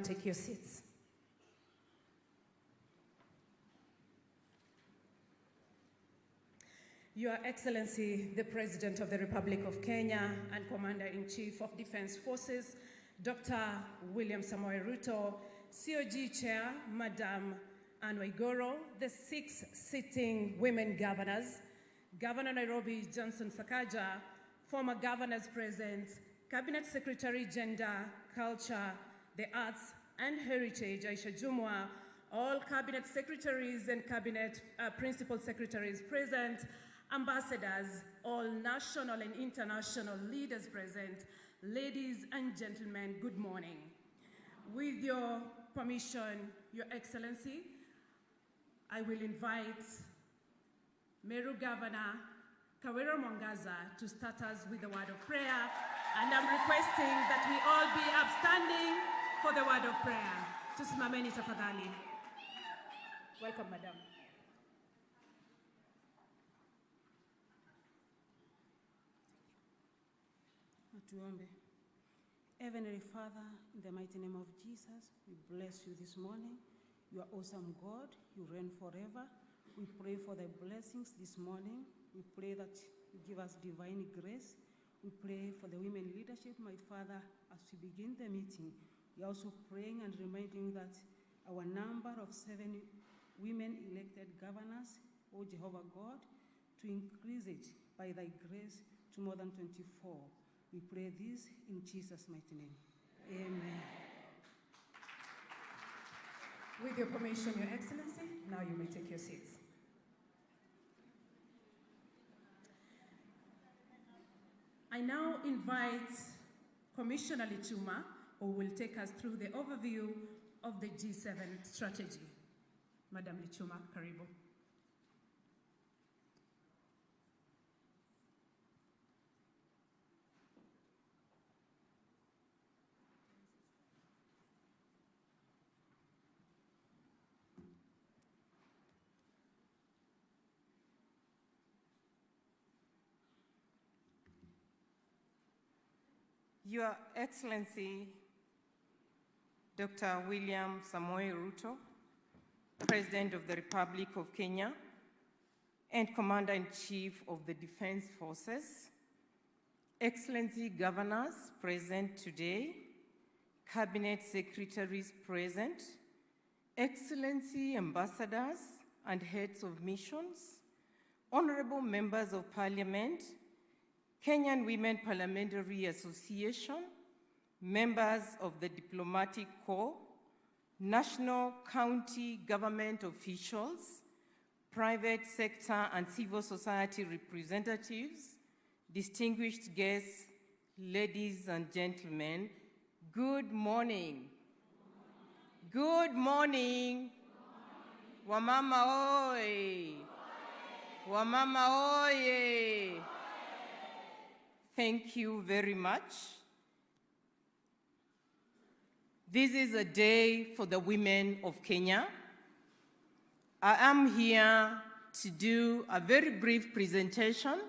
take your seats. Your Excellency, the President of the Republic of Kenya and Commander-in-Chief of Defense Forces, Dr. William Samoei Ruto, COG Chair, Madam Anne Waiguru, the 6 sitting women governors, Governor Nairobi Johnson Sakaja, former governors present, Cabinet Secretary Gender, Culture, the Arts and Heritage, Aisha Jumwa, all Cabinet Secretaries and Cabinet Principal Secretaries present, ambassadors, all national and international leaders present, ladies and gentlemen, good morning. With your permission, Your Excellency, I will invite Meru Governor Kawira Mwangaza to start us with the word of prayer, and I'm requesting that we all be upstanding for the word of prayer. Tusimameni tafadhali. Welcome, Madam. Heavenly Father, in the mighty name of Jesus, we bless you this morning. You are awesome God. You reign forever. We pray for the blessings this morning. We pray that you give us divine grace. We pray for the women leadership, my Father, as we begin the meeting. We are also praying and reminding that our number of 7 women elected governors, O Jehovah God, to increase it by thy grace to more than 24. We pray this in Jesus' mighty name. Amen. With your permission, Your Excellency, now you may take your seats. I now invite Commissioner Lichuma, who will take us through the overview of the G7 strategy. Madam Lichuma, karibu. Your Excellency, Dr. William Samoei Ruto, President of the Republic of Kenya and Commander-in-Chief of the Defense Forces, Excellency Governors present today, Cabinet Secretaries present, Excellency Ambassadors and Heads of Missions, Honorable Members of Parliament, Kenyan Women Parliamentary Association, members of the Diplomatic Corps, national county government officials, private sector and civil society representatives, distinguished guests, ladies and gentlemen, good morning. Good morning. Wamama oi. Wamama oye. Thank you very much. This is a day for the women of Kenya. I am here to do a very brief presentation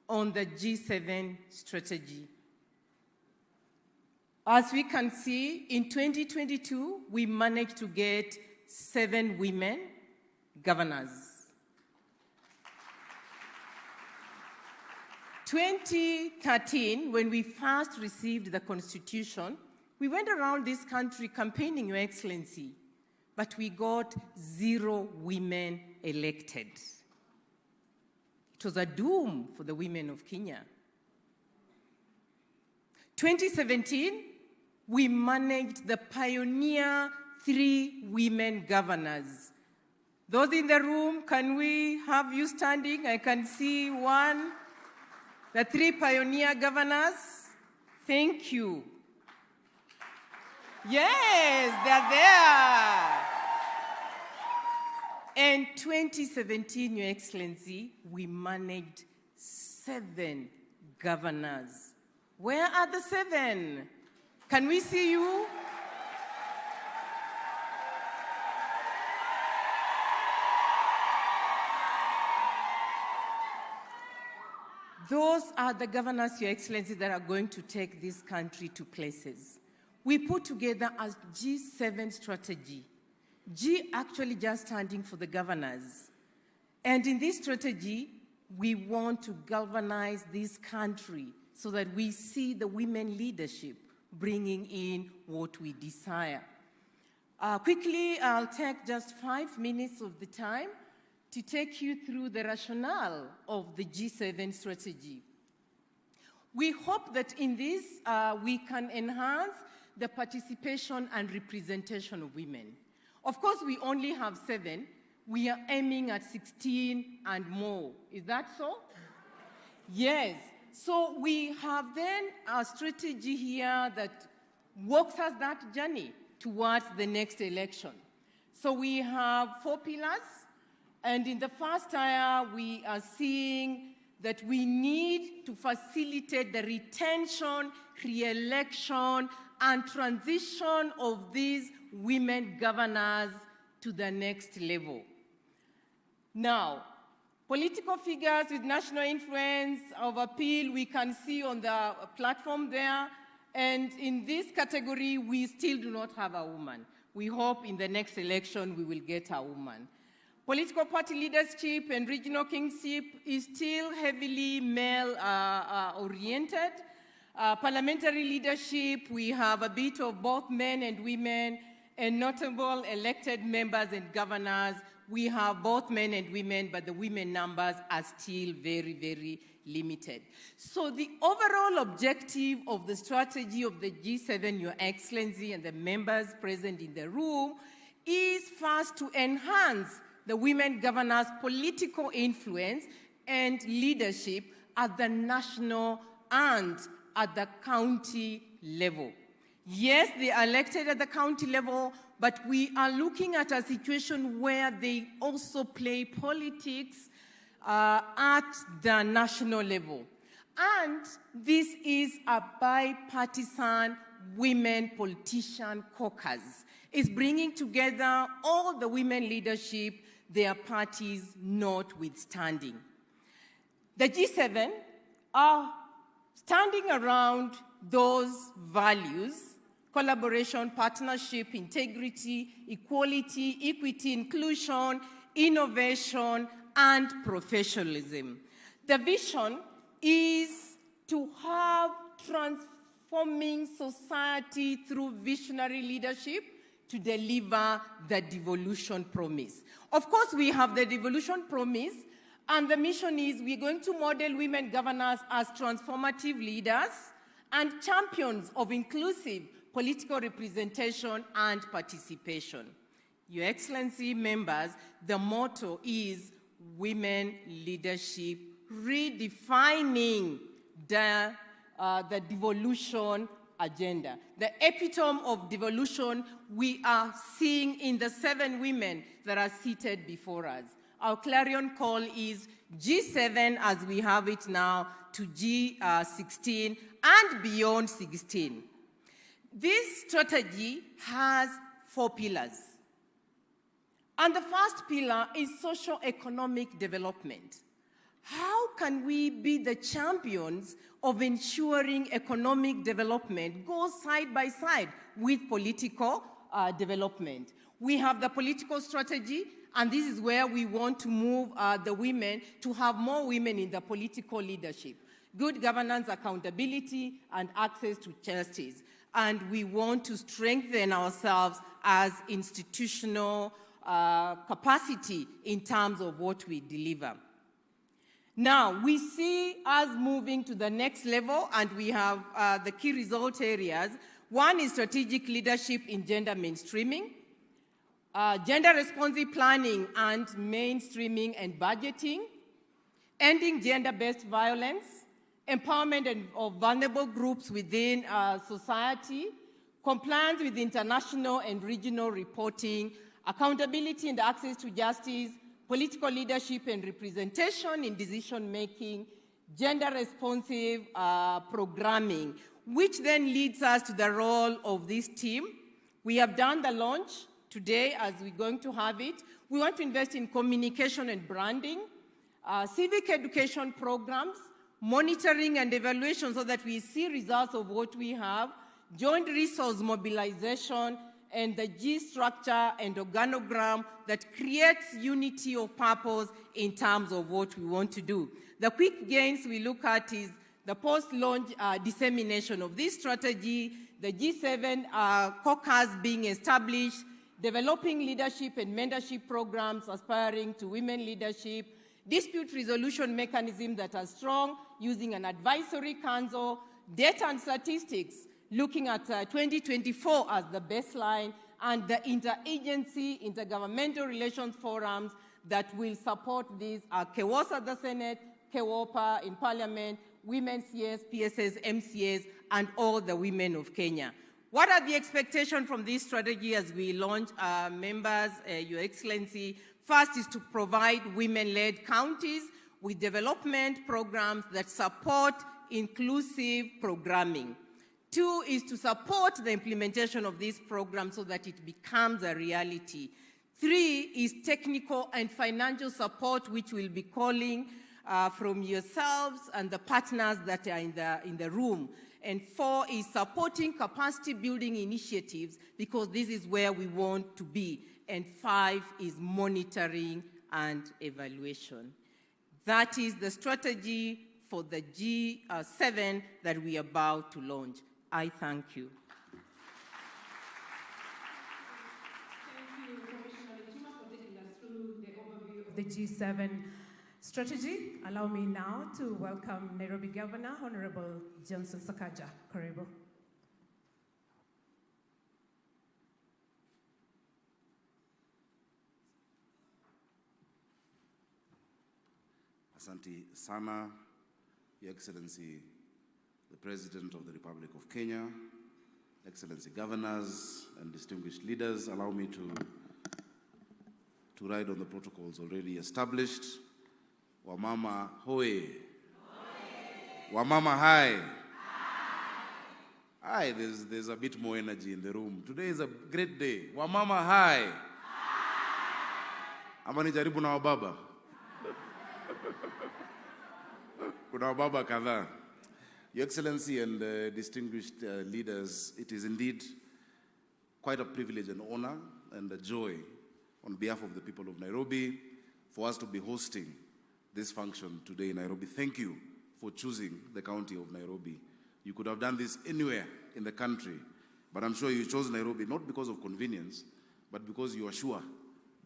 on the G7 strategy. As we can see, in 2022, we managed to get 7 women governors. 2013, when we first received the Constitution, we went around this country campaigning, Your Excellency, but we got 0 women elected. It was a doom for the women of Kenya. 2017, we managed the pioneer 3 women governors. Those in the room, can we have you standing? I can see one. The 3 pioneer governors, thank you. Yes, they're there. And 2017, Your Excellency, we managed 7 governors. Where are the 7? Can we see you? Those are the governors, Your Excellency, that are going to take this country to places. we put together a G7 strategy. G actually just standing for the governors. And in this strategy, we want to galvanize this country so that we see the women leadership bringing in what we desire. Quickly, I'll take just 5 minutes of the time to take you through the rationale of the G7 strategy. We hope that in this, we can enhance the participation and representation of women. Of course, we only have 7. We are aiming at 16 and more. Is that so? Yes. So we have then a strategy here that walks us that journey towards the next election. So we have 4 pillars, and in the first tier, we are seeing that we need to facilitate the retention, re-election, and transition of these women governors to the next level. Now, political figures with national influence of appeal, we can see on the platform there. And in this category, we still do not have a woman. We hope in the next election we will get a woman. Political party leadership and regional kingship is still heavily male-oriented. Parliamentary leadership, we have a bit of both men and women, and notable elected members and governors, we have both men and women, but the women numbers are still very, very limited. So the overall objective of the strategy of the G7, Your Excellency, and the members present in the room is first to enhance the women governors' political influence and leadership at the national and at the county level. Yes, they are elected at the county level, but we are looking at a situation where they also play politics at the national level. And this is a bipartisan women politician caucus. It's bringing together all the women leadership, their parties notwithstanding. The G7 are standing around those values: collaboration, partnership, integrity, equality, equity, inclusion, innovation, and professionalism. The vision is to have transforming society through visionary leadership to deliver the devolution promise. Of course, we have the devolution promise, and the mission is we're going to model women governors as transformative leaders and champions of inclusive political representation and participation. Your Excellency, members, the motto is women leadership, redefining the devolution agenda. The epitome of devolution we are seeing in the 7 women that are seated before us. Our clarion call is G7 as we have it now to G16 and beyond 16. This strategy has 4 pillars. And the first pillar is socio-economic development. How can we be the champions of ensuring economic development goes side by side with political development? We have the political strategy, and this is where we want to move the women to have more women in the political leadership. Good governance, accountability, and access to justice. And we want to strengthen ourselves as institutional capacity in terms of what we deliver. Now, we see us moving to the next level, and we have the key result areas. One is strategic leadership in gender mainstreaming, gender-responsive planning and mainstreaming and budgeting, ending gender-based violence, empowerment of vulnerable groups within society, compliance with international and regional reporting, accountability and access to justice, political leadership and representation in decision-making, gender-responsive programming, which then leads us to the role of this team. We have done the launch today as we're going to have it. We want to invest in communication and branding, civic education programs, monitoring and evaluation so that we see results of what we have, joint resource mobilization, and the G structure and organogram that creates unity of purpose in terms of what we want to do. The quick gains we look at is the post-launch dissemination of this strategy, the G7 Caucus being established, developing leadership and mentorship programs aspiring to women leadership, dispute resolution mechanisms that are strong, using an advisory council, data and statistics, looking at 2024 as the baseline, and the interagency, intergovernmental relations forums that will support this, KEWOS at the Senate, KEWOPA in Parliament, Women CS, PSS, MCS, and all the women of Kenya. What are the expectations from this strategy as we launch, members, Your Excellency? First is to provide women-led counties with development programs that support inclusive programming. 2 is to support the implementation of this program so that it becomes a reality. 3 is technical and financial support, which we'll be calling from yourselves and the partners that are in the room. And 4 is supporting capacity building initiatives, because this is where we want to be. And 5 is monitoring and evaluation. That is the strategy for the G7 that we are about to launch. I thank you. Thank you, Commissioner Lechuma, for taking us through the overview of the G7 strategy. Allow me now to welcome Nairobi Governor, Honorable Johnson Sakaja. Karibu. Asante sana, Your Excellency, the President of the Republic of Kenya, Excellency Governors and distinguished leaders. Allow me to ride on the protocols already established. Wamama hoe. Wamama hai. Hi, there's a bit more energy in the room. Today is a great day. Wamama hai. Ama nijaribu na wababa. Kuna wababa kadhaa. Your Excellency and distinguished leaders, it is indeed quite a privilege and honor and a joy on behalf of the people of Nairobi for us to be hosting this function today in Nairobi. Thank you for choosing the county of Nairobi. You could have done this anywhere in the country, but I'm sure you chose Nairobi not because of convenience, but because you are sure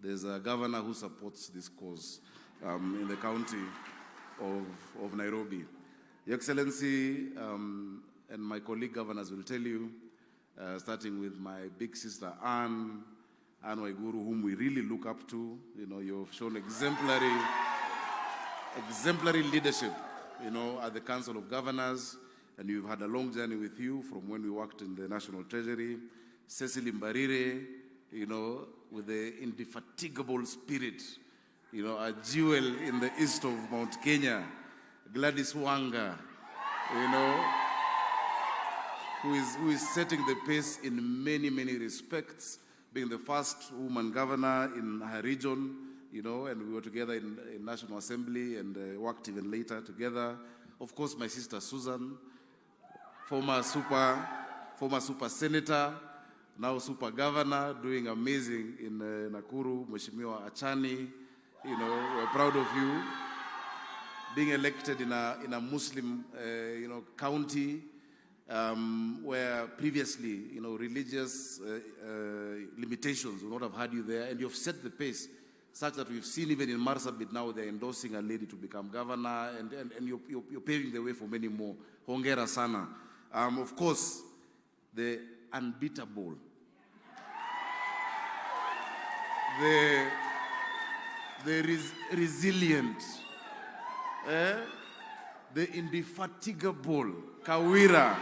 there's a governor who supports this cause in the county of Nairobi. Your Excellency and my colleague governors will tell you, starting with my big sister Anne Waiguru, whom we really look up to. You know, you've shown exemplary leadership, you know, at the Council of Governors, and you've had a long journey with you from when we worked in the National Treasury. Cecily Mbarire, you know, with the indefatigable spirit, you know, a jewel in the east of Mount Kenya. Gladys Wanga, you know, who is setting the pace in many, many respects, being the first woman governor in her region, you know, and we were together in National Assembly and worked even later together. Of course, my sister Susan, former super senator, now super governor, doing amazing in Nakuru. Mheshimiwa Achani, you know, we're proud of you. Being elected in a Muslim, you know, county, where previously, you know, religious limitations would not have had you there, and you've set the pace such that we've seen even in Marsabit now they're endorsing a lady to become governor, and you're paving the way for many more. Hongera sana. Of course, the unbeatable, the resilient, the indefatigable Kawira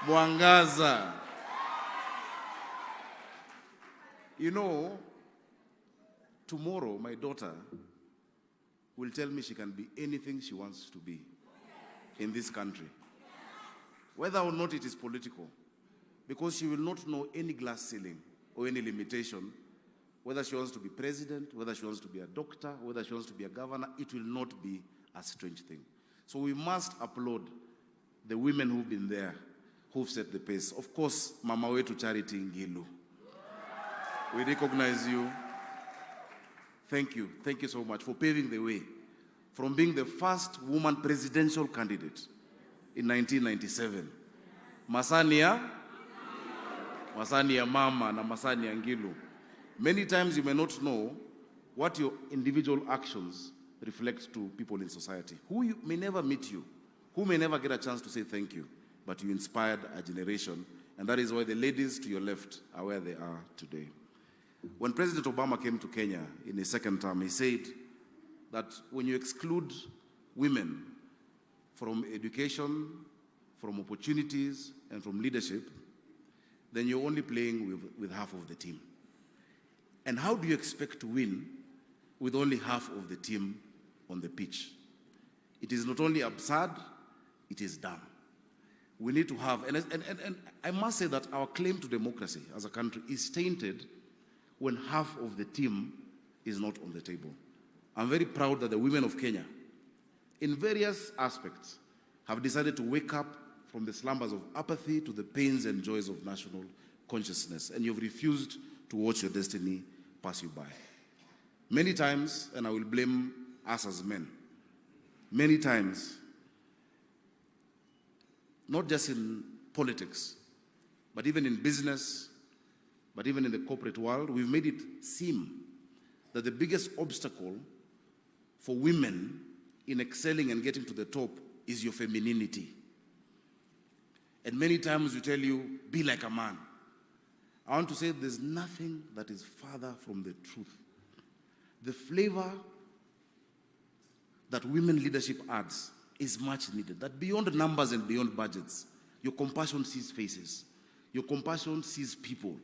Mwangaza. You know, tomorrow my daughter will tell me she can be anything she wants to be in this country, whether or not it is political, because she will not know any glass ceiling or any limitation. Whether she wants to be president, whether she wants to be a doctor, whether she wants to be a governor, it will not be a strange thing. So we must applaud the women who've been there who've set the pace. Of course, Mama wetu Charity Ngilu. We recognize you. Thank you. Thank you so much for paving the way from being the first woman presidential candidate in 1997. Masania Mama na Masania Ngilu. Many times you may not know what your individual actions reflect to people in society, who may never meet you, who may never get a chance to say thank you, but you inspired a generation, and that is why the ladies to your left are where they are today. When President Obama came to Kenya in his second term, he said that when you exclude women from education, from opportunities, and from leadership, then you're only playing with half of the team. And how do you expect to win with only half of the team on the pitch? It is not only absurd, it is dumb. We need to have, and I must say that our claim to democracy as a country is tainted when half of the team is not on the table. I'm very proud that the women of Kenya, in various aspects, have decided to wake up from the slumbers of apathy to the pains and joys of national consciousness, and you've refused to watch your destiny pass you by. Many times, and I will blame us as men, many times, not just in politics, but even in business, but even in the corporate world, we've made it seem that the biggest obstacle for women in excelling and getting to the top is your femininity. And many times we tell you, be like a man. I want to say there's nothing that is farther from the truth. The flavor that women leadership adds is much needed. That beyond numbers and beyond budgets, your compassion sees faces. Your compassion sees people.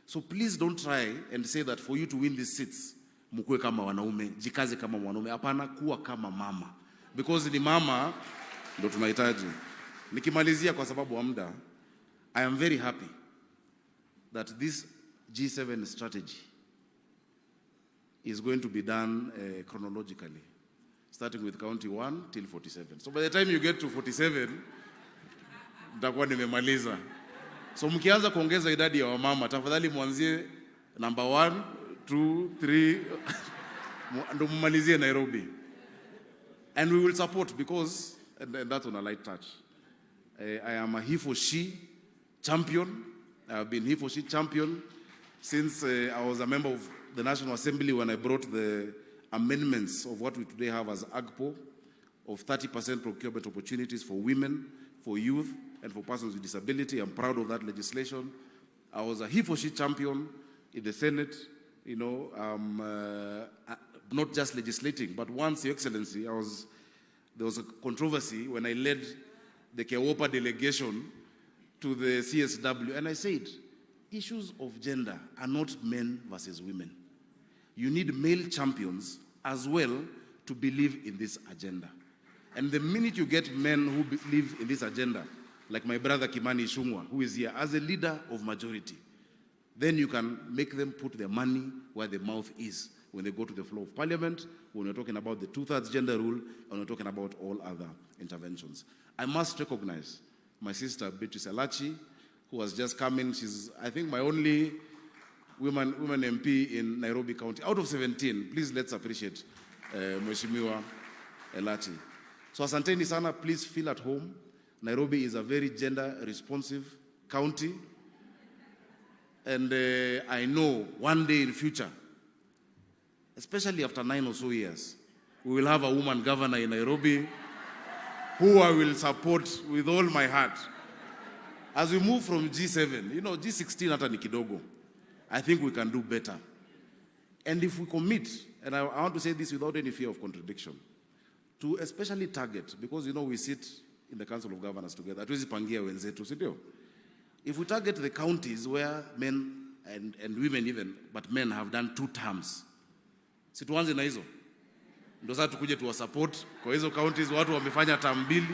So please don't try and say that for you to win these seats, mukue kama wanaume, jikaze kama wanaume, hapana kuwa kama mama. Because ni mama ndo tunahitaji. Nikimalizia kwa sababu wa muda, I am very happy that this G7 strategy is going to be done chronologically, starting with county 1 till 47. So by the time you get to 47, nitakuwa nimemaliza. So mkianza kuongeza idadi ya wamama, tafadhali mwanzie number 1, 2, 3, ndo mmalizie Nairobi. And we will support because, and that's on a light touch, I am a he for she champion. I have been he for she champion since I was a member of the National Assembly when I brought the amendments of what we today have as AGPO, of 30% procurement opportunities for women, for youth, and for persons with disability. I'm proud of that legislation. I was a he for she champion in the Senate, you know, not just legislating, but once, Your Excellency, there was a controversy when I led the Kewopa delegation to the CSW, and I said, issues of gender are not men versus women. You need male champions as well to believe in this agenda. And the minute you get men who believe in this agenda, like my brother Kimani Ichung'wah, who is here as a leader of majority, then you can make them put their money where the mouth is when they go to the floor of parliament, when we're talking about the 2/3 gender rule, and we're talking about all other interventions. I must recognize my sister Beatrice Alachi, who has just come in. She's, I think, my only woman MP in Nairobi County. Out of 17, please let's appreciate Mheshimiwa Elachi. So asanteni sana, please feel at home. Nairobi is a very gender responsive county. And I know one day in future, especially after 9 or so years, we will have a woman governor in Nairobi who I will support with all my heart. As we move from G7, you know, G16 hata ni kidogo, I think we can do better. And if we commit, and I want to say this without any fear of contradiction, to especially target, because, you know, we sit in the Council of Governors together, hatuwezi pangia wenzetu, si ndio? If we target the counties where men and women even, but men have done 2 terms, si tuanze na hizo. Ndio sasa tukuje tuwa support kwa hizo counties watu wamefanya term 2,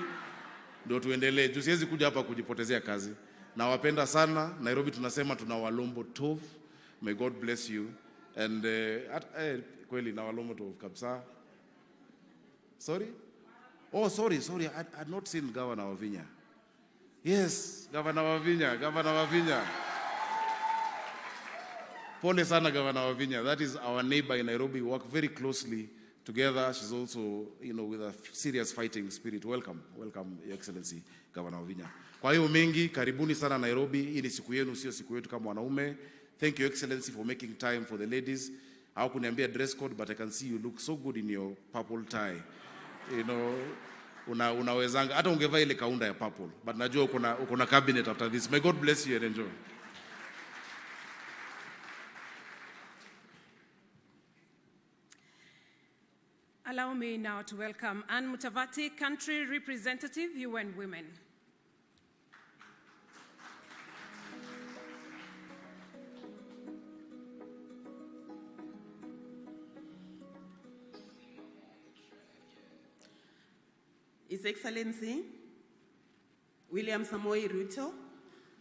ndio tuendelee. Juu siwezi kuja hapa kujipotezea kazi. Na wapenda sana. Nairobi tunasema tuna walombo tov. May God bless you. And kweli na walombo tov kabisa. Sorry? Oh, sorry. I had not seen Governor Wavinya. Yes, Governor Wavinya. Pole sana, Governor Wavinya. That is our neighbor in Nairobi. We work very closely together. She's also, with a serious fighting spirit. Welcome, Your Excellency, Governor Wavinya. Kwa hiyo mengi, karibuni sana Nairobi. Hii ni siku yenu, sio siku yetu kama wanaume. Thank you, Excellency, for making time for the ladies. Hawakuniambia dress code, but I can see you look so good in your purple tie. Unawezanga hata ungevaa ile kaunda ya purple, but najua uko na cabinet after this. May God bless you and enjoy. Allow me now to welcome Anne Mutavati, Country Representative, UN Women. His Excellency William Samoei Ruto,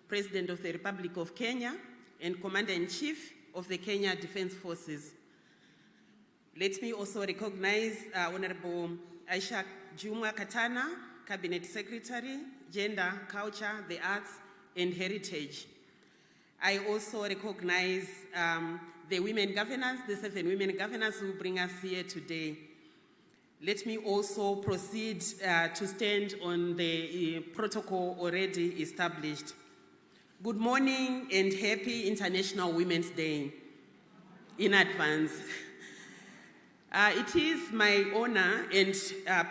President of the Republic of Kenya and Commander-in-Chief of the Kenya Defence Forces. Let me also recognize Honorable Aisha Jumwa Katana, Cabinet Secretary, Gender, Culture, the Arts and Heritage. I also recognize the women governors, the 7 women governors who bring us here today. Let me also proceed to stand on the protocol already established. Good morning and happy International Women's Day in advance. It is my honor and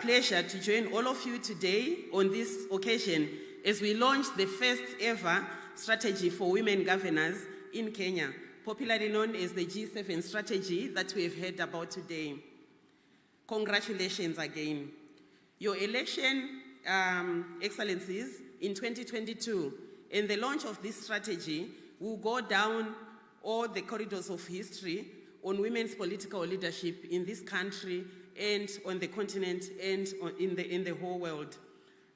pleasure to join all of you today on this occasion as we launch the first ever strategy for women governors in Kenya, popularly known as the G7 strategy that we have heard about today. Congratulations again. Your election, Excellencies, in 2022 and the launch of this strategy will go down all the corridors of history on women's political leadership in this country and on the continent and in the whole world.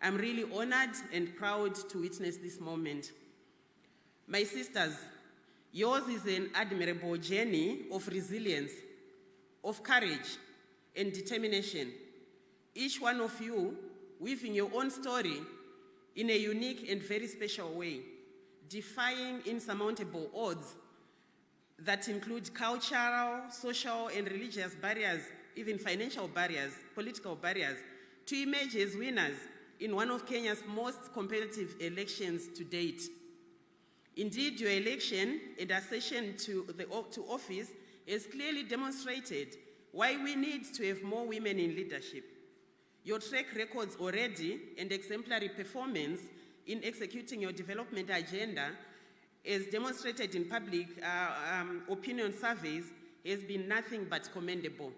I'm really honored and proud to witness this moment. My sisters, yours is an admirable journey of resilience, of courage, and determination. Each one of you weaving your own story in a unique and very special way, defying insurmountable odds that include cultural, social, and religious barriers, even financial barriers, political barriers, to emerge as winners in one of Kenya's most competitive elections to date. Indeed, your election and accession to office has clearly demonstrated why we need to have more women in leadership. Your track records already and exemplary performance in executing your development agenda, as demonstrated in public opinion surveys, has been nothing but commendable.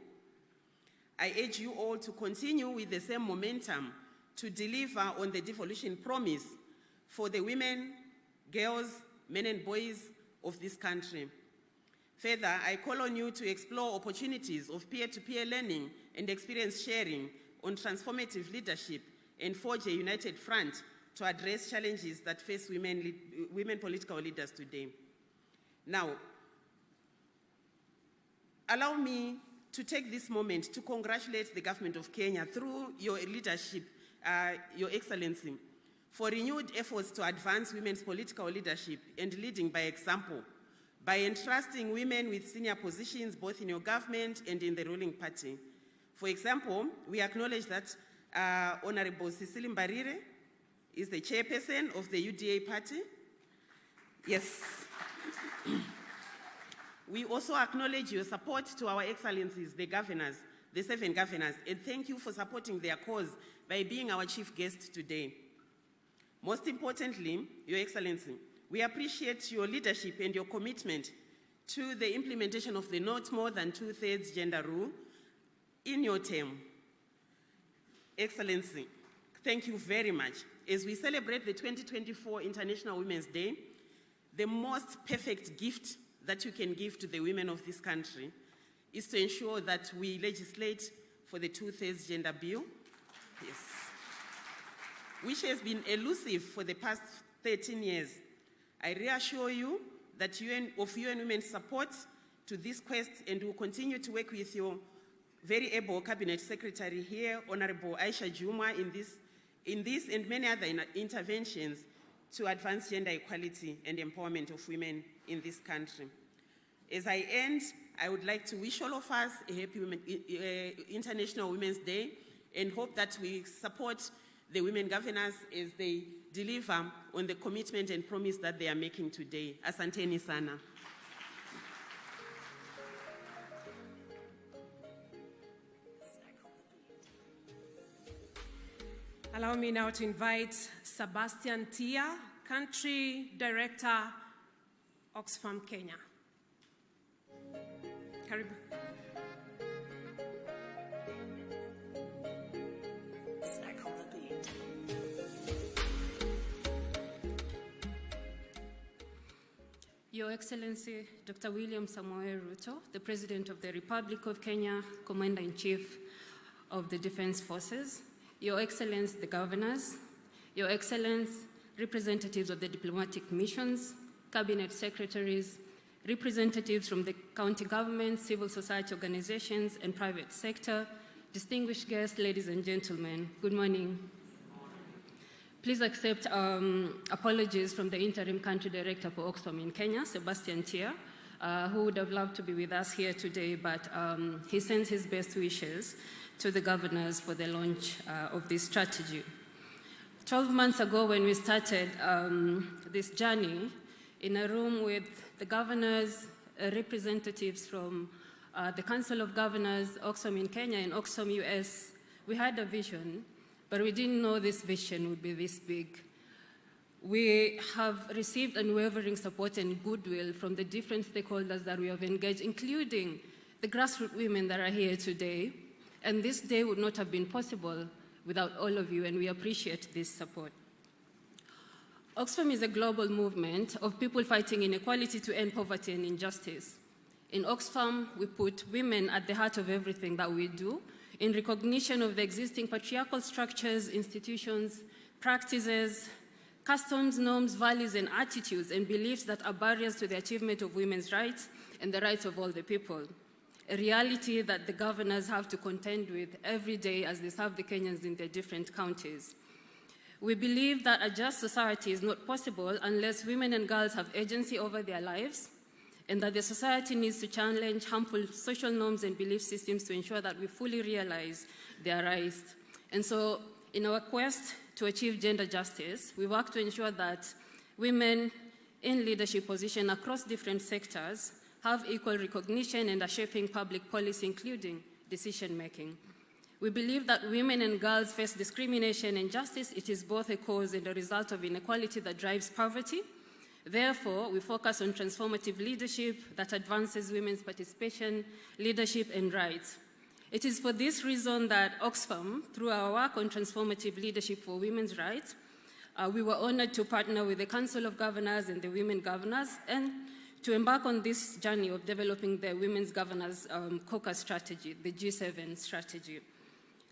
I urge you all to continue with the same momentum to deliver on the devolution promise for the women, girls, men and boys of this country. Further, I call on you to explore opportunities of peer-to-peer learning and experience sharing on transformative leadership and forge a united front to address challenges that face women political leaders today. Now, allow me to take this moment to congratulate the government of Kenya through your leadership, Your Excellency, for renewed efforts to advance women's political leadership and leading by example, by entrusting women with senior positions both in your government and in the ruling party. For example, we acknowledge that Honorable Cecily Mbarire is the chairperson of the UDA party. Yes. We also acknowledge your support to our excellencies, the governors, the 7 governors, and thank you for supporting their cause by being our chief guest today. Most importantly, Your Excellency, we appreciate your leadership and your commitment to the implementation of the not more than 2/3 gender rule in your term. Excellency, thank you very much. As we celebrate the 2024 International Women's Day, the most perfect gift that you can give to the women of this country is to ensure that we legislate for the 2/3 gender bill, yes, which has been elusive for the past 13 years. I reassure you that UN Women's support to this quest, and will continue to work with your very able Cabinet Secretary here, Honorable Aisha Jumwa, in this in this and many other interventions to advance gender equality and empowerment of women in this country. As I end, I would like to wish all of us a happy International Women's Day and hope that we support the women governors as they deliver on the commitment and promise that they are making today. Asanteni sana. Allow me now to invite Sebastian Tia, Country Director, Oxfam, Kenya. Karibu. Your Excellency, Dr. William Samoei Ruto, the President of the Republic of Kenya, Commander-in-Chief of the Defense Forces, Your Excellency, the Governors, Your Excellency, representatives of the diplomatic missions, Cabinet Secretaries, representatives from the county government, civil society organizations, and private sector, distinguished guests, ladies and gentlemen, good morning. Please accept apologies from the Interim Country Director for Oxfam in Kenya, Sebastian Tia, who would have loved to be with us here today, but he sends his best wishes to the governors for the launch of this strategy. 12 months ago, when we started this journey, in a room with the governors, representatives from the Council of Governors, Oxfam in Kenya and Oxfam US, we had a vision, but we didn't know this vision would be this big. We have received unwavering support and goodwill from the different stakeholders that we have engaged, including the grassroots women that are here today. And this day would not have been possible without all of you, and we appreciate this support. Oxfam is a global movement of people fighting inequality to end poverty and injustice. In Oxfam, we put women at the heart of everything that we do, in recognition of the existing patriarchal structures, institutions, practices, customs, norms, values, and attitudes and beliefs that are barriers to the achievement of women's rights and the rights of all the people. A reality that the governors have to contend with every day as they serve the Kenyans in their different counties. We believe that a just society is not possible unless women and girls have agency over their lives, and that the society needs to challenge harmful social norms and belief systems to ensure that we fully realize their rights. And so, in our quest to achieve gender justice, we work to ensure that women in leadership positions across different sectors have equal recognition and are shaping public policy, including decision-making. We believe that women and girls face discrimination and injustice. It is both a cause and a result of inequality that drives poverty. Therefore, we focus on transformative leadership that advances women's participation, leadership, and rights. It is for this reason that Oxfam, through our work on transformative leadership for women's rights, we were honored to partner with the Council of Governors and the Women Governors and to embark on this journey of developing the Women's Governors Caucus strategy, the G7 strategy.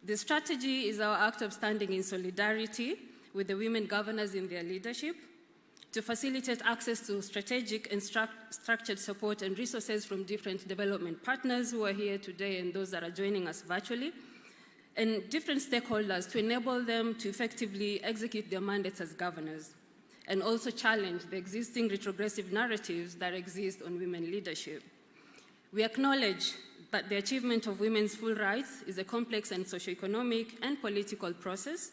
The strategy is our act of standing in solidarity with the women governors in their leadership, to facilitate access to strategic and structured support and resources from different development partners who are here today and those that are joining us virtually, and different stakeholders to enable them to effectively execute their mandates as governors, and also challenge the existing retrogressive narratives that exist on women leadership. We acknowledge that the achievement of women's full rights is a complex and socioeconomic and political process.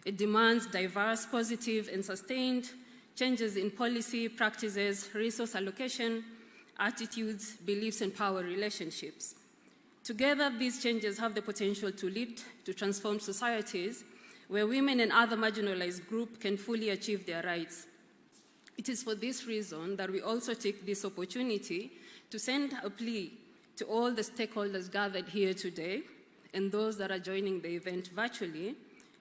It demands diverse, positive, and sustained changes in policy, practices, resource allocation, attitudes, beliefs, and power relationships. Together, these changes have the potential to lead to transformed societies where women and other marginalized groups can fully achieve their rights. It is for this reason that we also take this opportunity to send a plea to all the stakeholders gathered here today and those that are joining the event virtually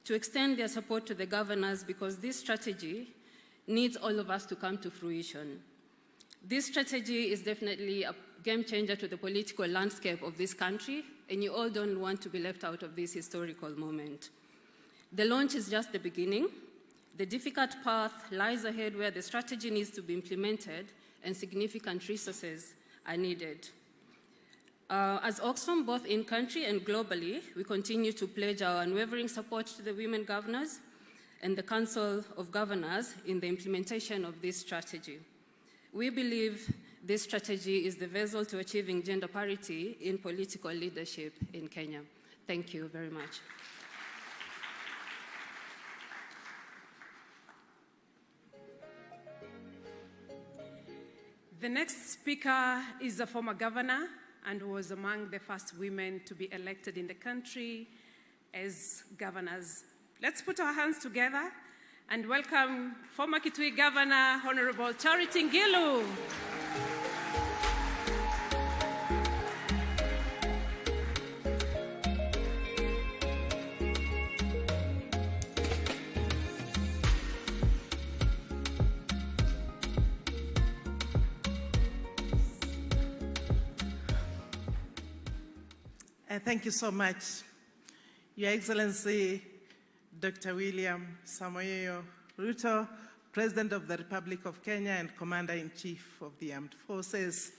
to extend their support to the governors, because this strategy needs all of us to come to fruition. This strategy is definitely a game changer to the political landscape of this country, and you all don't want to be left out of this historical moment. The launch is just the beginning. The difficult path lies ahead where the strategy needs to be implemented and significant resources are needed. As Oxfam, both in country and globally, we continue to pledge our unwavering support to the women governors and the Council of Governors in the implementation of this strategy. We believe this strategy is the vessel to achieving gender parity in political leadership in Kenya. Thank you very much. The next speaker is a former governor and was among the first women to be elected in the country as governors. Let's put our hands together and welcome former Kitui Governor, Honorable Charity Ngilu. Thank you so much. Your Excellency, Dr. William Samoei Ruto, President of the Republic of Kenya and Commander-in-Chief of the Armed Forces.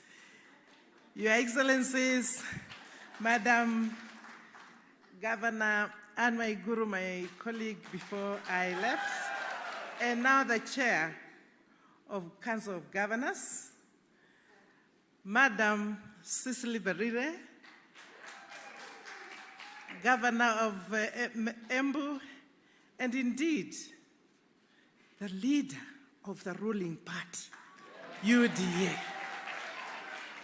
Your Excellencies, Madam Governor Ngilu, my colleague before I left, and now the Chair of Council of Governors, Madam Cecily Berire, Governor of Embu, and indeed, the leader of the ruling party, UDA.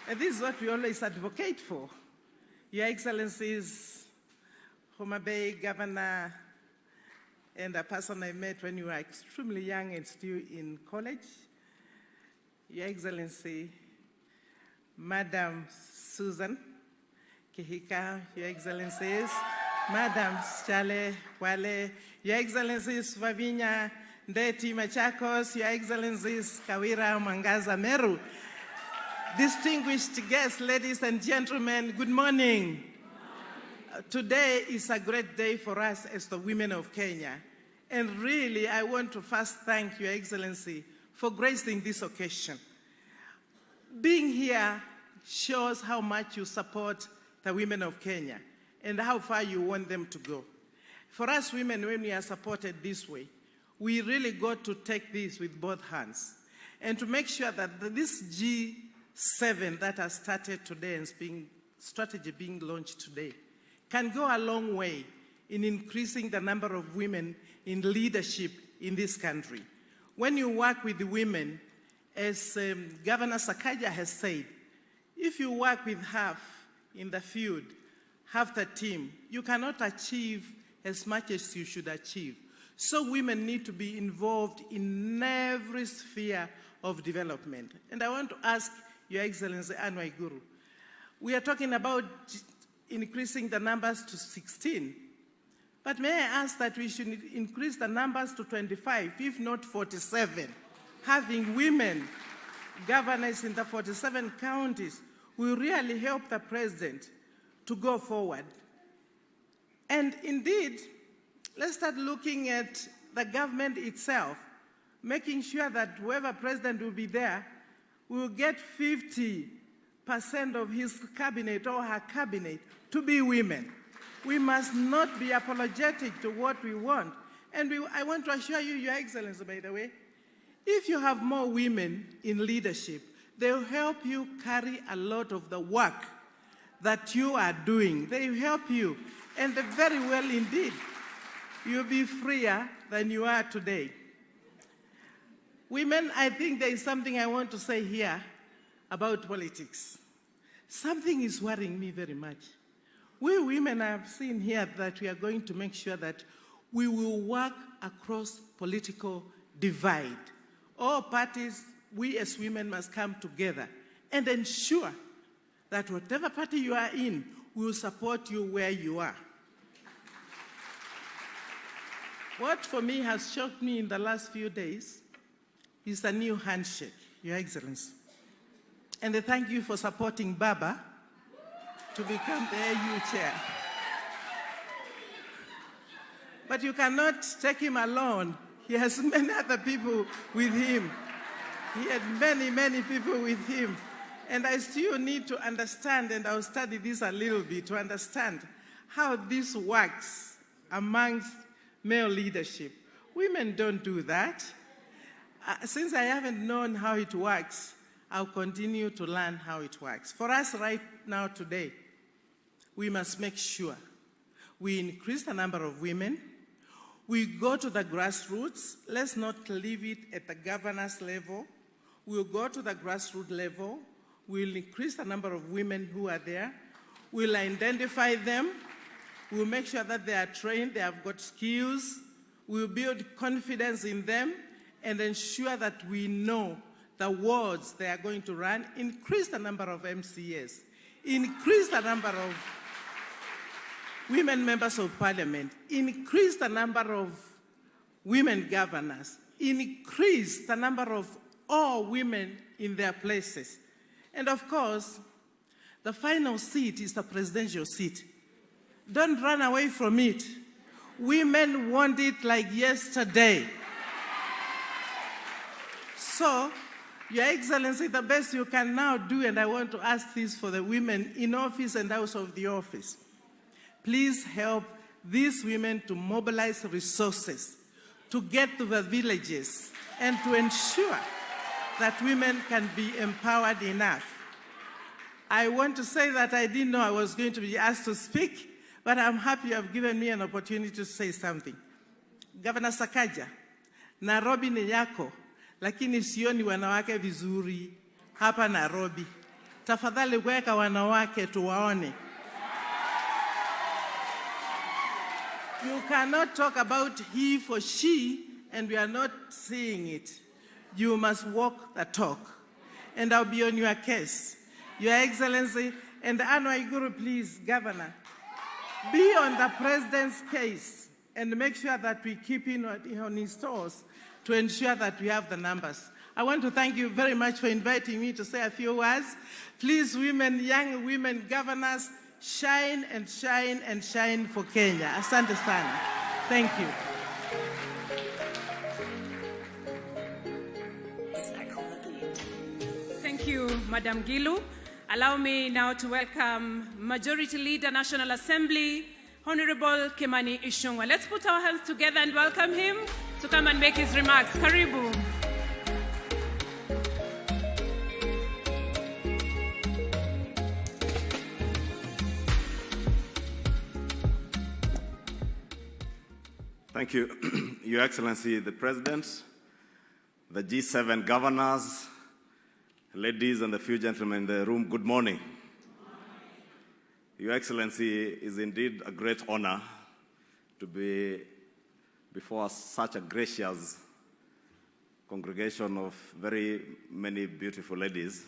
And this is what we always advocate for. Your Excellencies, Homa Bay Governor, and a person I met when you were extremely young and still in college, Your Excellency, Madam Susan Kihika, Your Excellencies, Madam Chale Wale, Your Excellencies Vavinya Ndeti Machakos, Your Excellencies Kawira Mangaza Meru, distinguished guests, ladies and gentlemen, good morning. Today is a great day for us as the women of Kenya. And really, I want to first thank Your Excellency for gracing this occasion. Being here shows how much you support the women of Kenya and how far you want them to go. For us women, when we are supported this way, we really got to take this with both hands and to make sure that this G7 that has started today and strategy being launched today can go a long way in increasing the number of women in leadership in this country. When you work with the women, as Governor Sakaja has said, if you work with half in the field, half the team, you cannot achieve as much as you should achieve. So women need to be involved in every sphere of development. And I want to ask Your Excellency Ngilu, we are talking about increasing the numbers to 16, but may I ask that we should increase the numbers to 25, if not 47, having women governors in the 47 counties will really help the president to go forward. And indeed, let's start looking at the government itself, making sure that whoever president will be there will get 50% of his cabinet or her cabinet to be women. We must not be apologetic to what we want. And I want to assure you, Your Excellency, by the way, if you have more women in leadership, they'll help you carry a lot of the work that you are doing. They will help you, and very well indeed. You'll be freer than you are today. Women, I think there is something I want to say here about politics. Something is worrying me very much. We women have seen here that we are going to make sure that we will work across political divide. All parties, we as women must come together and ensure that whatever party you are in, we will support you where you are. What for me has shocked me in the last few days is the new handshake, Your Excellency. And I thank you for supporting Baba to become the AU chair. But you cannot take him alone. He has many other people with him. He had many, many people with him. And I still need to understand, and I'll study this a little bit, to understand how this works amongst male leadership. Women don't do that. Since I haven't known how it works, I'll continue to learn how it works. For us right now today, we must make sure we increase the number of women. We go to the grassroots. Let's not leave it at the governor's level. We'll go to the grassroots level. We'll increase the number of women who are there. We'll identify them. We'll make sure that they are trained, they have got skills. We'll build confidence in them and ensure that we know the wards they are going to run. Increase the number of MCAs. Increase the number of women members of parliament. Increase the number of women governors. Increase the number of all women in their places. And of course, the final seat is the presidential seat. Don't run away from it. Women want it like yesterday. So, Your Excellency, the best you can now do, and I want to ask this for the women in office and out of the office, please help these women to mobilize resources, to get to the villages, and to ensure that women can be empowered enough. I want to say that I didn't know I was going to be asked to speak, but I'm happy you have given me an opportunity to say something. Governor Sakaja, Nairobi ni yako, lakini sioni wanawake vizuri hapa Nairobi. Tafadhali weka wanawake tuwaone. You cannot talk about he for she and we are not seeing it. You must walk the talk. And I'll be on your case. Your Excellency, and Ngilu, please, Governor, be on the President's case and make sure that we keep in on his toes to ensure that we have the numbers. I want to thank you very much for inviting me to say a few words. Please, women, young women governors, shine and shine and shine for Kenya. Asante sana. Thank you. Thank you, Madam Ngilu. Allow me now to welcome Majority Leader, National Assembly, Honorable Kimani Ichung'wah. Let's put our hands together and welcome him to come and make his remarks. Karibu. Thank you, Your Excellency, the President, the G7 governors, ladies and the few gentlemen in the room, good morning. Your Excellency, it is indeed a great honor to be before such a gracious congregation of very many beautiful ladies,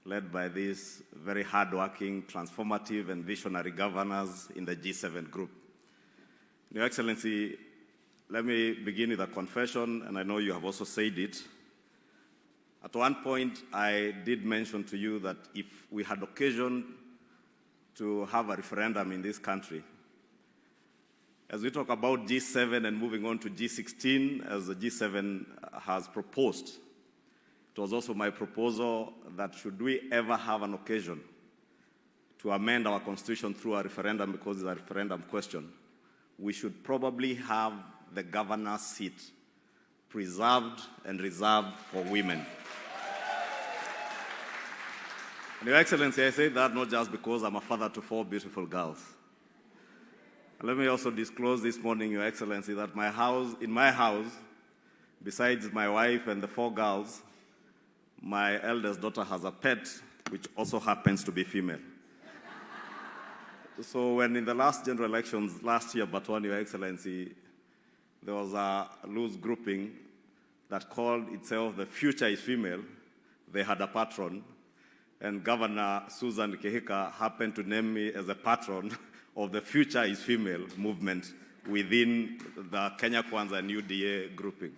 led by these very hardworking, transformative, and visionary governors in the G7 group. Your Excellency, let me begin with a confession, and I know you have also said it. At one point, I did mention to you that if we had occasion to have a referendum in this country, as we talk about G7 and moving on to G16, as the G7 has proposed, it was also my proposal that should we ever have an occasion to amend our constitution through a referendum, because it's a referendum question, we should probably have the governor's seat preserved and reserved for women. And Your Excellency, I say that not just because I'm a father to 4 beautiful girls. And let me also disclose this morning, Your Excellency, that in my house, besides my wife and the 4 girls, my eldest daughter has a pet, which also happens to be female. So when in the last general elections last year, but one, Your Excellency, there was a loose grouping that called itself the Future is Female. They had a patron, and Governor Susan Kehika happened to name me as a patron of the Future is Female movement within the Kenya Kwanza and UDA grouping.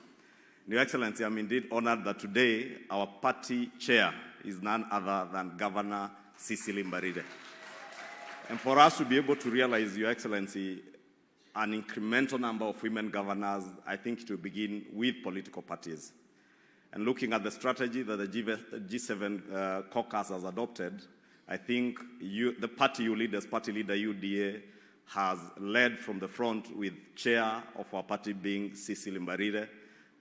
Your Excellency, I'm indeed honored that today our party chair is none other than Governor Cecily Mbaride. And for us to be able to realize, Your Excellency, an incremental number of women governors, I think it will begin with political parties. And looking at the strategy that the G7 Caucus has adopted, I think the party you lead as party leader UDA has led from the front, with chair of our party being Cecily Mbarire,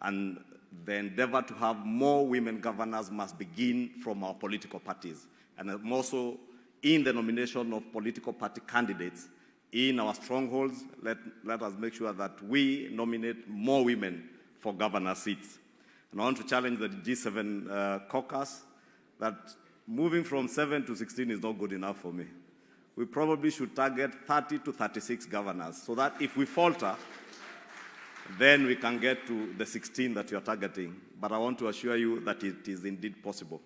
and the endeavor to have more women governors must begin from our political parties. And also in the nomination of political party candidates in our strongholds, let us make sure that we nominate more women for governor seats. And I want to challenge the G7 caucus that moving from 7 to 16 is not good enough for me. We probably should target 30 to 36 governors, so that if we falter, then we can get to the 16 that you are targeting. But I want to assure you that it is indeed possible.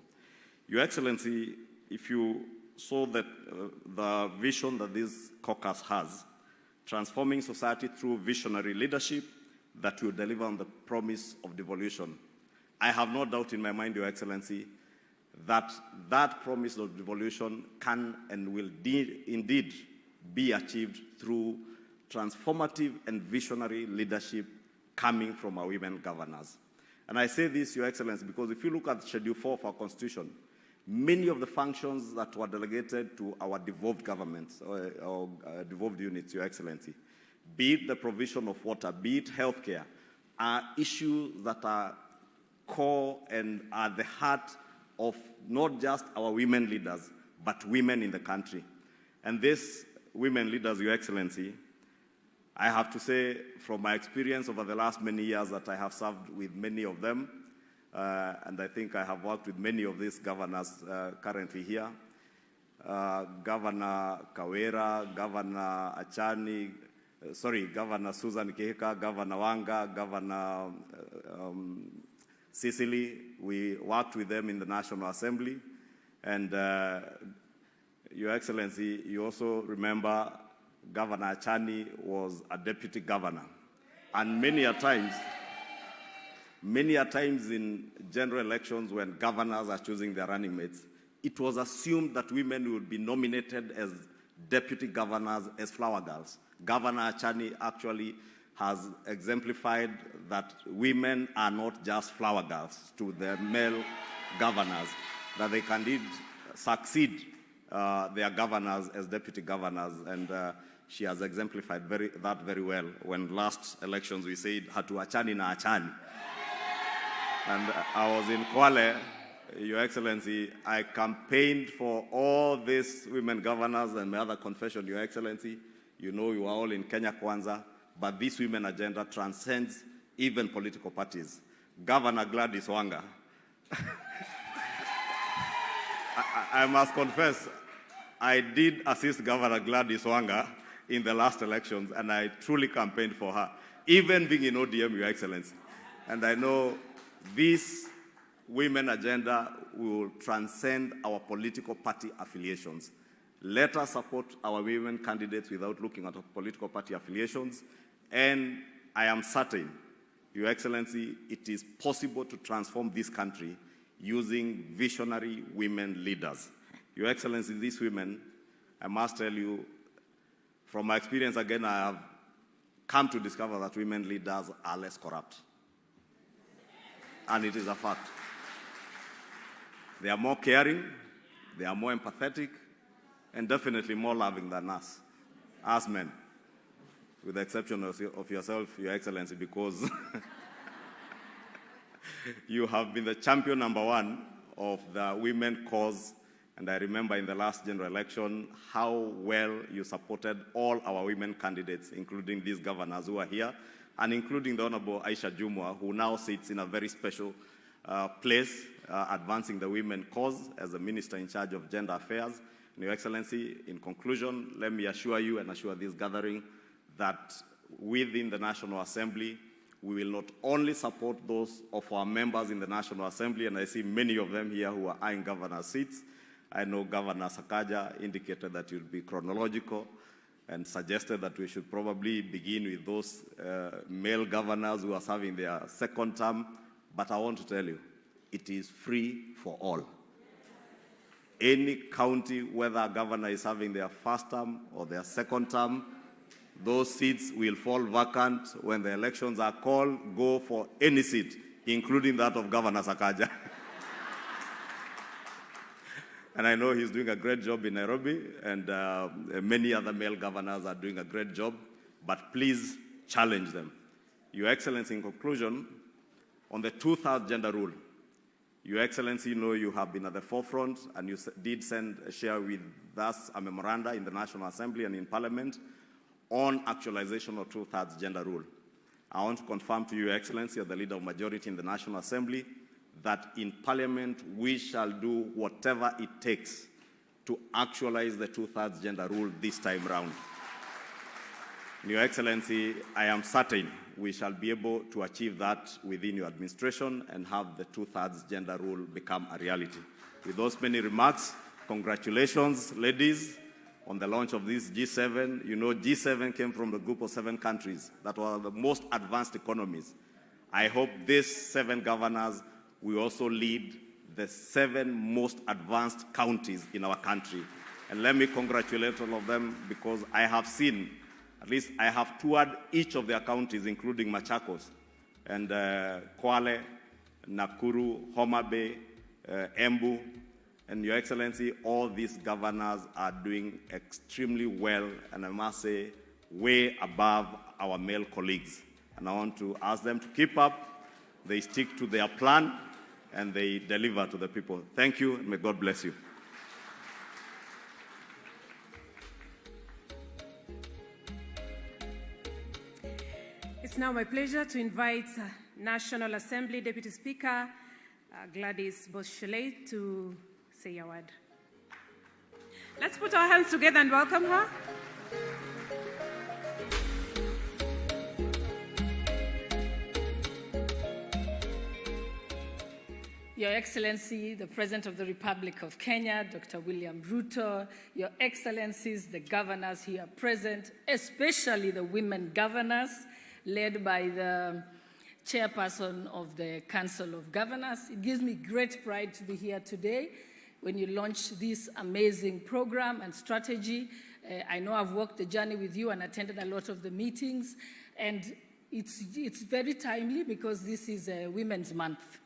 Your Excellency, if you saw that the vision that this caucus has, transforming society through visionary leadership that will deliver on the promise of devolution, I have no doubt in my mind, Your Excellency, that that promise of devolution can and will indeed be achieved through transformative and visionary leadership coming from our women governors. And I say this, Your Excellency, because if you look at Schedule 4 of our Constitution, many of the functions that were delegated to our devolved governments or devolved units, Your Excellency, be it the provision of water, be it healthcare, are issues that are core and are the heart of not just our women leaders, but women in the country. And these women leaders, Your Excellency, I have to say from my experience over the last many years that I have served with many of them, and I think I have worked with many of these governors currently here, Governor Kawera, Governor Achani, Governor Susan Kihika, Governor Wanga, Governor Cecily. We worked with them in the National Assembly. And Your Excellency, you also remember Governor Achani was a deputy governor. And many a times in general elections when governors are choosing their running mates, it was assumed that women would be nominated as deputy governors as flower girls. Governor Achani actually has exemplified that women are not just flower girls to the male governors, that they can indeed succeed their governors as deputy governors, and she has exemplified that very well. When last elections we said, hatu achani na achani. And I was in Kwale, Your Excellency, I campaigned for all these women governors, and my other confession, Your Excellency, you know you are all in Kenya Kwanza, but this women agenda transcends even political parties. Governor Gladys Wanga, I must confess, I did assist Governor Gladys Wanga in the last elections, and I truly campaigned for her, even being in ODM, Your Excellency. And I know this women agenda will transcend our political party affiliations. Let us support our women candidates without looking at our political party affiliations. And I am certain, Your Excellency, it is possible to transform this country using visionary women leaders. Your Excellency, these women, I must tell you, from my experience again, I have come to discover that women leaders are less corrupt. And it is a fact. They are more caring, they are more empathetic, and definitely more loving than us, as men, with the exception of yourself, Your Excellency, because you have been the champion #1 of the women cause. And I remember in the last general election how well you supported all our women candidates, including these governors who are here, and including the Honorable Aisha Jumwa, who now sits in a very special place, advancing the women cause as the Minister in charge of Gender Affairs. And Your Excellency, in conclusion, let me assure you and assure this gathering that within the National Assembly, we will not only support those of our members in the National Assembly, and I see many of them here who are eyeing governor seats. I know Governor Sakaja indicated that it would be chronological and suggested that we should probably begin with those male governors who are serving their second term. But I want to tell you, it is free for all. Any county, whether a governor is serving their first term or their second term, those seats will fall vacant when the elections are called. Go for any seat, including that of Governor Sakaja. And I know he's doing a great job in Nairobi, and many other male governors are doing a great job, but please challenge them. Your Excellency, in conclusion, on the 2/3 gender rule, Your Excellency, you have been at the forefront, and you did share with us a memoranda in the National Assembly and in Parliament on actualization of 2/3 gender rule. I want to confirm to Your Excellency, as the Leader of Majority in the National Assembly, that in Parliament we shall do whatever it takes to actualize the 2/3 gender rule this time round. Your Excellency, I am certain we shall be able to achieve that within your administration and have the 2/3 gender rule become a reality. With those many remarks, congratulations, ladies, on the launch of this G7. G7 came from the group of 7 countries that were the most advanced economies. I hope these 7 governors will also lead the 7 most advanced counties in our country. And let me congratulate all of them, because I have seen, at least I have toured each of their counties, including Machakos, and Kwale, Nakuru, Homa Bay, Embu, and Your Excellency, all these governors are doing extremely well, and I must say, way above our male colleagues. And I want to ask them to keep up. They stick to their plan, and they deliver to the people. Thank you, and may God bless you. It's now my pleasure to invite National Assembly Deputy Speaker Gladys Boschele to say a word. Let's put our hands together and welcome her. Your Excellency, the President of the Republic of Kenya, Dr. William Ruto, Your Excellencies, the governors here present, especially the women governors, led by the chairperson of the Council of Governors. It gives me great pride to be here today when you launch this amazing program and strategy. I know I've walked the journey with you and attended a lot of the meetings, and it's very timely because this is Women's Month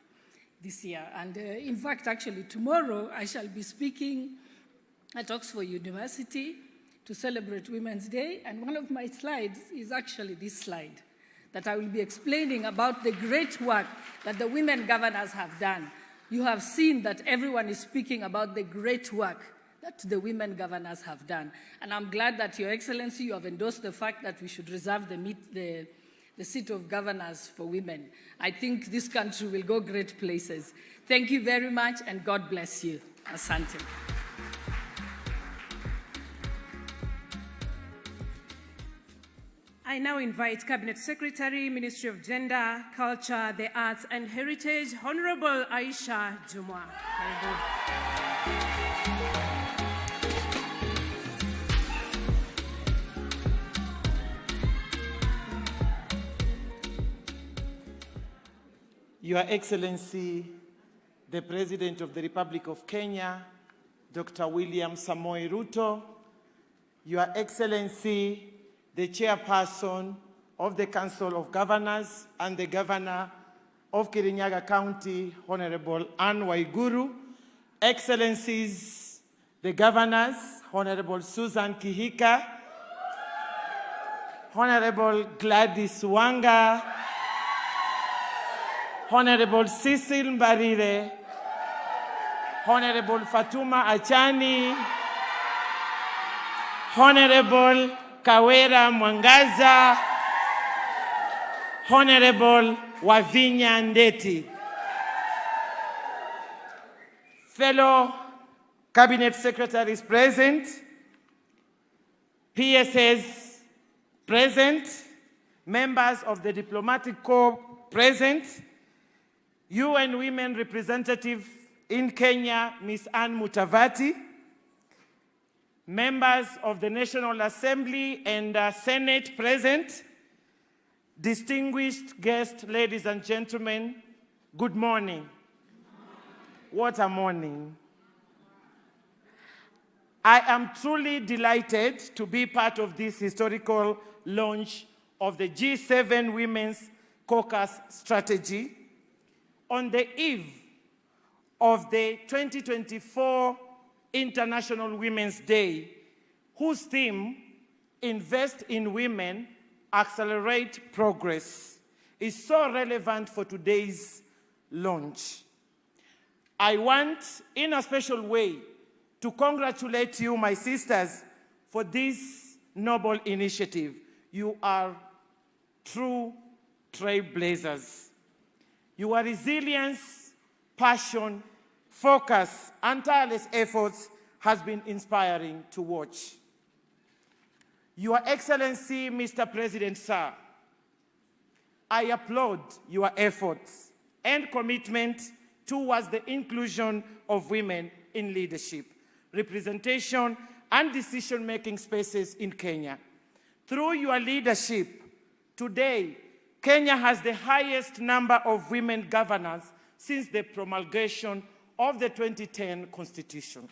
this year. And in fact, actually, tomorrow I shall be speaking at Oxford University to celebrate Women's Day, and one of my slides is actually this slide, that I will be explaining about the great work that the women governors have done. You have seen that everyone is speaking about the great work that the women governors have done. And I'm glad that, Your Excellency, you have endorsed the fact that we should reserve the seat of governors for women. I think this country will go great places. Thank you very much, and God bless you. Asante. I now invite Cabinet Secretary, Ministry of Gender, Culture, the Arts and Heritage, Honorable Aisha Jumwa. Your Excellency, the President of the Republic of Kenya, Dr. William Samoei Ruto, Your Excellency, the Chairperson of the Council of Governors and the Governor of Kirinyaga County, Honorable Anne Waiguru, Excellencies, the Governors, Honorable Susan Kihika, Honorable Gladys Wanga, Honorable Cecil Mbarire, Honorable Fatuma Achani, Honorable Kawera Mwangaza, Honorable Wavinya Ndeti. Fellow Cabinet Secretaries present, PSS present, members of the Diplomatic Corps present, UN Women Representative in Kenya, Ms. Anne Mutavati, members of the National Assembly and Senate present, distinguished guests, ladies and gentlemen, good morning. What a morning. I am truly delighted to be part of this historical launch of the G7 Women's Caucus strategy on the eve of the 2024 International Women's Day, whose theme, Invest in Women, Accelerate Progress, is so relevant for today's launch. I want, in a special way, to congratulate you, my sisters, for this noble initiative. You are true trailblazers. Your resilience, passion, focus, and tireless efforts has been inspiring to watch. Your Excellency, Mr. President, sir, I applaud your efforts and commitment towards the inclusion of women in leadership, representation, and decision-making spaces in Kenya. Through your leadership, today, Kenya has the highest number of women governors since the promulgation of the 2010 Constitution.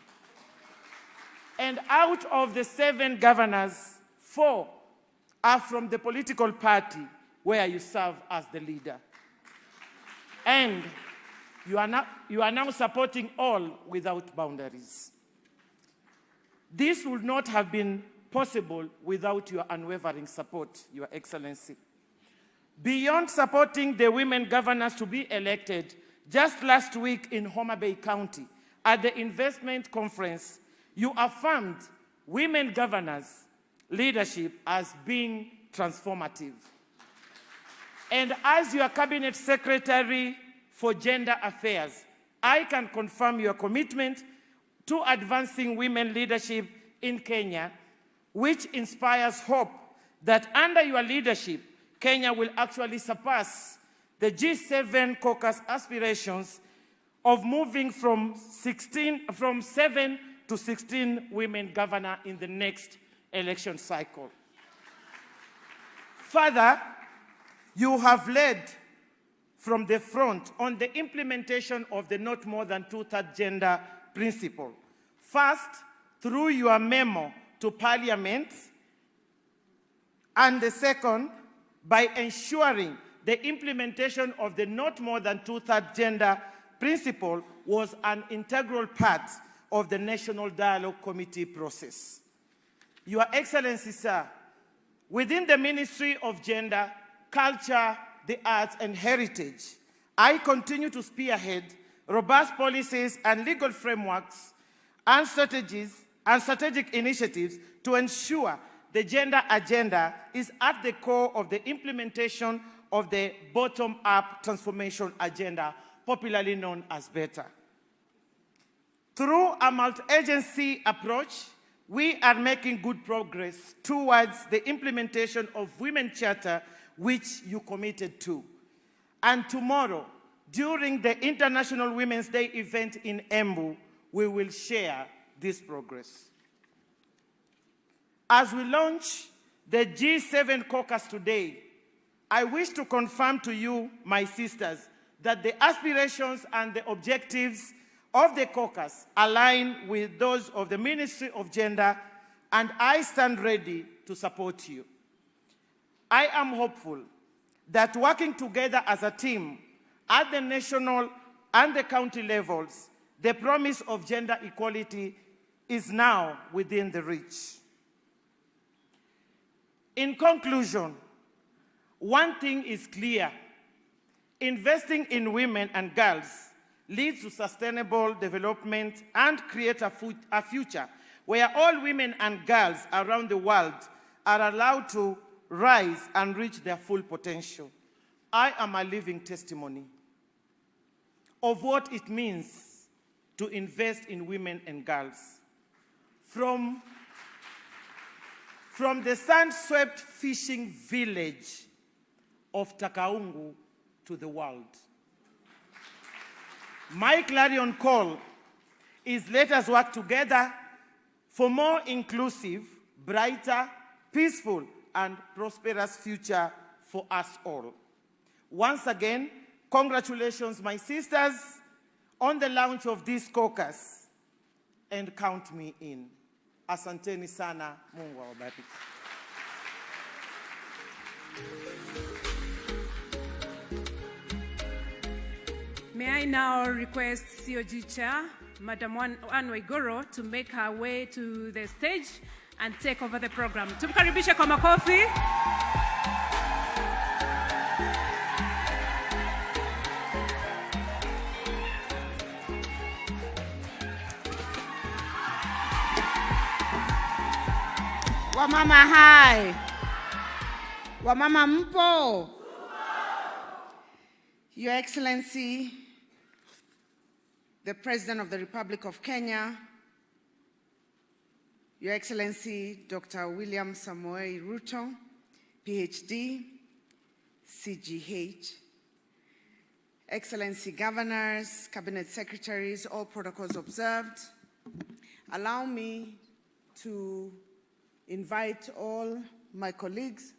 And out of the 7 governors, 4 are from the political party where you serve as the leader. And you are now supporting all without boundaries. This would not have been possible without your unwavering support, Your Excellency. Beyond supporting the women governors to be elected, just last week in Homa Bay County, at the investment conference, you affirmed women governors' leadership as being transformative. And as your Cabinet Secretary for Gender Affairs, I can confirm your commitment to advancing women leadership in Kenya, which inspires hope that under your leadership, Kenya will actually surpass the G7 Caucus aspirations of moving from 7 to 16 women governor in the next election cycle. Further, you have led from the front on the implementation of the not more than 2/3 gender principle. First, through your memo to Parliament, and the second, by ensuring the implementation of the not more than 2/3 gender principle was an integral part of the National Dialogue Committee process. Your Excellency, sir, within the Ministry of Gender, Culture, the Arts, and Heritage, I continue to spearhead robust policies and legal frameworks and strategic initiatives to ensure the gender agenda is at the core of the implementation of the bottom-up transformation agenda, popularly known as BETTER. Through a multi-agency approach, we are making good progress towards the implementation of Women's Charter, which you committed to. And tomorrow, during the International Women's Day event in Embu, we will share this progress. As we launch the G7 Caucus today, I wish to confirm to you, my sisters, that the aspirations and the objectives of the caucus align with those of the Ministry of Gender, and I stand ready to support you. I am hopeful that working together as a team at the national and the county levels, the promise of gender equality is now within the reach. In conclusion, one thing is clear: investing in women and girls leads to sustainable development and create a future where all women and girls around the world are allowed to rise and reach their full potential. I am a living testimony of what it means to invest in women and girls. From the sun-swept fishing village of Takaungu to the world. My clarion call is, let us work together for more inclusive, brighter, peaceful, and prosperous future for us all. Once again, congratulations, my sisters, on the launch of this caucus, and count me in. Asanteni sana, Mungu awabariki. May I now request COG Chair, Madam Anne Waiguru to make her way to the stage and take over the program. Tumkaribishe kwa makofi. Wamama hai. Wamama mpo. Your Excellency, the President of the Republic of Kenya, Your Excellency, Dr. William Samoei Ruto, PhD, CGH, Excellency Governors, Cabinet Secretaries, all protocols observed. Allow me to invite all my colleagues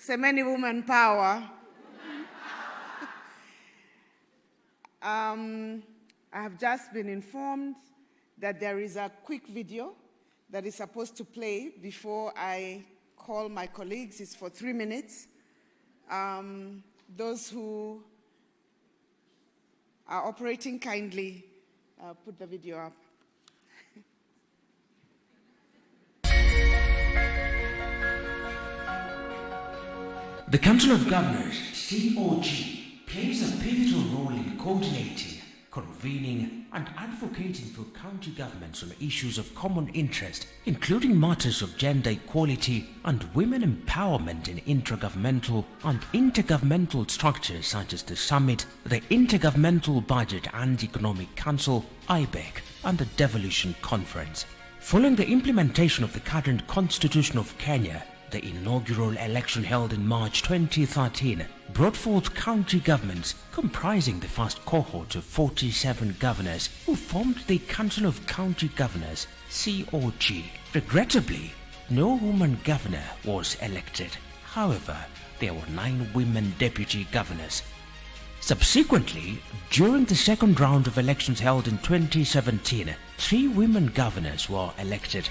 Semeni woman power. I have just been informed that there is a quick video that is supposed to play before I call my colleagues. It's for 3 minutes. Those who are operating, kindly put the video up. The Council of Governors, COG, plays a pivotal role in coordinating, convening and advocating for county governments on issues of common interest, including matters of gender equality and women empowerment in intragovernmental and intergovernmental structures such as the Summit, the Intergovernmental Budget and Economic Council, IBEC, and the Devolution Conference. Following the implementation of the current Constitution of Kenya, the inaugural election held in March 2013 brought forth county governments comprising the first cohort of 47 governors who formed the Council of County Governors, COG. Regrettably, no woman governor was elected. However, there were 9 women deputy governors. Subsequently, during the second round of elections held in 2017, 3 women governors were elected.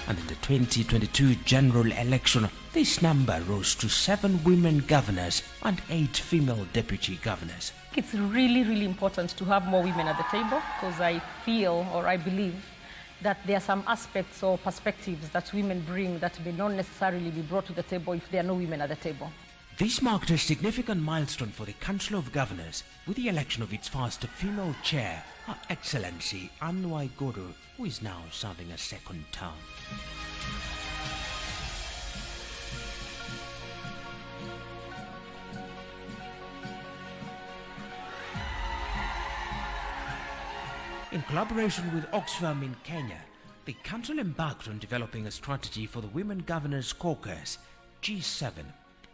And in the 2022 general election, this number rose to 7 women governors and 8 female deputy governors. It's really, really important to have more women at the table because I feel or I believe that there are some aspects or perspectives that women bring that may not necessarily be brought to the table if there are no women at the table. This marked a significant milestone for the Council of Governors with the election of its first female chair, Her Excellency Anne Waiguru, who is now serving a second term. In collaboration with Oxfam in Kenya, the Council embarked on developing a strategy for the Women Governors Caucus, G7.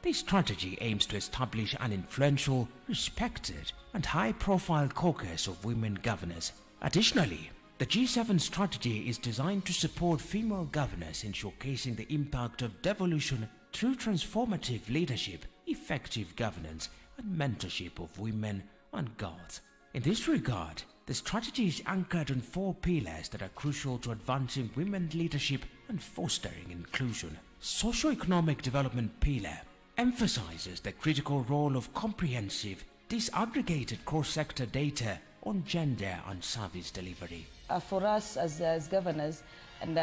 This strategy aims to establish an influential, respected, and high-profile caucus of women governors. Additionally, the G7 strategy is designed to support female governors in showcasing the impact of devolution through transformative leadership, effective governance, and mentorship of women and girls. In this regard, the strategy is anchored on 4 pillars that are crucial to advancing women leadership and fostering inclusion. Socio-economic development pillar emphasizes the critical role of comprehensive, disaggregated cross-sector data on gender and service delivery. For us as governors and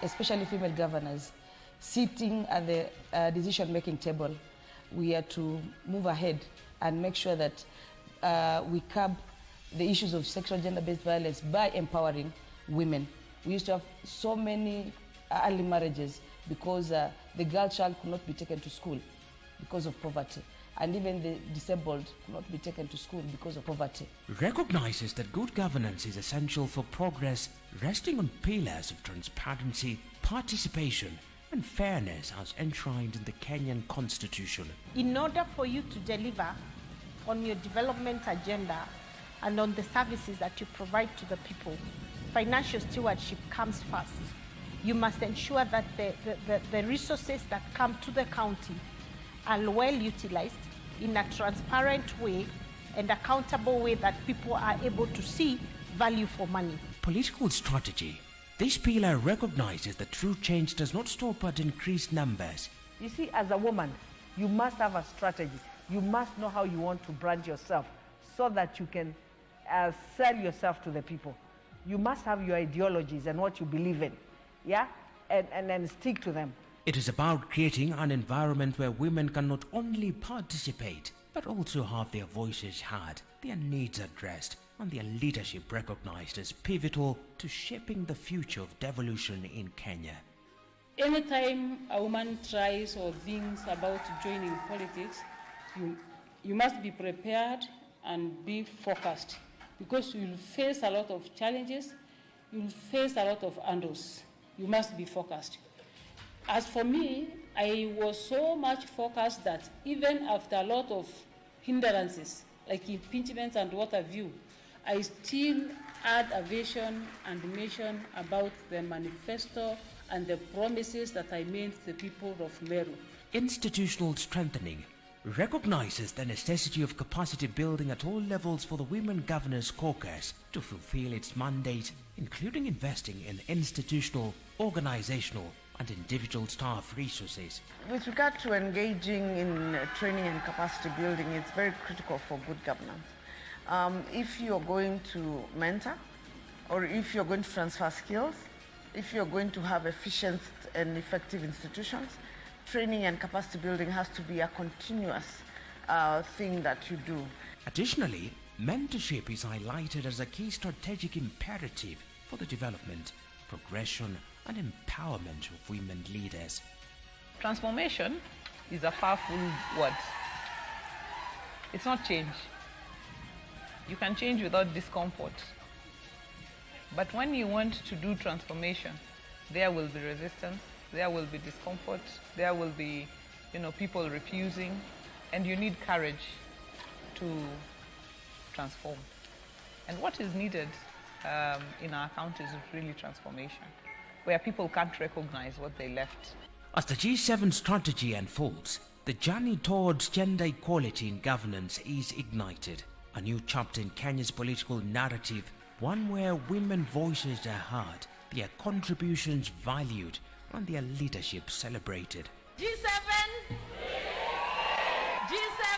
especially female governors, sitting at the decision-making table, we are to move ahead and make sure that we curb the issues of sexual gender-based violence by empowering women. We used to have so many early marriages because the girl child could not be taken to school because of poverty. And even the disabled could not be taken to school because of poverty. Recognizes that good governance is essential for progress, resting on pillars of transparency, participation, and fairness as enshrined in the Kenyan Constitution. In order for you to deliver on your development agenda and on the services that you provide to the people, financial stewardship comes first. You must ensure that the resources that come to the county are well utilized in a transparent way and accountable way that people are able to see value for money. Political strategy. This pillar recognizes that true change does not stop at increased numbers. You see, as a woman, you must have a strategy. You must know how you want to brand yourself so that you can sell yourself to the people. You must have your ideologies and what you believe in, yeah? And then stick to them. It is about creating an environment where women can not only participate, but also have their voices heard, their needs addressed, and their leadership recognized as pivotal to shaping the future of devolution in Kenya. Anytime a woman tries or thinks about joining politics, you must be prepared and be focused, because you will face a lot of challenges, you will face a lot of hurdles. You must be focused. As for me, I was so much focused that even after a lot of hindrances, like impeachments and what have you, I still had a vision and mission about the manifesto and the promises that I made to the people of Meru. Institutional strengthening recognizes the necessity of capacity building at all levels for the Women Governors Caucus to fulfill its mandate, including investing in institutional, organizational, and individual staff resources. With regard to engaging in training and capacity building, it's very critical for good governance. If you're going to mentor, or if you're going to transfer skills, if you're going to have efficient and effective institutions, training and capacity building has to be a continuous thing that you do. Additionally, mentorship is highlighted as a key strategic imperative for the development, progression, and empowerment of women leaders. Transformation is a powerful word. It's not change. You can change without discomfort. But when you want to do transformation, there will be resistance, there will be discomfort, there will be, people refusing, and you need courage to transform. And what is needed in our country is really transformation, where people can't recognize what they left. As the G7 strategy unfolds, the journey towards gender equality in governance is ignited. A new chapter in Kenya's political narrative, one where women's voices are heard, their contributions valued, and their leadership celebrated. G7! G7!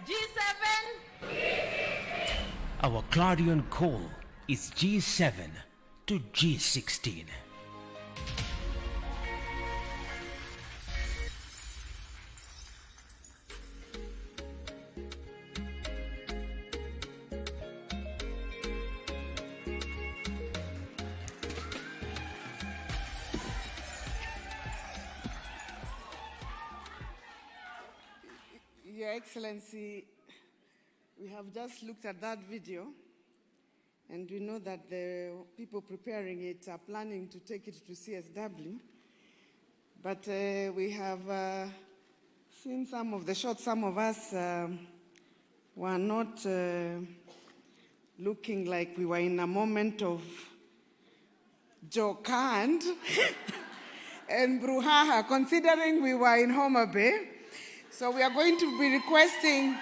G7! Our clarion call is G7 to G16. Your Excellency, we have just looked at that video, and we know that the people preparing it are planning to take it to CSW. But we have seen some of the shots. Some of us were not looking like we were in a moment of jokand and brouhaha, considering we were in Homa Bay. So we are going to be requesting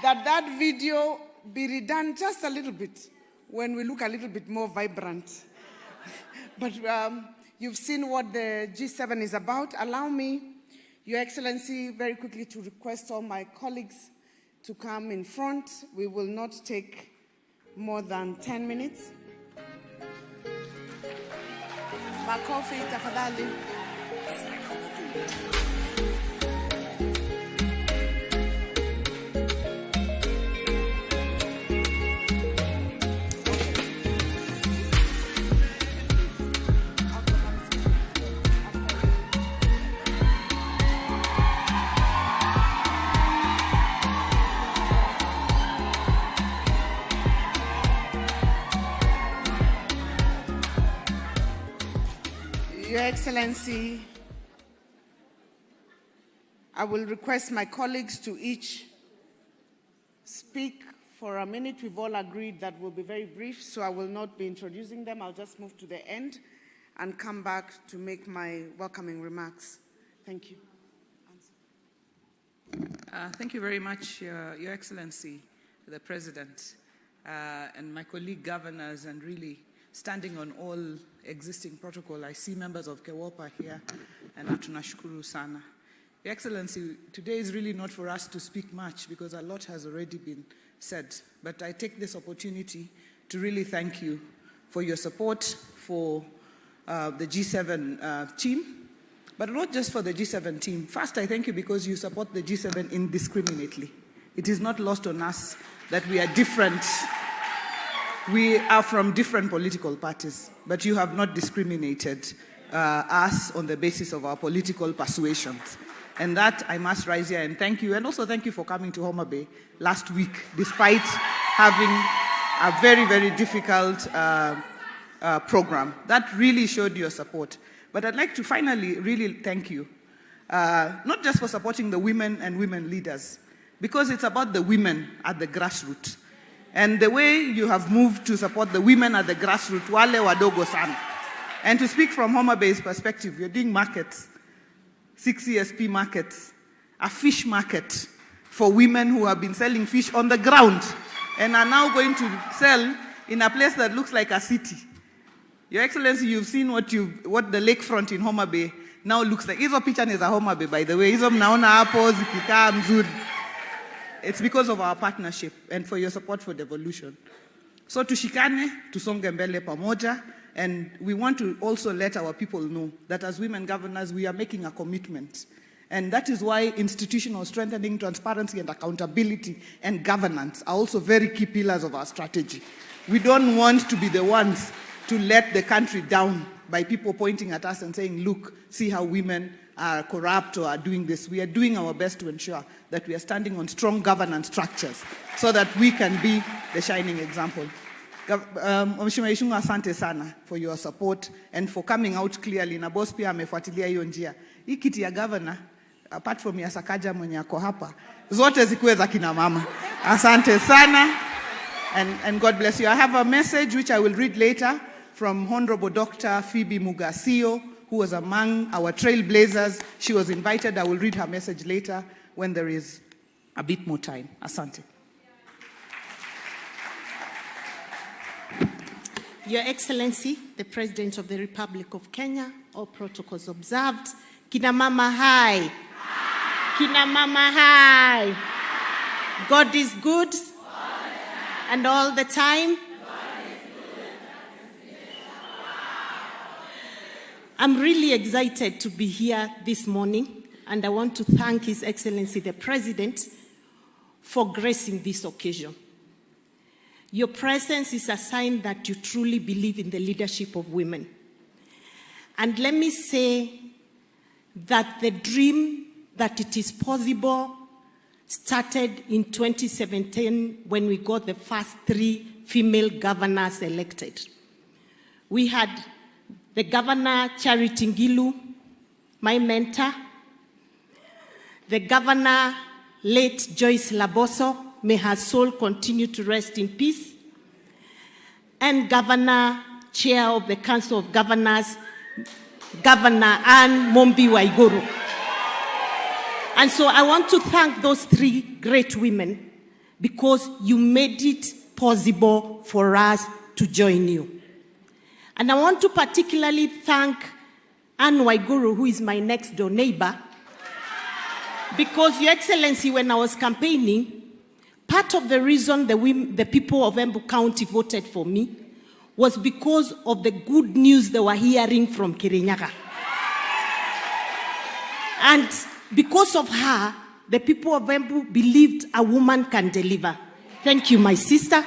that video be redone just a little bit when we look a little bit more vibrant. But you've seen what the G7 is about. Allow me, Your Excellency, very quickly to request all my colleagues to come in front. We will not take more than 10 minutes. Makofi, tafadhali. Your Excellency, I will request my colleagues to each speak for a minute. We've all agreed that we'll be very brief, so I will not be introducing them. I'll just move to the end and come back to make my welcoming remarks. Thank you. Thank you very much, Your Excellency, the President, and my colleague governors, and really standing on all existing protocol. I see members of KEWOPA here, and tunashukuru sana. Your Excellency, today is really not for us to speak much because a lot has already been said, but I take this opportunity to really thank you for your support for the G7 team. But not just for the G7 team. First, I thank you because you support the G7 indiscriminately. It is not lost on us that we are different. We are from different political parties, but you have not discriminated us on the basis of our political persuasions. And that, I must rise here and thank you. And also thank you for coming to Homa Bay last week, despite having a very, very difficult program. That really showed your support. But I'd like to finally really thank you, not just for supporting the women and women leaders, because it's about the women at the grassroots. And the way you have moved to support the women at the grassroots, wale wadogo sana. And to speak from Homa Bay's perspective, you're doing markets, 6 ESP markets, a fish market for women who have been selling fish on the ground and are now going to sell in a place that looks like a city. Your Excellency, you've seen what the lakefront in Homa Bay now looks like. Hizo picha ni za Homa Bay, by the way. Hizo mnaona hapo zikikaa mzuri. It's because of our partnership and for your support for devolution. So tushikane, tusonge mbele pamoja, and we want to also let our people know that as women governors, we are making a commitment. And that is why institutional strengthening, transparency and accountability and governance are also very key pillars of our strategy. We don't want to be the ones to let the country down by people pointing at us and saying, look, see how women are corrupt or are doing this. We are doing our best to ensure that we are standing on strong governance structures so that we can be the shining example. Mheshimiwa Ishungu, asante sana for your support and for coming out clearly. Na boss pia amefuatilia hiyo njia. Hii kiti ya governor, apart from ya Sakaja mwenye ako hapa, zote zikuwe za kina mama. Asante sana. And God bless you. I have a message which I will read later from Honorable Dr. Phoebe Mugasio, who was among our trailblazers. She was invited. I will read her message later when there is a bit more time. Asante. Your Excellency, the President of the Republic of Kenya, all protocols observed. Kina mama hai. Kina mama hai. God is good. And all the time. I'm really excited to be here this morning, and I want to thank His Excellency the President for gracing this occasion. Your presence is a sign that you truly believe in the leadership of women. And let me say that the dream that it is possible started in 2017 when we got the first 3 female governors elected. We had the Governor Charity Ngilu, my mentor, the Governor late Joyce Laboso, may her soul continue to rest in peace, and Governor Chair of the Council of Governors, Governor Anne Mombi Waiguru. And so I want to thank those 3 great women because you made it possible for us to join you. And I want to particularly thank Anne Waiguru, who is my next door neighbor, because, Your Excellency, when I was campaigning, part of the reason the people of Embu County voted for me was because of the good news they were hearing from Kirinyaga. And because of her, the people of Embu believed a woman can deliver. Thank you, my sister,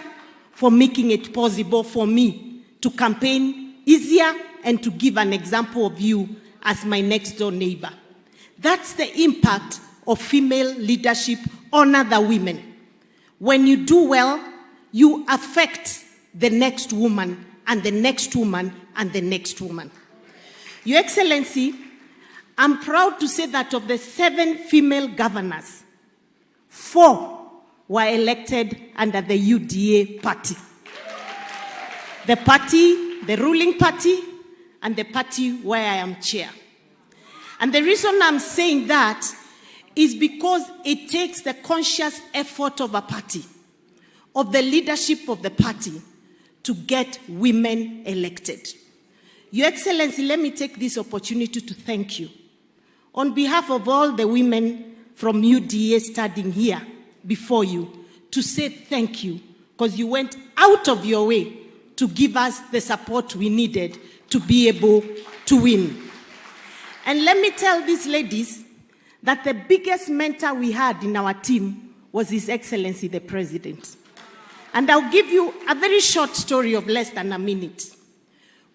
for making it possible for me to campaign easier and to give an example of you as my next door neighbor. That's the impact of female leadership on other women. When you do well, you affect the next woman and the next woman and the next woman. Your Excellency, I'm proud to say that of the 7 female governors, 4 were elected under the UDA party. The party, the ruling party, and the party where I am chair. And the reason I'm saying that is because it takes the conscious effort of a party, of the leadership of the party, to get women elected. Your Excellency, let me take this opportunity to thank you. On behalf of all the women from UDA standing here before you, to say thank you, because you went out of your way to give us the support we needed to be able to win. And let me tell these ladies that the biggest mentor we had in our team was His Excellency the President. And I'll give you a very short story of less than a minute.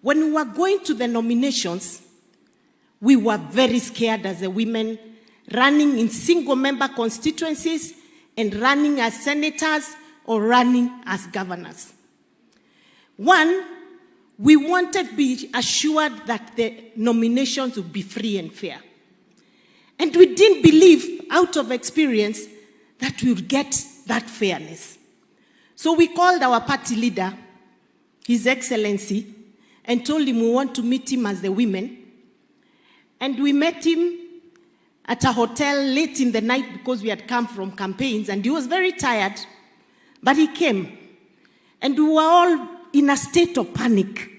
When we were going to the nominations, we were very scared as a women, running in single-member constituencies and running as senators or running as governors. One, we wanted to be assured that the nominations would be free and fair. And we didn't believe, out of experience, that we would get that fairness. So we called our party leader, His Excellency, and told him we want to meet him as the women. And we met him at a hotel late in the night because we had come from campaigns, and he was very tired, but he came. And we were all in a state of panic.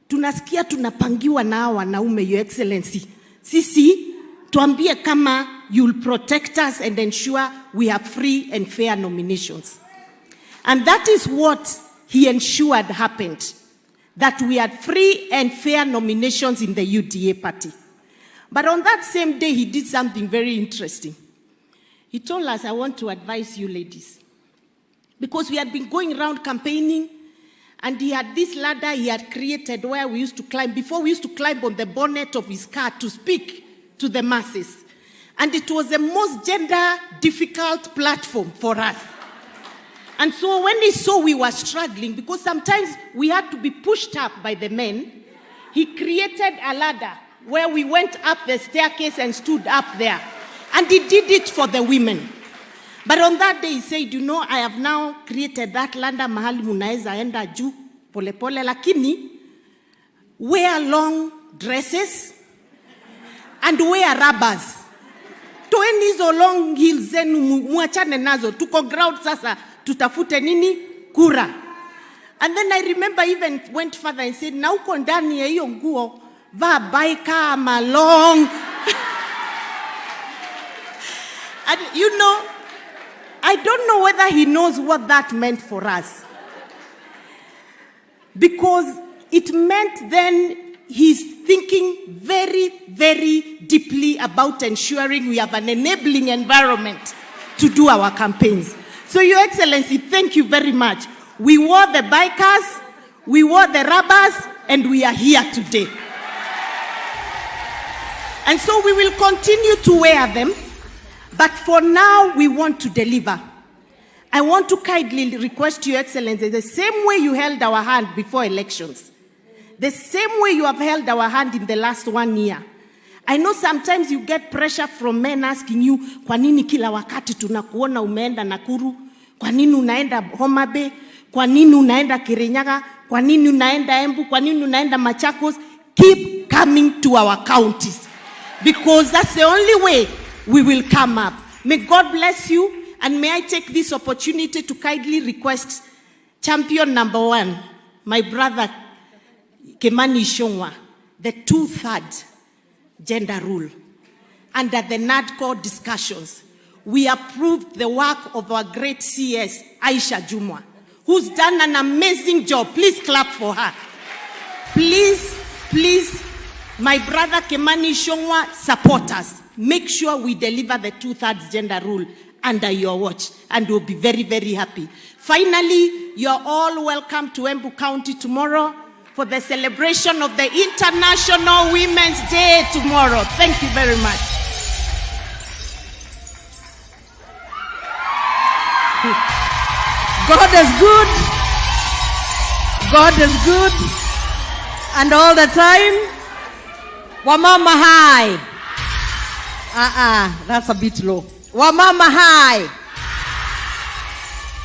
Tunasikia tunapangiwa na hawa wanaume, Your Excellency. Sisi, tuambie kama you'll protect us and ensure we have free and fair nominations. And that is what he ensured happened, that we had free and fair nominations in the UDA party. But on that same day, he did something very interesting. He told us, I want to advise you ladies, because we had been going around campaigning, and he had this ladder he had created where we used to climb. Before, we used to climb on the bonnet of his car to speak to the masses. And it was the most gender-difficult platform for us. And so when he saw we were struggling, because sometimes we had to be pushed up by the men, he created a ladder where we went up the staircase and stood up there. And he did it for the women. But on that day, he said, you know, I have now created that ladder mahali munaeza enda juu pole pole, lakini wear long dresses and wear rubbers. Toeni hizo long heels zenu muachane nazo. Tuko ground sasa, tutafute nini? Kura. And then I remember even went further and said, na uko ndani ya hiyo nguo, vaa baika ama long. And you know, I don't know whether he knows what that meant for us. Because it meant then he's thinking very, very deeply about ensuring we have an enabling environment to do our campaigns. So, Your Excellency, thank you very much. We wore the bikers, we wore the rubbers, and we are here today. And so we will continue to wear them. But for now, we want to deliver. I want to kindly request Your Excellency, the same way you held our hand before elections, the same way you have held our hand in the last 1 year. I know sometimes you get pressure from men asking you, kwa nini kila wakati tunakuona umeenda Nakuru? Kwa nini unaenda Homa Bay? Kwa nini unaenda Kirinyaga? Kwa nini unaenda Embu? Kwa nini unaenda Machakos? Keep coming to our counties, because that's the only way we will come up. May God bless you, and may I take this opportunity to kindly request champion number 1, my brother Kimani Ichung'wah, the 2/3 gender rule. Under the NADCO discussions, we approved the work of our great CS, Aisha Jumwa, who's done an amazing job. Please clap for her. Please, please, my brother Kimani Ichung'wah, support us. Make sure we deliver the 2/3 gender rule under your watch, and we'll be very, very happy. Finally, you're all welcome to Embu County tomorrow for the celebration of the International Women's Day tomorrow. Thank you very much. God is good. God is good. And all the time. Wamama high. That's a bit low. Wamama high.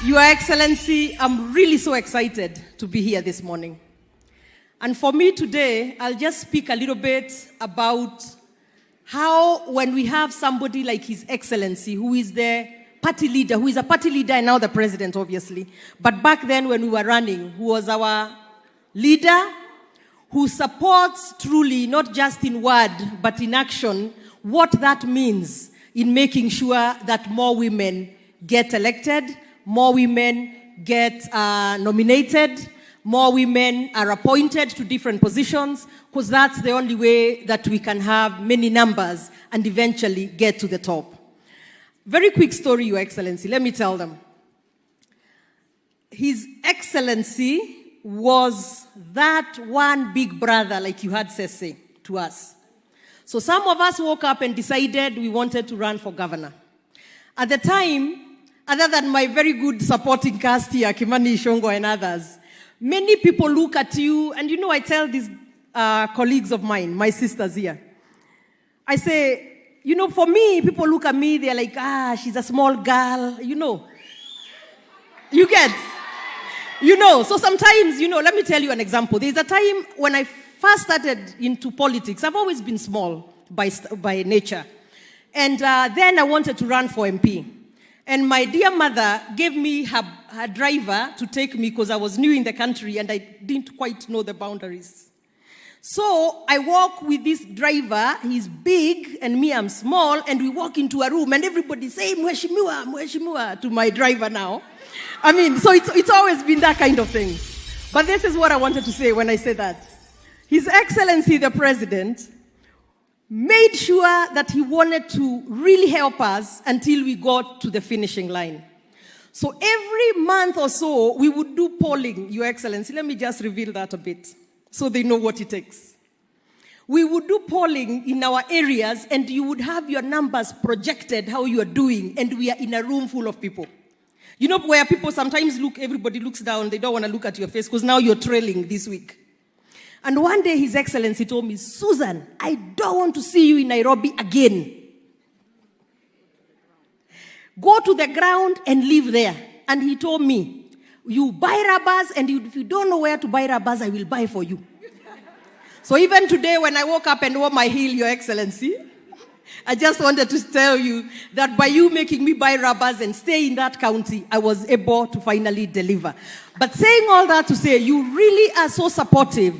Your Excellency, I'm really so excited to be here this morning. And for me today, I'll just speak a little bit about how when we have somebody like His Excellency, who is the party leader, who is a party leader and now the president, obviously, but back then when we were running, who was our leader, who supports truly, not just in word, but in action, what that means in making sure that more women get elected, more women get nominated, more women are appointed to different positions, because that's the only way that we can have many numbers and eventually get to the top. Very quick story, Your Excellency. Let me tell them. His Excellency was that one big brother, like you had say to us. So some of us woke up and decided we wanted to run for governor. At the time, other than my very good supporting cast here, Kimani Ishongo and others, many people look at you, and you know, I tell these colleagues of mine, my sisters here, I say, you know, for me, people look at me, they're like, she's a small girl, you know. You get? You know, so sometimes, you know, let me tell you an example. There's a time when I first started into politics. I've always been small by nature. And then I wanted to run for MP. And my dear mother gave me her driver to take me because I was new in the country and I didn't quite know the boundaries. So I walk with this driver, he's big and me, I'm small, and we walk into a room and everybody say, Mheshimiwa, Mheshimiwa, to my driver now. I mean, so it's always been that kind of thing. But this is what I wanted to say when I say that. His Excellency the President made sure that he wanted to really help us until we got to the finishing line. So every month or so, we would do polling, Your Excellency. Let me just reveal that a bit so they know what it takes. We would do polling in our areas and you would have your numbers projected, how you are doing, and we are in a room full of people. You know where people sometimes look, everybody looks down, they don't want to look at your face because now you're trailing this week. And one day His Excellency told me, Susan, I don't want to see you in Nairobi again. Go to the ground and live there. And he told me, you buy rubbers, and if you don't know where to buy rubbers, I will buy for you. So even today when I woke up and wore my heel, Your Excellency, I just wanted to tell you that by you making me buy rubbers and stay in that county, I was able to finally deliver. But saying all that to say, you really are so supportive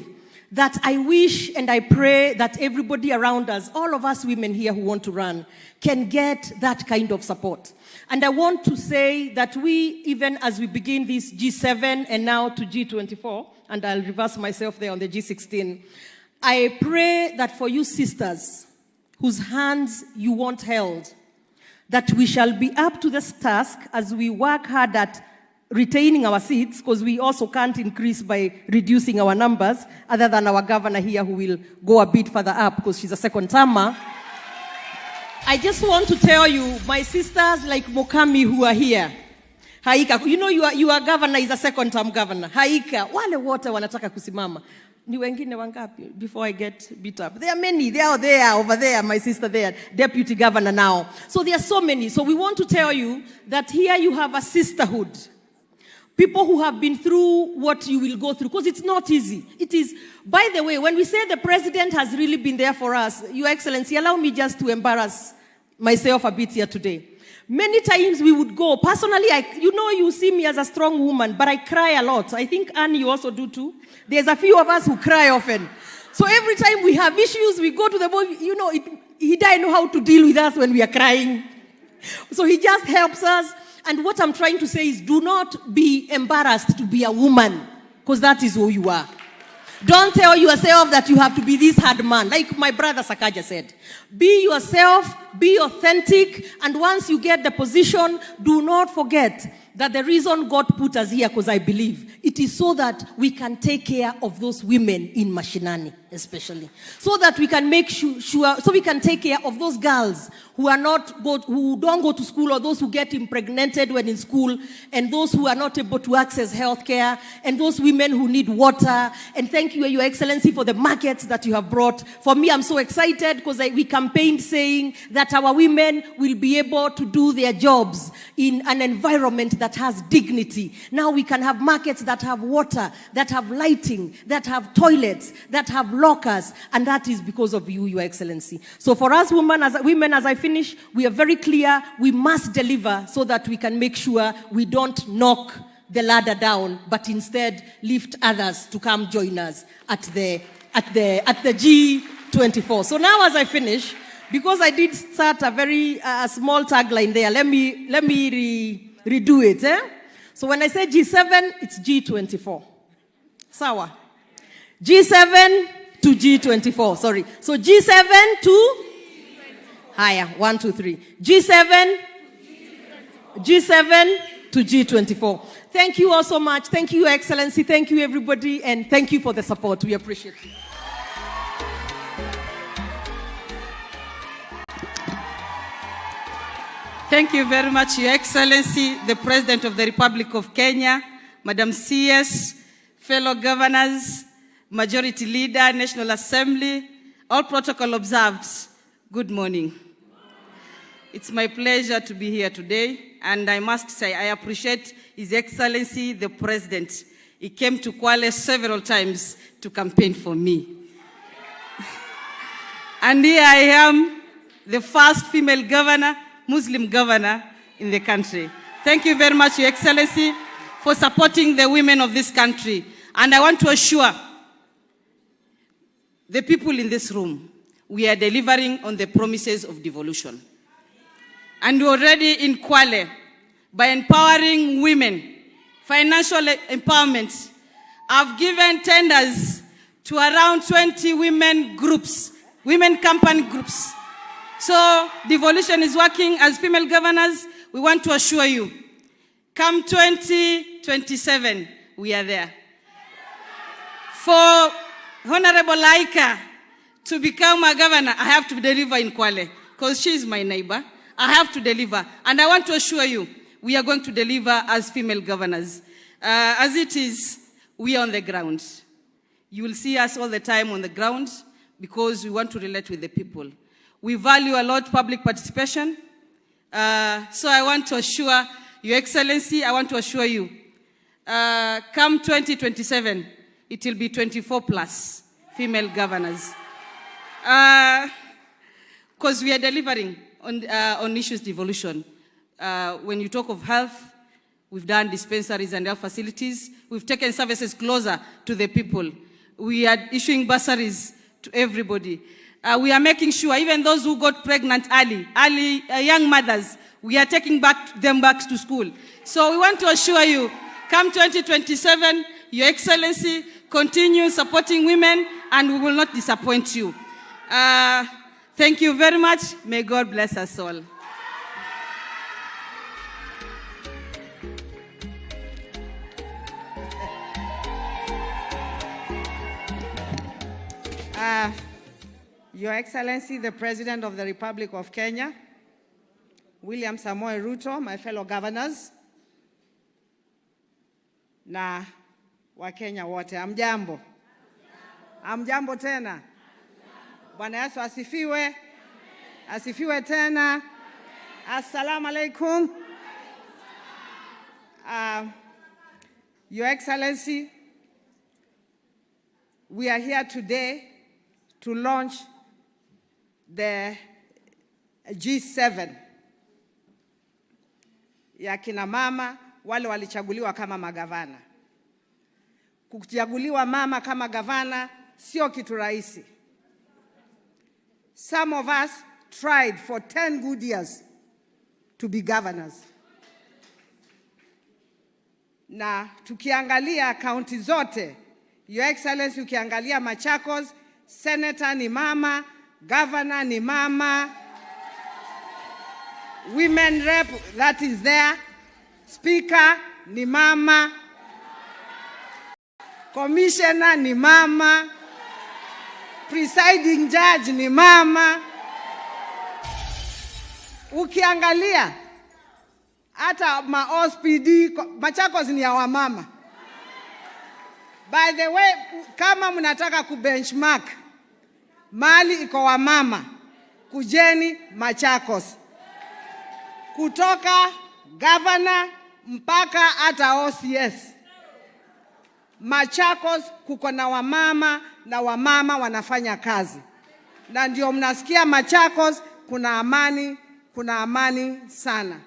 that I wish and I pray that everybody around us, all of us women here who want to run, can get that kind of support. And I want to say that we, even as we begin this G7 and now to G24, and I'll reverse myself there on the G16, I pray that for you sisters, whose hands you want held, that we shall be up to this task as we work hard at retaining our seats, because we also can't increase by reducing our numbers, other than our governor here who will go a bit further up because she's a second-termer. I just want to tell you, my sisters like Mokami who are here, Haika, you know your governor is a second-term governor. Haika, wale wote wanataka kusimama. Ni wengine wangapi before I get beat up? There are many. They are there, over there, my sister there, deputy governor now. So there are so many. So we want to tell you that here you have a sisterhood. People who have been through what you will go through, because it's not easy. It is, by the way, when we say the president has really been there for us, Your Excellency, allow me just to embarrass myself a bit here today. Many times we would go, personally, you know you see me as a strong woman, but I cry a lot. I think, Anne, you also do too. There's a few of us who cry often. So every time we have issues, we go to the boy, you know, he doesn't know how to deal with us when we are crying. So he just helps us. And what I'm trying to say is do not be embarrassed to be a woman, because that is who you are. Don't tell yourself that you have to be this hard man. Like my brother Sakaja said, be yourself, be authentic, and once you get the position, do not forget that the reason God put us here, because I believe, it is so that we can take care of those women in Mashinani, especially. So that we can make sure, so we can take care of those girls who don't go to school, or those who get impregnated when in school, and those who are not able to access health care, and those women who need water. And thank you, Your Excellency, for the markets that you have brought. For me, I'm so excited because we campaigned saying that that our women will be able to do their jobs in an environment that has dignity. Now we can have markets that have water, that have lighting, that have toilets, that have lockers, and that is because of you, Your Excellency. So for us women, as I finish, we are very clear, we must deliver so that we can make sure we don't knock the ladder down, but instead lift others to come join us at the G24. So now as I finish, because I did start a very small tagline there, let me redo it. So when I say G7, it's G24. Sawa. G7 to G24, sorry. So G7 to higher, 1, 2, 3. G7 to G24. Thank you all so much. Thank you, Your Excellency. Thank you, everybody. And thank you for the support. We appreciate it. Thank you very much, Your Excellency, the President of the Republic of Kenya, Madam CS, fellow governors, Majority Leader, National Assembly, all protocol observed. Good morning. It's my pleasure to be here today, and I must say I appreciate His Excellency, the President. He came to Kwale several times to campaign for me. And here I am, the first female governor, Muslim governor in the country. Thank you very much, Your Excellency, for supporting the women of this country. And I want to assure the people in this room, we are delivering on the promises of devolution. And we're already in Kwale, by empowering women, financial empowerment, I've given tenders to around 20 women groups, women company groups. So devolution is working. As female governors, we want to assure you, come 2027, we are there. For Honorable Laika to become a governor, I have to deliver in Kwale, because she is my neighbor. I have to deliver. And I want to assure you, we are going to deliver as female governors. As it is, we are on the ground. You will see us all the time on the ground because we want to relate with the people. We value a lot public participation. So I want to assure Your Excellency, I want to assure you, come 2027, it will be 24 plus female governors. Because we are delivering on issues devolution. When you talk of health, we've done dispensaries and health facilities. We've taken services closer to the people. We are issuing bursaries to everybody. We are making sure even those who got pregnant early young mothers, we are taking them back to school. So we want to assure you, come 2027, Your Excellency, continue supporting women and we will not disappoint you. Thank you very much. May God bless us all. Your Excellency, the President of the Republic of Kenya, William Samoei Ruto, my fellow governors, na Wakenya wote, amjambo. Amjambo tena. Bwana Yesu asifiwe. Asifiwe tena. Assalamu alaikum. Your Excellency, we are here today to launch the G7 ya kina mama wale walichaguliwa kama magavana. Kuchaguliwa mama kama gavana sio kitu rahisi. Some of us tried for 10 good years to be governors. Na tukiangalia kaunti zote, Your Excellency, ukiangalia Machakos, Senator ni mama, Governor ni mama, Women Rep that is there, Speaker ni mama, Commissioner ni mama, Presiding Judge ni mama. Ukiangalia hata ma-OSPD, Machakos ni ya wamama. By the way, kama mnataka kubenchmark, Mali iko wamama, kujeni Machakos. Kutoka governor mpaka hata OCS. Machakos kuko na wamama na wamama wanafanya kazi. Na ndio mnasikia Machakos kuna amani sana.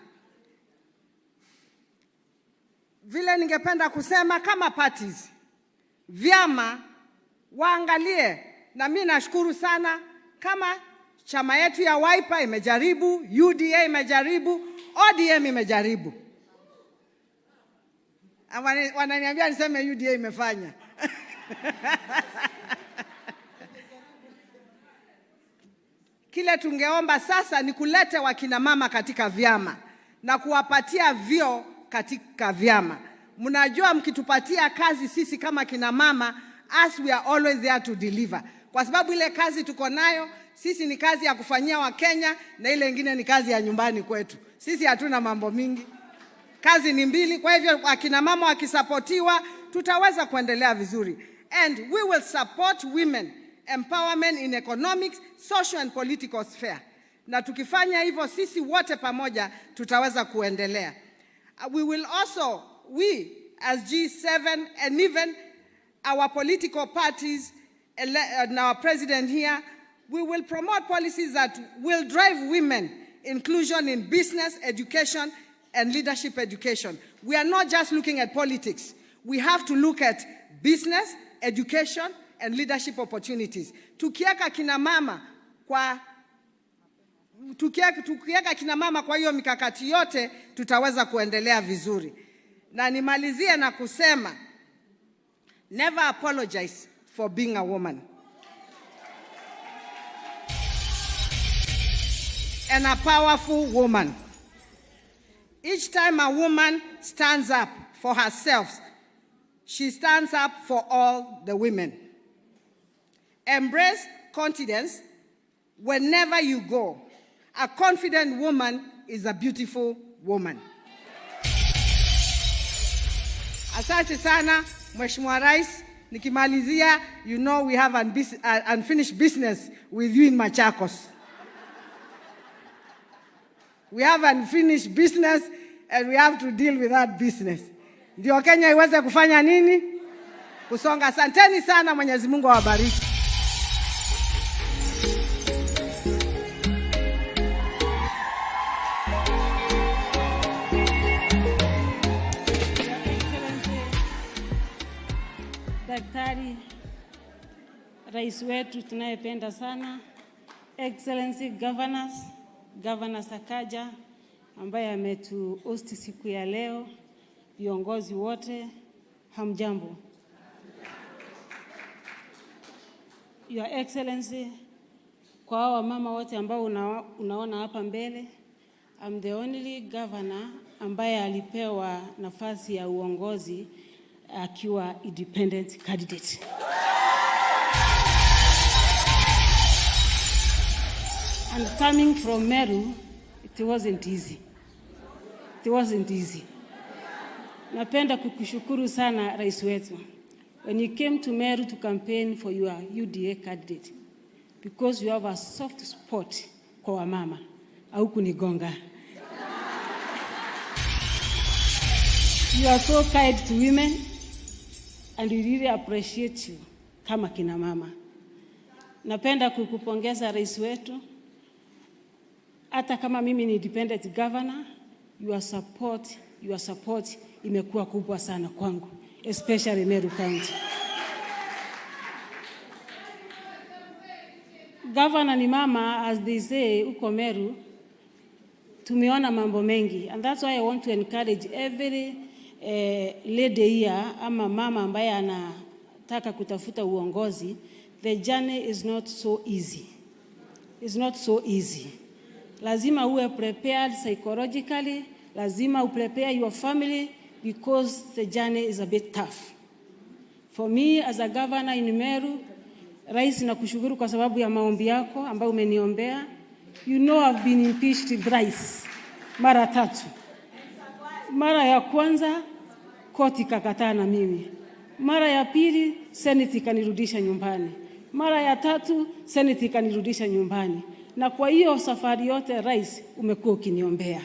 Vile ningependa kusema kama parties, vyama waangalie, na mimi nashukuru sana kama chama yetu ya Wiper imejaribu, UDA imejaribu, ODM imejaribu. Wananiambia niseme UDA imefanya. Kile tungeomba sasa ni kulete wakina mama katika vyama na kuwapatia vyo katika vyama. Mnajua mkitupatia kazi sisi kama kina mama, as we are always there to deliver. Kwa sababu ile kazi tuko nayo, sisi ni kazi ya kufanyia wa Kenya na ile nyingine ni kazi ya nyumbani kwetu. Sisi hatuna mambo mingi. Kazi ni mbili, kwa hivyo akina mama wakisapotiwa tutaweza kuendelea vizuri. And we will support women empowerment in economics, social and political sphere. Na tukifanya hivyo sisi wote pamoja tutaweza kuendelea. We will also, we as G7 and even our political parties and our president here, we will promote policies that will drive women inclusion in business, education, and leadership education. We are not just looking at politics. We have to look at business, education, and leadership opportunities. Tukiweka kina mama kwa hiyo mikakati yote, tutaweza kuendelea vizuri. Na nimalizie na kusema, never apologize for being a woman. And a powerful woman. Each time a woman stands up for herself, she stands up for all the women. Embrace confidence whenever you go. A confident woman is a beautiful woman. Asante sana, Mheshimiwa Rais. Nikimalizia, you know we have unfinished business with you in Machakos. We have unfinished business and we have to deal with that business. Ndio Kenya iweze kufanya nini? Kusonga. Asanteni sana, Mwenyezi Mungu awabariki. Daktari, rais wetu tunayependa sana, Excellency Governors, Governor Sakaja ambaye ametuhost siku ya leo, viongozi wote, hamjambo. Your Excellency, kwa hawa mama wote ambao unaona hapa mbele, I'm the only governor ambaye alipewa nafasi ya uongozi akiwa independent candidate. And coming from Meru, it wasn't easy. It wasn't easy. Napenda kukushukuru sana rais wetu. When you came to Meru to campaign for your UDA candidate, because you have a soft spot kwa wamama, au kunigonga. You are so kind to women, and we really appreciate you kama kina mama. Napenda kukupongeza rais wetu. Hata kama mimi ni independent governor, your support imekuwa kubwa sana kwangu, especially Meru County. Governor ni mama, as they say, uko Meru, tumeona mambo mengi. And that's why I want to encourage every lady here, ama mama ambaye anataka kutafuta uongozi, the journey is not so easy. It's not so easy. Lazima uwe prepared psychologically, lazima prepare your family, because the journey is a bit tough. For me as a governor in Meru, rais nakushukuru kwa sababu ya maombi yako ambayo umeniombea. You know I've been impeached thrice, mara 3. Mara ya kwanza koti kakataa na mimi. Mara ya pili Senate kanirudisha nyumbani. Mara ya 3 Senate kanirudisha nyumbani. Na kwa hiyo safari yote rais umekuwa ukiniombea.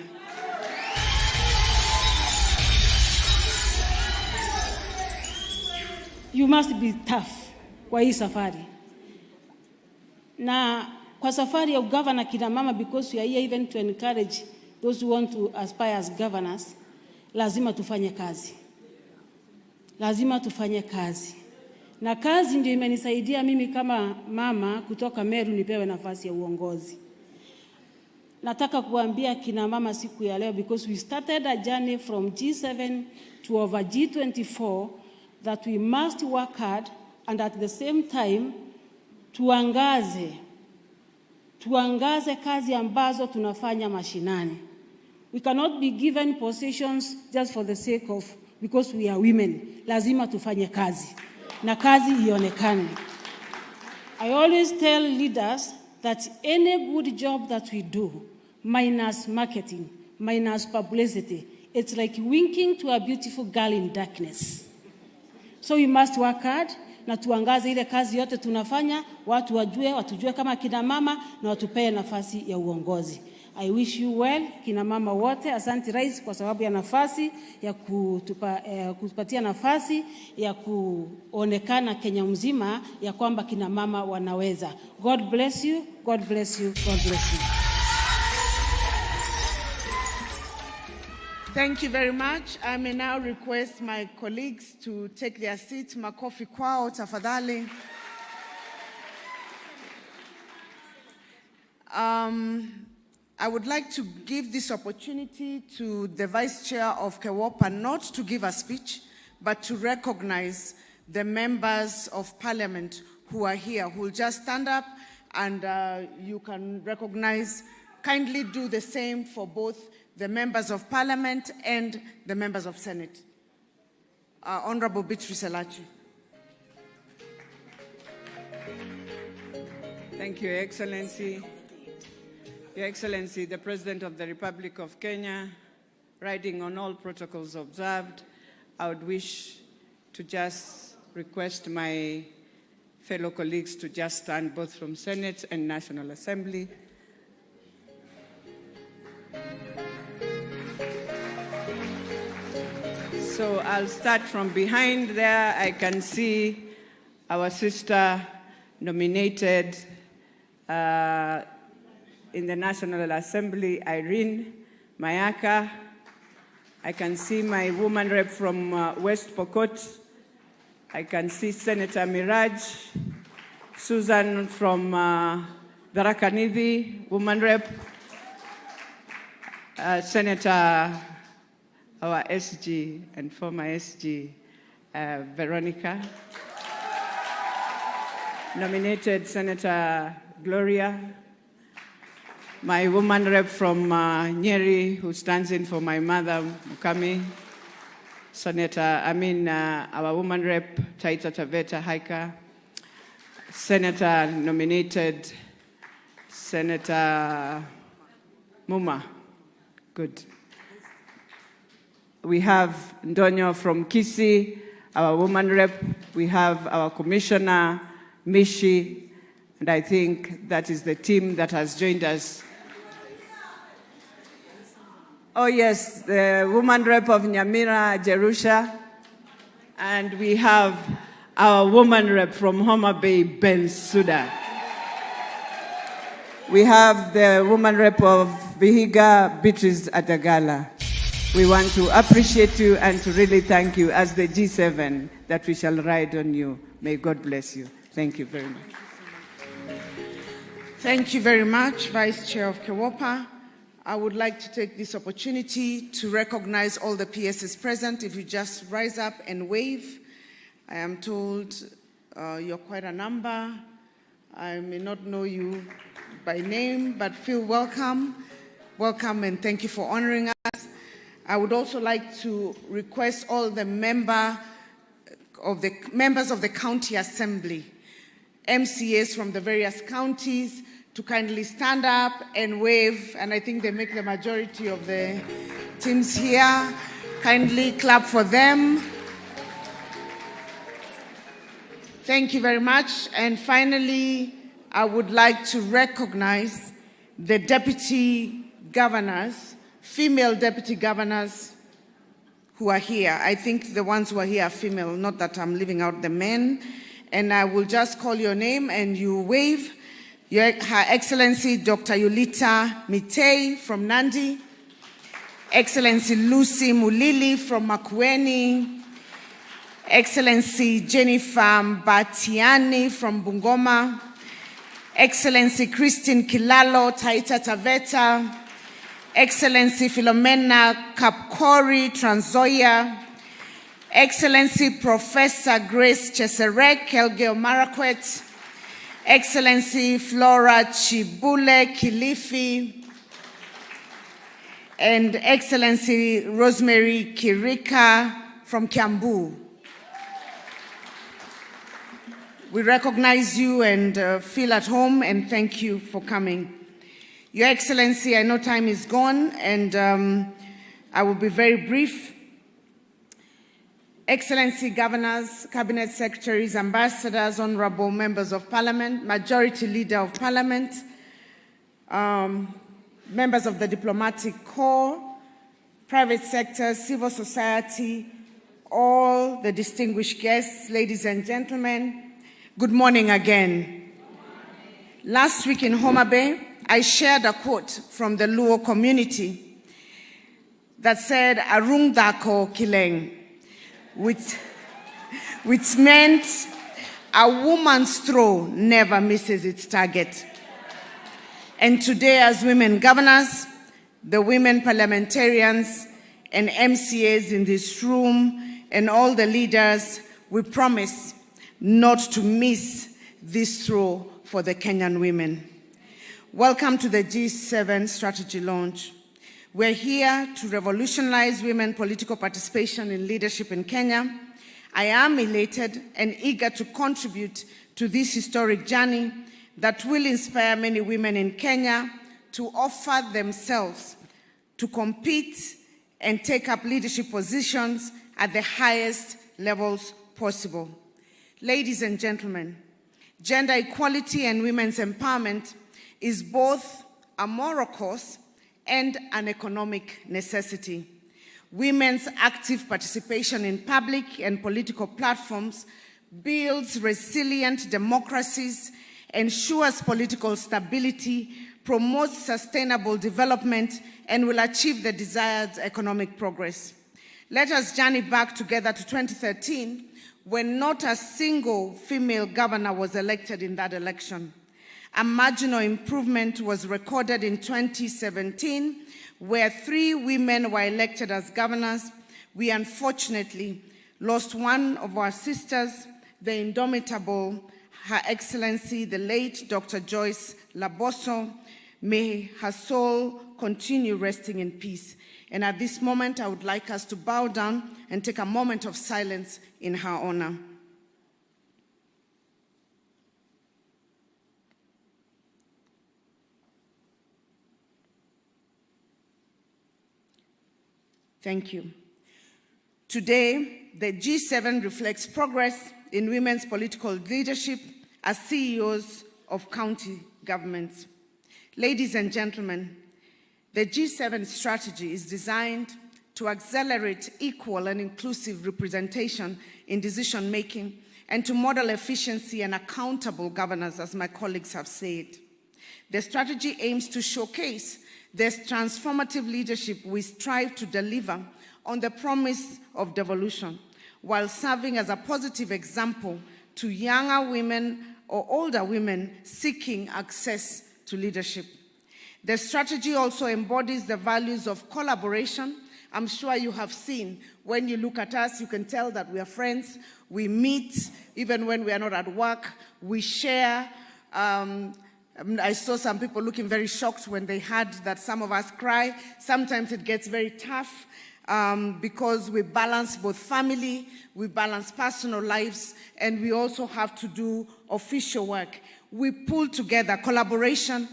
You must be tough kwa hii safari. Na kwa safari ya governor kina mama, because we are here even to encourage those who want to aspire as governors, lazima tufanye kazi. Lazima tufanye kazi. Na kazi ndio imenisaidia mimi kama mama kutoka Meru nipewe nafasi ya uongozi. Nataka kuambia kina mama siku ya leo, because we started a journey from G7 to over G24, that we must work hard and at the same time tuangaze kazi ambazo tunafanya mashinani. We cannot be given positions just for the sake of, because we are women. Lazima tufanye kazi na kazi ionekane. I always tell leaders that any good job that we do, minus marketing, minus publicity, it's like winking to a beautiful girl in darkness. So we must work hard na tuangaze ile kazi yote tunafanya, watu watujue kama kina mama na watupee nafasi ya uongozi. I wish you well, kina mama wote. Asante rais kwa sababu ya nafasi ya kutupatia nafasi ya kuonekana Kenya mzima ya kwamba kina mama wanaweza. God bless you, God bless you, God bless you. Thank you very much. I may now request my colleagues to take their seats. Makofi kwao tafadhali. I would like to give this opportunity to the Vice Chair of KEWOPA not to give a speech, but to recognize the members of Parliament who are here, who will just stand up and you can recognize. Kindly do the same for both the members of Parliament and the members of Senate. Honorable Beatrice Elachi. Thank you, Your Excellency. Your Excellency, the President of the Republic of Kenya, riding on all protocols observed, I would wish to just request my fellow colleagues to just stand both from Senate and National Assembly. So I'll start from behind there. I can see our sister nominated in the National Assembly, Irene Mayaka. I can see my woman rep from West Pokot. I can see Senator Miraj. Susan from Tharaka Nithi, woman rep. Senator, our SG and former SG, Veronica. Nominated Senator Gloria. My woman rep from Nyeri, who stands in for my mother, Mukami. Our woman rep, Taita Taveta Haika. Senator nominated, Senator Muma. Good. We have Ndonyo from Kisii, our woman rep. We have our commissioner, Mishi, and I think that is the team that has joined us. Oh yes, the woman rep of Nyamira, Jerusha. And we have our woman rep from Homa Bay, Ben Suda. We have the woman rep of Vihiga, Beatrice Atagala. We want to appreciate you and to really thank you as the G7 that we shall ride on you. May God bless you. Thank you very much. Thank you very much, Vice Chair of KEWOPA. I would like to take this opportunity to recognize all the PSs present. If you just rise up and wave. I am told you're quite a number. I may not know you by name, but feel welcome. Welcome and thank you for honoring us. I would also like to request all the members of the County Assembly, MCAs from the various counties, to kindly stand up and wave, and I think they make the majority of the teams here. Kindly clap for them. Thank you very much. And finally, I would like to recognize the deputy governors, female deputy governors who are here. I think the ones who are here are female, not that I'm leaving out the men. And I will just call your name and you wave. Her Excellency Dr. Yulita Mitei from Nandi, Excellency Lucy Mulili from Makueni, Excellency Jennifer Mbatiani from Bungoma, Excellency Christine Kilalo, Taita Taveta, Excellency Philomena Kapkori, Trans Nzoia, Excellency Professor Grace Cheserek, Elgeyo Marakwet, Excellency Flora Chibule, Kilifi, and Excellency Rosemary Kirika from Kiambu. We recognize you and feel at home, and thank you for coming. Your Excellency, I know time is gone, and I will be very brief. Excellency Governors, Cabinet Secretaries, Ambassadors, Honorable Members of Parliament, Majority Leader of Parliament, members of the Diplomatic Corps, private sector, civil society, all the distinguished guests, ladies and gentlemen, good morning again. Last week in Homa Bay, I shared a quote from the Luo community that said, Arung Dako Kileng, which meant a woman's throw never misses its target. And today, as women governors, the women parliamentarians and MCAs in this room, and all the leaders, we promise not to miss this throw for the Kenyan women. Welcome to the G7 strategy launch. We're here to revolutionize women political participation in leadership in Kenya. I am elated and eager to contribute to this historic journey that will inspire many women in Kenya to offer themselves to compete and take up leadership positions at the highest levels possible. Ladies and gentlemen, gender equality and women's empowerment is both a moral cause and an economic necessity. Women's active participation in public and political platforms builds resilient democracies, ensures political stability, promotes sustainable development, and will achieve the desired economic progress. Let us journey back together to 2013, when not a single female governor was elected in that election. A marginal improvement was recorded in 2017, where 3 women were elected as governors. We unfortunately lost one of our sisters, the indomitable Her Excellency, the late Dr. Joyce Laboso. May her soul continue resting in peace. And at this moment, I would like us to bow down and take a moment of silence in her honor. Thank you. Today, the G7 reflects progress in women's political leadership as CEOs of county governments. Ladies and gentlemen, the G7 strategy is designed to accelerate equal and inclusive representation in decision-making and to model efficiency and accountable governance, as my colleagues have said. The strategy aims to showcase the transformative leadership we strive to deliver on the promise of devolution, while serving as a positive example to younger women or older women seeking access to leadership. The strategy also embodies the values of collaboration. I'm sure you have seen, when you look at us, you can tell that we are friends. We meet, even when we are not at work. We share. I saw some people looking very shocked when they heard that some of us cry. Sometimes it gets very tough because we balance both family, we balance personal lives, and we also have to do official work. We pull together collaboration.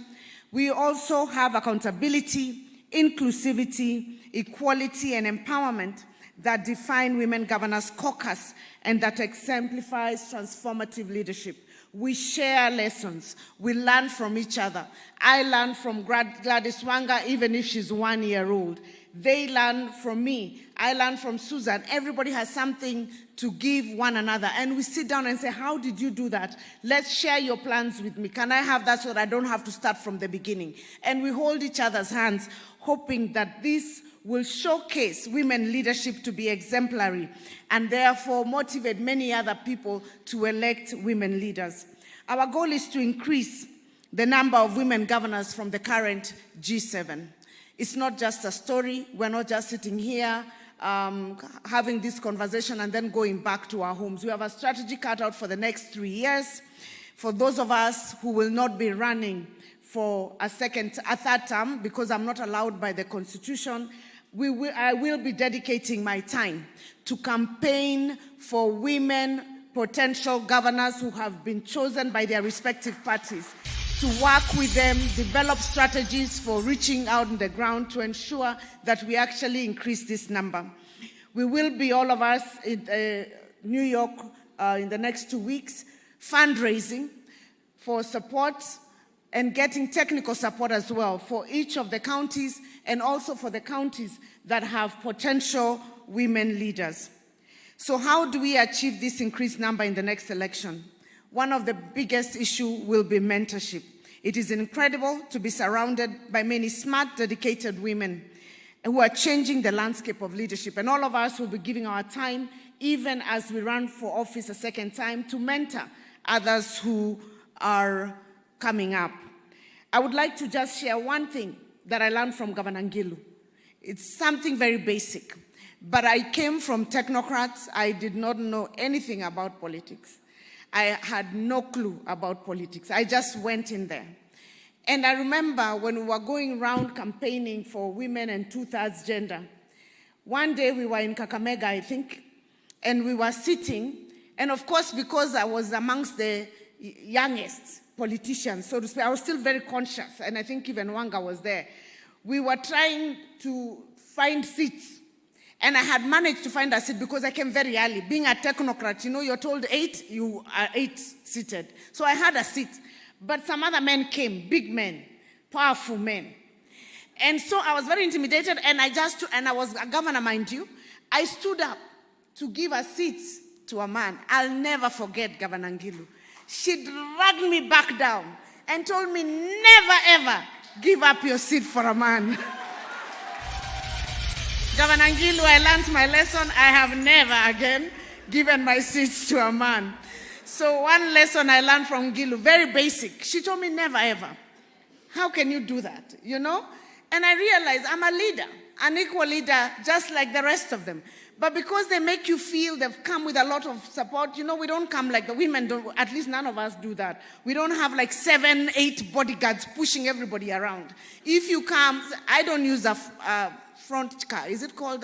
We also have accountability, inclusivity, equality, and empowerment that define Women Governors Caucus and that exemplifies transformative leadership. We share lessons. We learn from each other. I learn from Gladys Wanga, even if she's 1 year old. They learn from me. I learn from Susan. Everybody has something to give one another. And we sit down and say, how did you do that? Let's share your plans with me. Can I have that so that I don't have to start from the beginning? And we hold each other's hands, hoping that this will showcase women leadership to be exemplary and therefore motivate many other people to elect women leaders. Our goal is to increase the number of women governors from the current G7. It's not just a story. We're not just sitting here having this conversation and then going back to our homes. We have a strategy cut out for the next 3 years. For those of us who will not be running for a third term, because I'm not allowed by the Constitution, I will be dedicating my time to campaign for women potential governors who have been chosen by their respective parties, to work with them, develop strategies for reaching out on the ground to ensure that we actually increase this number. We will be, all of us, in New York in the next 2 weeks, fundraising for support and getting technical support as well for each of the counties and also for the counties that have potential women leaders. So how do we achieve this increased number in the next election? One of the biggest issues will be mentorship. It is incredible to be surrounded by many smart, dedicated women who are changing the landscape of leadership. And all of us will be giving our time, even as we run for office a second time, to mentor others who are coming up. I would like to just share one thing that I learned from Governor Ngilu. It's something very basic, but I came from technocrats. I did not know anything about politics. I had no clue about politics. I just went in there. And I remember when we were going around campaigning for women and 2/3 gender, one day we were in Kakamega, I think, and we were sitting, and of course, because I was amongst the youngest politicians, so to speak, I was still very conscious, and I think even Wanga was there. We were trying to find seats, and I had managed to find a seat because I came very early. Being a technocrat, you know, you're told 8, you are 8 seated. So I had a seat, but some other men came, big men, powerful men. And so I was very intimidated, and I was a governor, mind you. I stood up to give a seat to a man. I'll never forget Governor Ngilu. She dragged me back down and told me, never ever give up your seat for a man. Governor Ngilu, I learned my lesson. I have never again given my seats to a man. So one lesson I learned from Ngilu, very basic. She told me, never ever. How can you do that, you know? And I realized I'm a leader, an equal leader, just like the rest of them. But because they make you feel they've come with a lot of support, you know, we don't come like the women don't, at least none of us do that. We don't have like 7, 8 bodyguards pushing everybody around. If you come, I don't use a front car. Is it called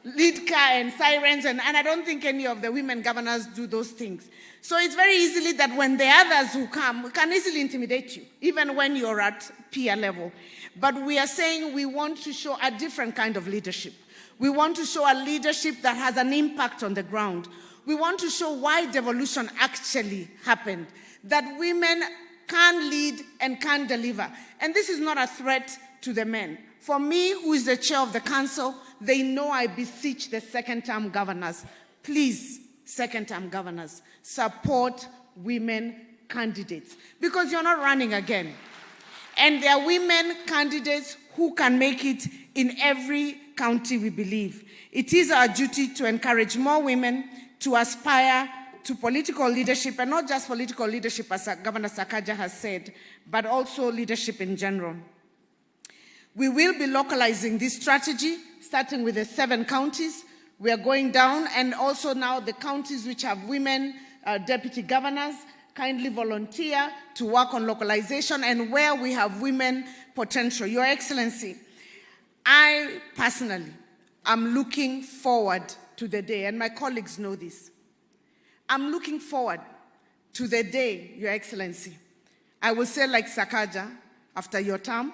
lead car and sirens? And I don't think any of the women governors do those things. So it's very easily that when the others who come can easily intimidate you, even when you're at peer level. But we are saying we want to show a different kind of leadership. We want to show a leadership that has an impact on the ground. We want to show why devolution actually happened, that women can lead and can deliver. And this is not a threat to the men. For me, who is the chair of the council, they know I beseech the second-term governors. Please, second-term governors, support women candidates, because you're not running again. And there are women candidates who can make it in every county, we believe. It is our duty to encourage more women to aspire to political leadership, and not just political leadership, as Governor Sakaja has said, but also leadership in general. We will be localizing this strategy, starting with the 7 counties. We are going down, and also now the counties which have women deputy governors kindly volunteer to work on localization, and where we have women potential. Your Excellency, I personally am looking forward to the day, and my colleagues know this. I'm looking forward to the day, Your Excellency, I will say like Sakaja after your term,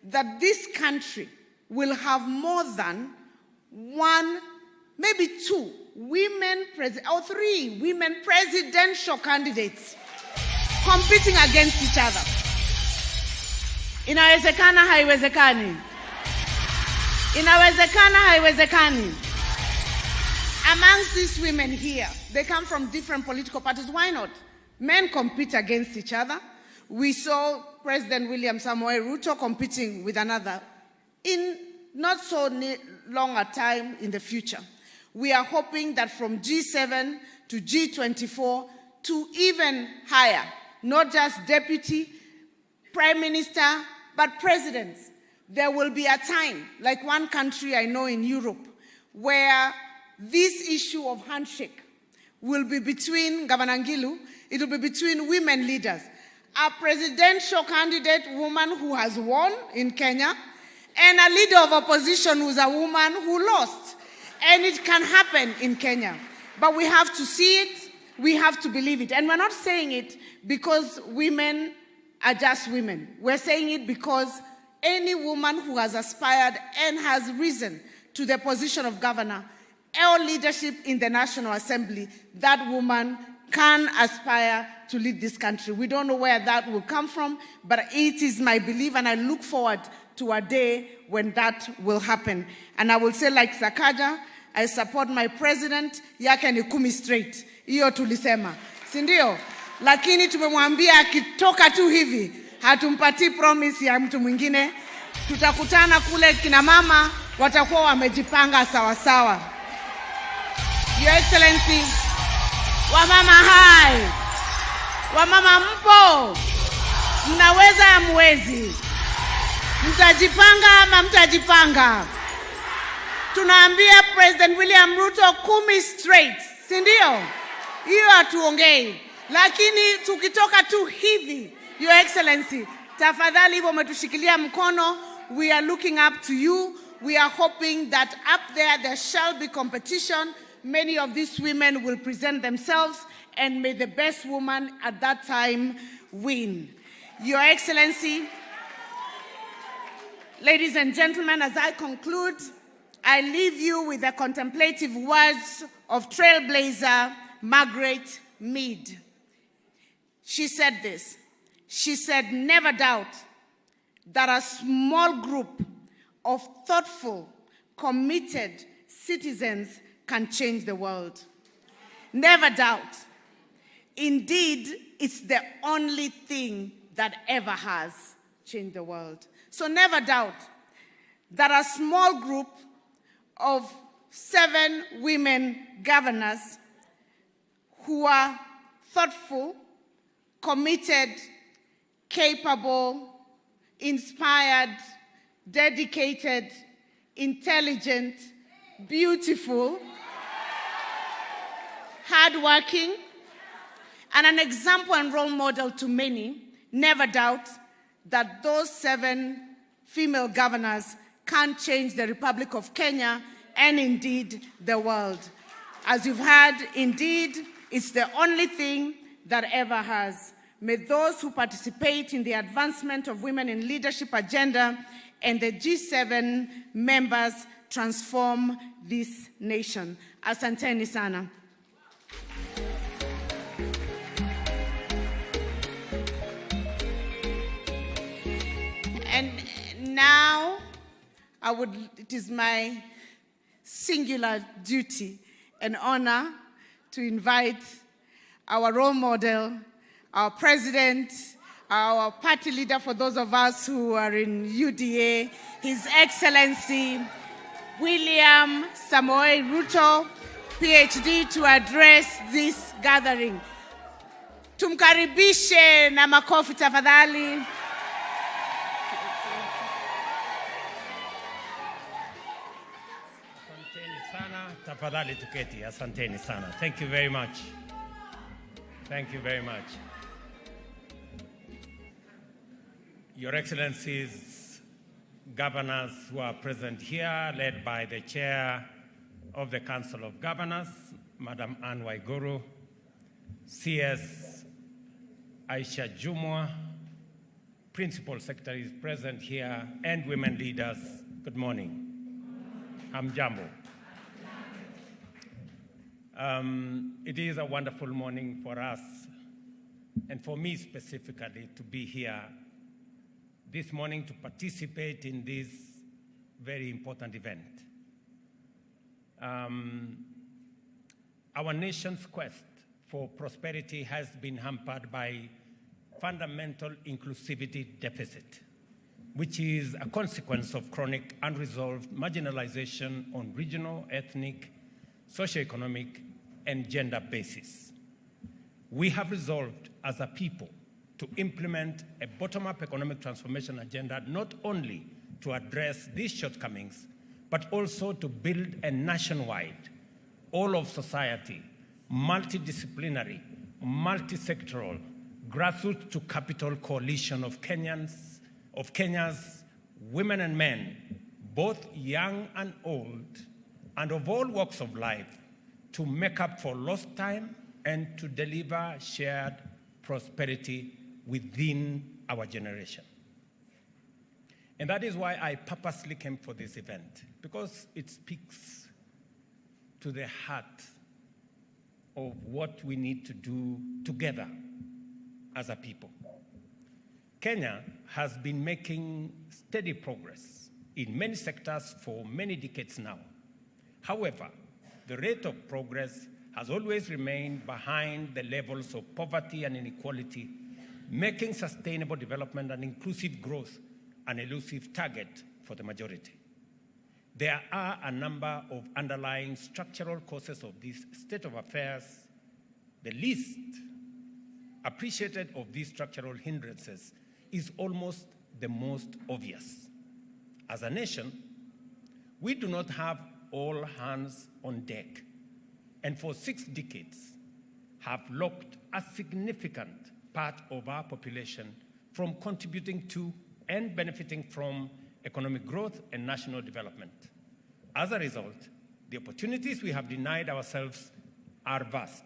that this country will have more than 1 maybe 2 women or 3 women presidential candidates competing against each other. Inawezekana haiwezekani? Inawezekana haiwezekani? Amongst these women here, they come from different political parties. Why not? Men compete against each other. We saw President William Samoei Ruto competing with another in not so long a time in the future. We are hoping that from G7 to G24 to even higher, not just deputy, prime minister, but presidents, there will be a time, like one country I know in Europe, where this issue of handshake will be between Governor Ngilu, it will be between women leaders. A presidential candidate woman who has won in Kenya, and a leader of opposition who's a woman who lost. And it can happen in Kenya. But we have to see it, we have to believe it. And we're not saying it because women are just women. We're saying it because any woman who has aspired and has risen to the position of governor or leadership in the National Assembly, that woman can aspire to lead this country. We don't know where that will come from, but it is my belief, and I look forward to a day when that will happen. And I will say, like Sakaja, I support my president, yake ni 10 straight. Hiyo tulisema, si ndio? Lakini tumemwambia akitoka tu hivi, hatumpatii promise ya mtu mwingine. Tutakutana kule, kina mama watakuwa wamejipanga sawa sawa. Your Excellency, wamama hai, wamama mpo, mnaweza ya mwezi, mtajipanga ama mtajipanga? Tunaambia President William Ruto 10 straight, si ndio? Hiyo hatuongei. Lakini tukitoka tu hivi, Your Excellency, tafadhali hivyo umetushikilia mkono, we are looking up to you. We are hoping that up there shall be competition. Many of these women will present themselves, and may the best woman at that time win. Your Excellency, ladies and gentlemen, as I conclude, I leave you with the contemplative words of trailblazer Margaret Mead. She said this. She said, "Never doubt that a small group of thoughtful, committed citizens can change the world. Never doubt. Indeed, it's the only thing that ever has changed the world." So never doubt that a small group of 7 women governors who are thoughtful, committed, capable, inspired, dedicated, intelligent, beautiful, hardworking, and an example and role model to many, never doubt that those 7 female governors can change the Republic of Kenya and indeed the world. As you've heard, indeed, it's the only thing that ever has. May those who participate in the advancement of women in leadership agenda and the G7 members transform this nation. Asanteni sana. And now, it is my singular duty and honor to invite our role model, our president, our party leader for those of us who are in UDA, His Excellency William Samoei Ruto, PhD, to address this gathering. Tumkaribishe na makofi tafadhali. Tafadhali tuketi. Asanteni sana. Thank you very much. Thank you very much. Your Excellencies, governors who are present here, led by the Chair of the Council of Governors, Madam Anne Waiguru, CS Aisha Jumwa, Principal Secretaries present here, and women leaders, good morning. Hamjambo. It is a wonderful morning for us, and for me specifically, to be here this morning to participate in this very important event. Our nation's quest for prosperity has been hampered by fundamental inclusivity deficit, which is a consequence of chronic unresolved marginalization on regional, ethnic, socioeconomic, and gender basis. We have resolved as a people to implement a bottom-up economic transformation agenda, not only to address these shortcomings, but also to build a nationwide, all of society, multidisciplinary, multi-sectoral, grassroots to capital coalition of Kenya's women and men, both young and old, and of all walks of life, to make up for lost time and to deliver shared prosperity within our generation. And that is why I purposely came for this event, because it speaks to the heart of what we need to do together as a people. Kenya has been making steady progress in many sectors for many decades now. However, the rate of progress has always remained behind the levels of poverty and inequality, making sustainable development and inclusive growth an elusive target for the majority. There are a number of underlying structural causes of this state of affairs. The least appreciated of these structural hindrances is almost the most obvious. As a nation, we do not have all hands on deck, and for 6 decades have locked a significant part of our population from contributing to and benefiting from economic growth and national development. As a result, the opportunities we have denied ourselves are vast.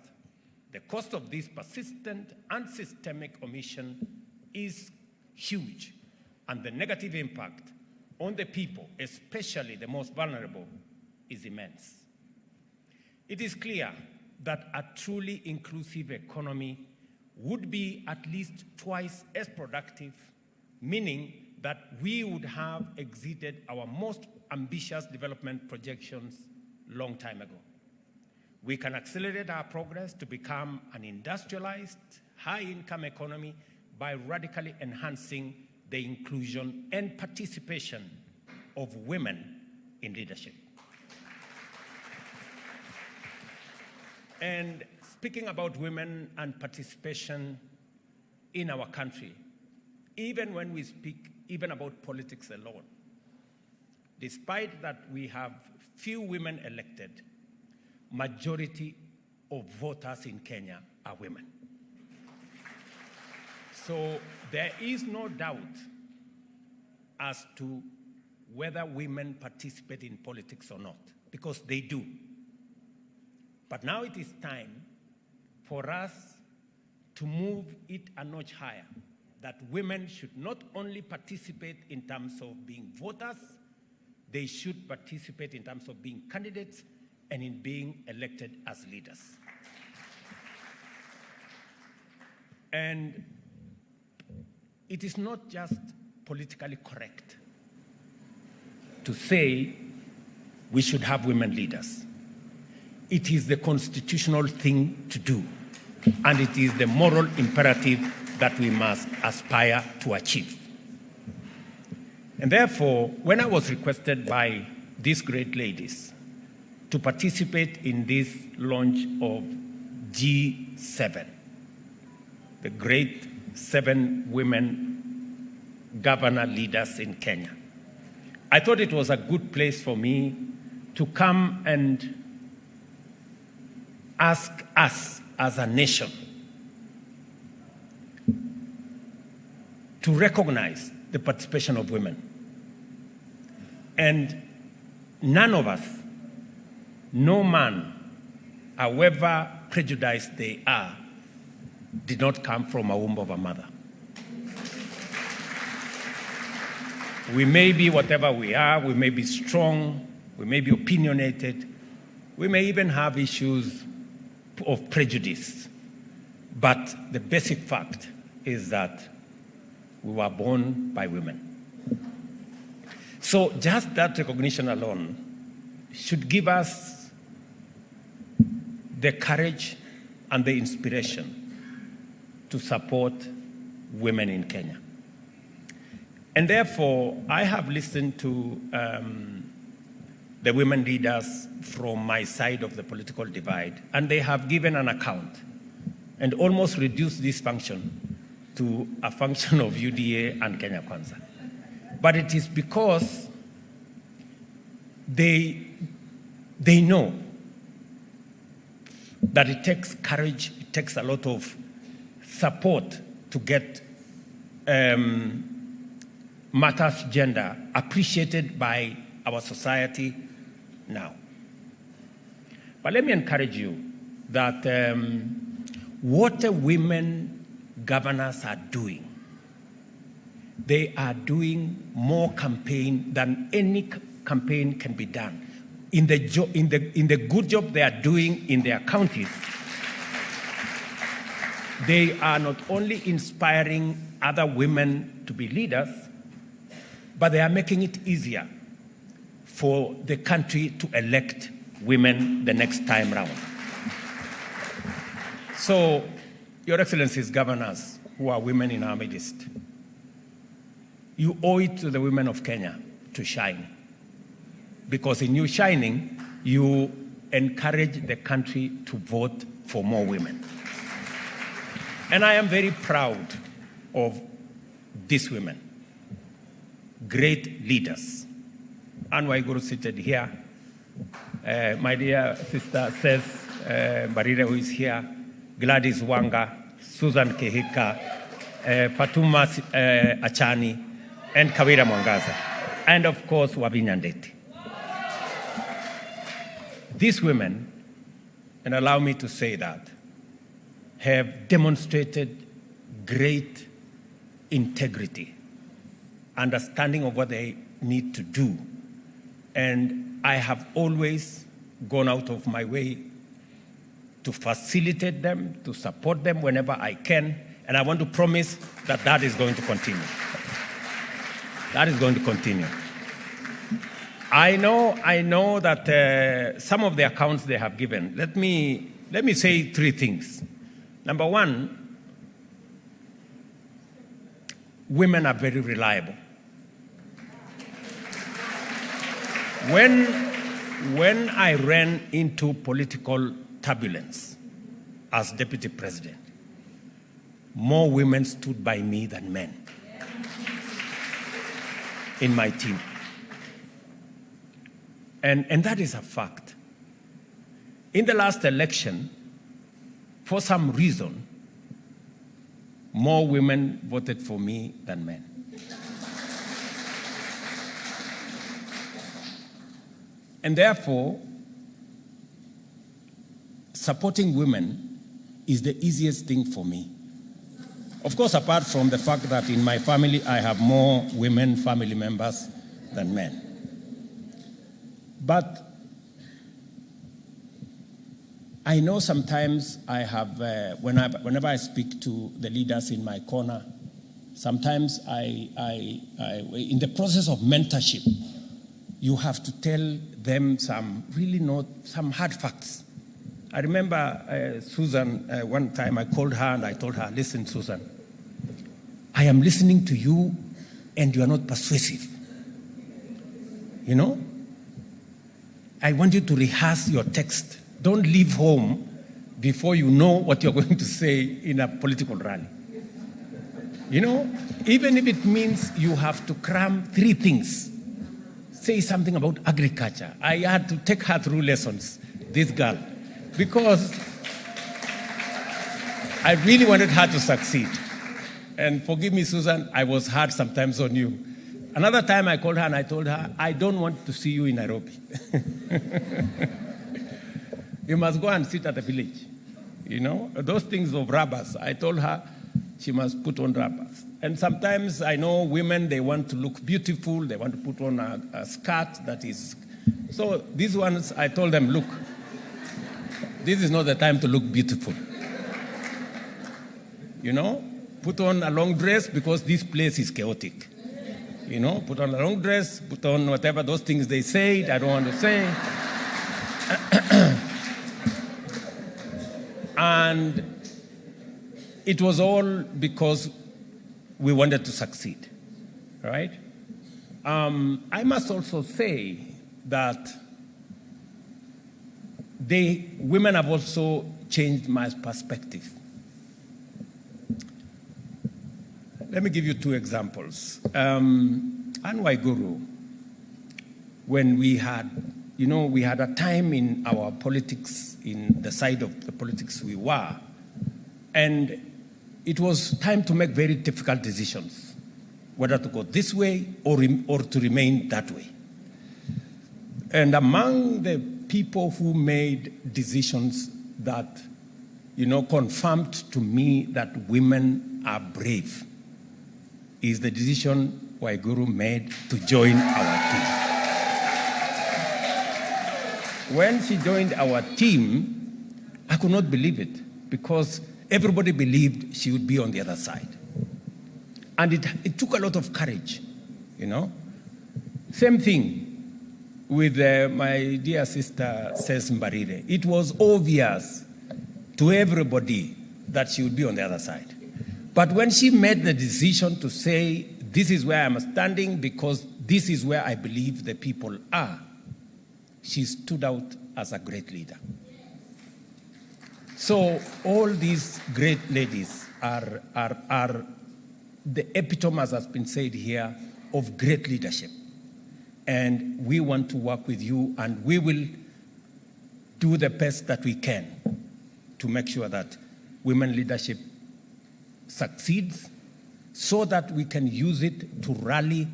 The cost of this persistent and systemic omission is huge, and the negative impact on the people, especially the most vulnerable, is immense. It is clear that a truly inclusive economy would be at least twice as productive, meaning that we would have exceeded our most ambitious development projections long time ago. We can accelerate our progress to become an industrialized, high-income economy by radically enhancing the inclusion and participation of women in leadership. And speaking about women and participation in our country, even when we speak even about politics alone, despite that we have few women elected, majority of voters in Kenya are women. So there is no doubt as to whether women participate in politics or not, because they do. But now it is time for us to move it a notch higher, that women should not only participate in terms of being voters, they should participate in terms of being candidates and in being elected as leaders. And it is not just politically correct to say we should have women leaders. It is the constitutional thing to do, and it is the moral imperative that we must aspire to achieve. And therefore, when I was requested by these great ladies to participate in this launch of G7, the great 7 women governor leaders in Kenya, I thought it was a good place for me to come and ask us as a nation to recognize the participation of women. And none of us, no man, however prejudiced they are, did not come from a womb of a mother. We may be whatever we are, we may be strong, we may be opinionated, we may even have issues of prejudice. But the basic fact is that we were born by women. So just that recognition alone should give us the courage and the inspiration to support women in Kenya. And therefore, I have listened to the women leaders from my side of the political divide, and they have given an account and almost reduced this function to a function of UDA and Kenya Kwanza. But it is because they know that it takes courage, it takes a lot of support to get matters gender appreciated by our society now. But let me encourage you that what the women governors are doing, they are doing more campaign than any campaign can be done. In the good job they are doing in their counties, they are not only inspiring other women to be leaders, but they are making it easier for the country to elect women the next time round. So, Your Excellencies, governors who are women in our midst, you owe it to the women of Kenya to shine. Because in you shining, you encourage the country to vote for more women. And I am very proud of these women, great leaders. Anne Waiguru seated here. My dear sister says, Barire, who is here, Gladys Wanga, Susan Kehika, Fatuma Achani, and Kawira Mwangaza, and of course, Wavinya Ndeti. These women, and allow me to say that, have demonstrated great integrity, understanding of what they need to do. And I have always gone out of my way to facilitate them, to support them whenever I can. And I want to promise that that is going to continue. That is going to continue. I know that some of the accounts they have given. Let me say three things. Number one, women are very reliable. When I ran into political turbulence as deputy president, more women stood by me than men in my team. And that is a fact. In the last election, for some reason, more women voted for me than men. And therefore, supporting women is the easiest thing for me. Of course, apart from the fact that in my family, I have more women family members than men. But I know sometimes I have, whenever I speak to the leaders in my corner, sometimes in the process of mentorship, you have to tell them some hard facts. I remember Susan, one time I called her and I told her, listen, Susan, I am listening to you and you are not persuasive. You know? I want you to rehearse your text. Don't leave home before you know what you're going to say in a political rally. You know, even if it means you have to cram 3 things. Say something about agriculture. I had to take her through lessons, this girl, because I really wanted her to succeed. And forgive me, Susan, I was hard sometimes on you. Another time I called her and I told her, I don't want to see you in Nairobi. You must go and sit at the village. You know, those things of rubbers. I told her she must put on rubbers. And sometimes I know women, they want to look beautiful. They want to put on a skirt that is... So these ones, I told them, look, This is not the time to look beautiful. You know, put on a long dress because this place is chaotic. You know, put on a long dress, put on whatever those things they say, I don't want to say. And it was all because we wanted to succeed, right? I must also say that women have also changed my perspective. Let me give you two examples. Ngilu, when we had a time in our politics, in the side of the politics we were, and it was time to make very difficult decisions, whether to go this way or to remain that way. And among the people who made decisions that, confirmed to me that women are brave is the decision Ngilu made to join our team. When she joined our team, I could not believe it because everybody believed she would be on the other side. And it took a lot of courage, Same thing with my dear sister, Ses Mbarire. It was obvious to everybody that she would be on the other side. But when she made the decision to say, this is where I'm standing because this is where I believe the people are, she stood out as a great leader. So all these great ladies are the epitome, as has been said here, of great leadership. And we want to work with you, and we will do the best that we can to make sure that women leadership succeeds so that we can use it to rally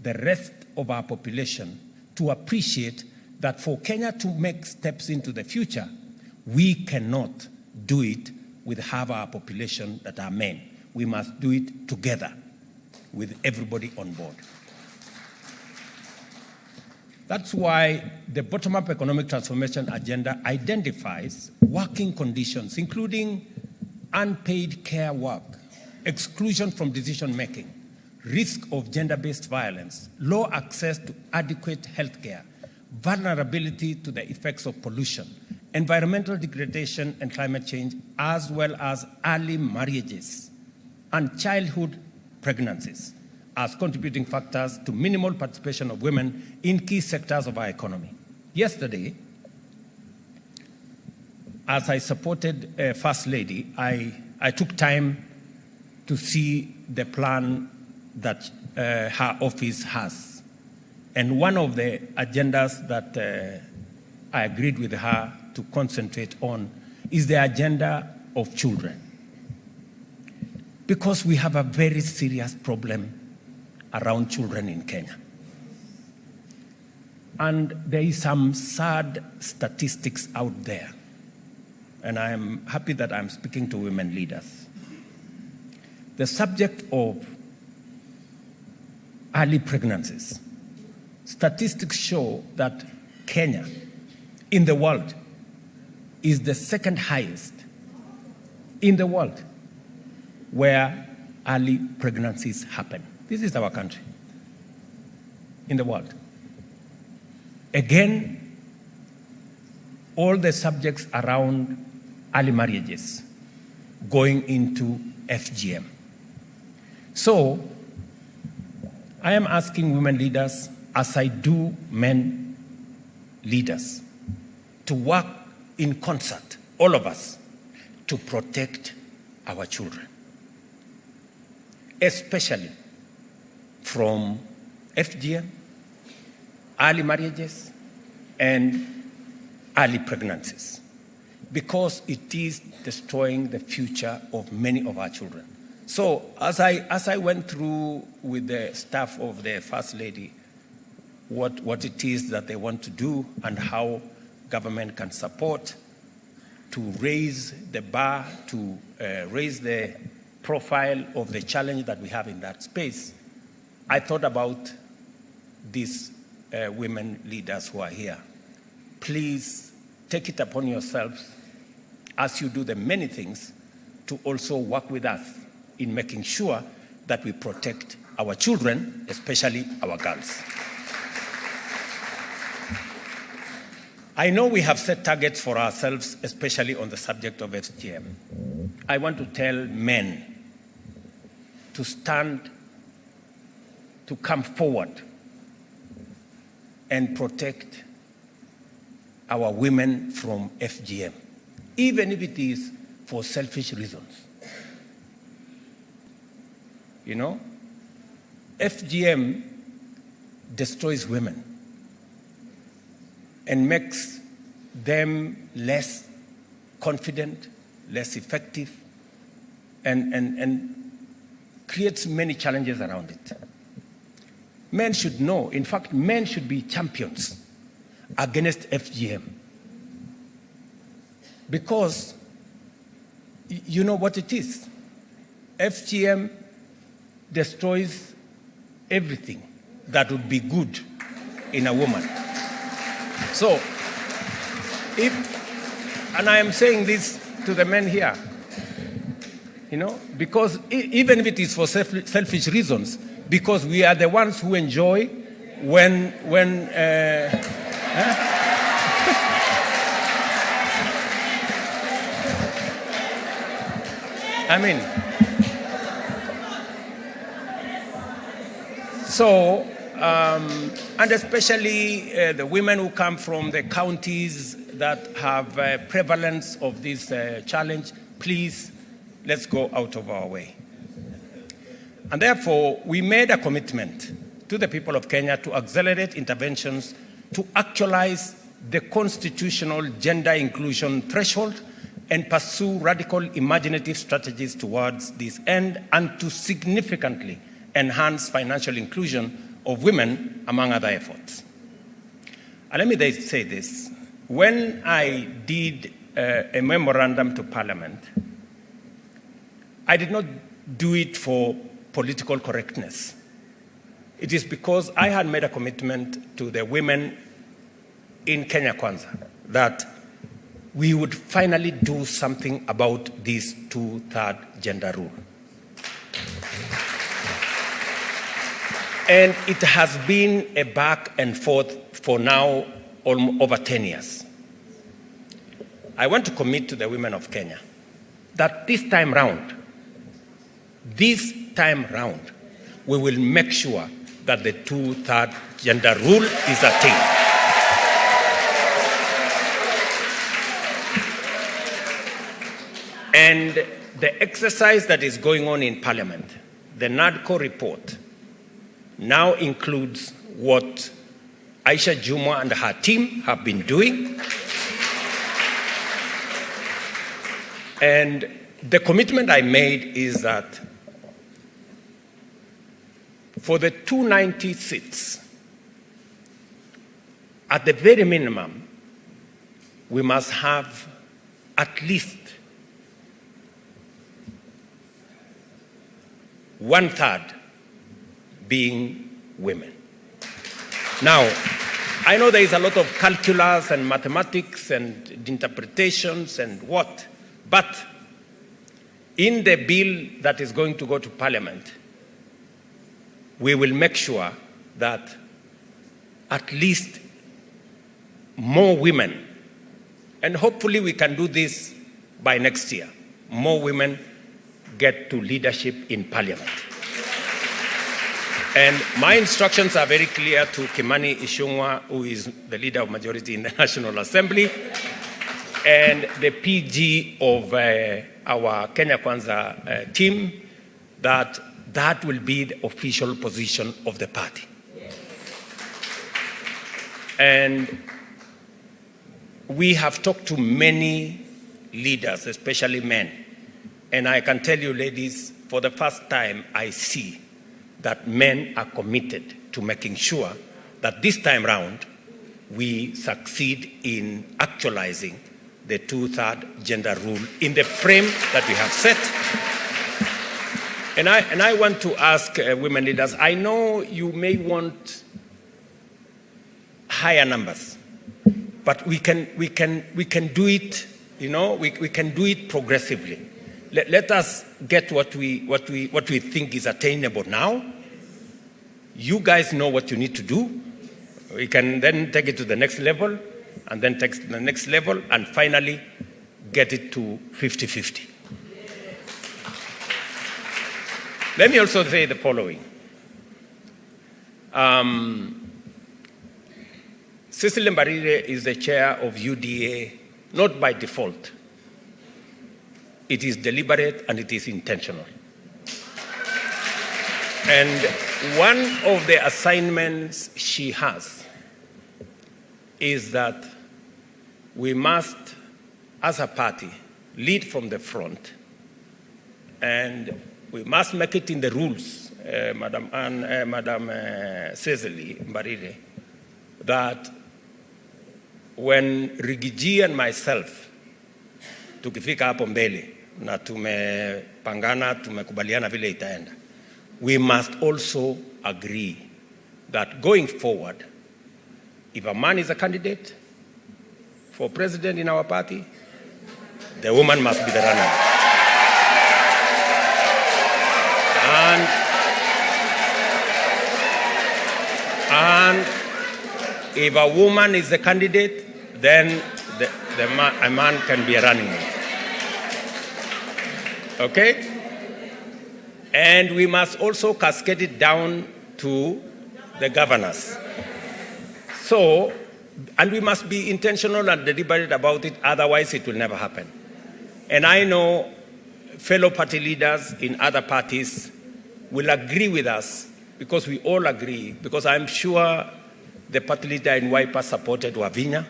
the rest of our population to appreciate that for Kenya to make steps into the future, we cannot do it with half our population that are men. We must do it together with everybody on board. That's why the bottom-up economic transformation agenda identifies working conditions, including unpaid care work, exclusion from decision-making, risk of gender-based violence, low access to adequate health care, vulnerability to the effects of pollution, environmental degradation and climate change, as well as early marriages and childhood pregnancies as contributing factors to minimal participation of women in key sectors of our economy. Yesterday, as I supported First Lady, I took time to see the plan that her office has. And one of the agendas that I agreed with her to concentrate on is the agenda of children. Because we have a very serious problem around children in Kenya. And there is some sad statistics out there. And I am happy that I'm speaking to women leaders. The subject of early pregnancies. Statistics show that Kenya, in the world, is the second highest in the world where early pregnancies happen. This is our country in the world. Again, all the subjects around early marriages going into FGM. So, I am asking women leaders, as I do men leaders, to work in concert, all of us, to protect our children, especially from FGM, early marriages, and early pregnancies, because it is destroying the future of many of our children. So as I went through with the staff of the First Lady what it is that they want to do and how government can support to raise the bar, to raise the profile of the challenge that we have in that space, I thought about these women leaders who are here. Please take it upon yourselves as you do the many things, to also work with us in making sure that we protect our children, especially our girls. I know we have set targets for ourselves, especially on the subject of FGM. I want to tell men to stand, to come forward and protect our women from FGM, even if it is for selfish reasons. You know, FGM destroys women and makes them less confident, less effective, and creates many challenges around it. Men should know, in fact, men should be champions against FGM. Because you know what it is. FGM destroys everything that would be good in a woman. So, and I am saying this to the men here, you know, because even if it is for selfish reasons, because we are the ones who enjoy when I mean, so, and especially the women who come from the counties that have prevalence of this challenge, please, let's go out of our way. And therefore, we made a commitment to the people of Kenya to accelerate interventions to actualize the constitutional gender inclusion threshold and pursue radical imaginative strategies towards this end, and to significantly enhance financial inclusion of women, among other efforts. And let me say this. When I did a memorandum to Parliament, I did not do it for political correctness. It is because I had made a commitment to the women in Kenya Kwanza that we would finally do something about this 2/3 gender rule. And it has been a back and forth for now over 10 years. I want to commit to the women of Kenya that this time round, we will make sure that the 2/3 gender rule is attained. And the exercise that is going on in Parliament, the NADCO report, now includes what Aisha Jumwa and her team have been doing. And the commitment I made is that for the 290 seats, at the very minimum, we must have at least 1/3 being women. Now, I know there is a lot of calculus and mathematics and interpretations and what, but in the bill that is going to go to Parliament, we will make sure that at least more women, and hopefully we can do this by next year, more women get to leadership in Parliament. And my instructions are very clear to Kimani Ichung'wah, who is the leader of majority in the National Assembly, and the PG of our Kenya Kwanza team, that will be the official position of the party. And we have talked to many leaders, especially men. And I can tell you, ladies, for the first time, I see that men are committed to making sure that this time round, we succeed in actualizing the 2/3 gender rule in the frame that we have set. And I want to ask women leaders, I know you may want higher numbers, but we can do it, you know, we can do it progressively. Let us get what we think is attainable now. You guys know what you need to do. We can then take it to the next level, and then take it to the next level, and finally get it to 50-50. Let me also say the following. Cecily Mbarire is the chair of UDA, not by default. It is deliberate and it is intentional. And one of the assignments she has is that we must, as a party, lead from the front, and we must make it in the rules, Madam Cecily Mbarire, that when Rigiji and myself tukifika hapo mbele na tumepangana, tumekubaliana vile itaenda, we must also agree that going forward, if a man is a candidate for president in our party, the woman must be the runner. And if a woman is the candidate, then a man can be a running mate. Okay? And we must also cascade it down to the governors. So, and we must be intentional and deliberate about it, otherwise it will never happen. And I know fellow party leaders in other parties will agree with us, because we all agree, because I'm sure the party leader in Wiper supported Wavinya,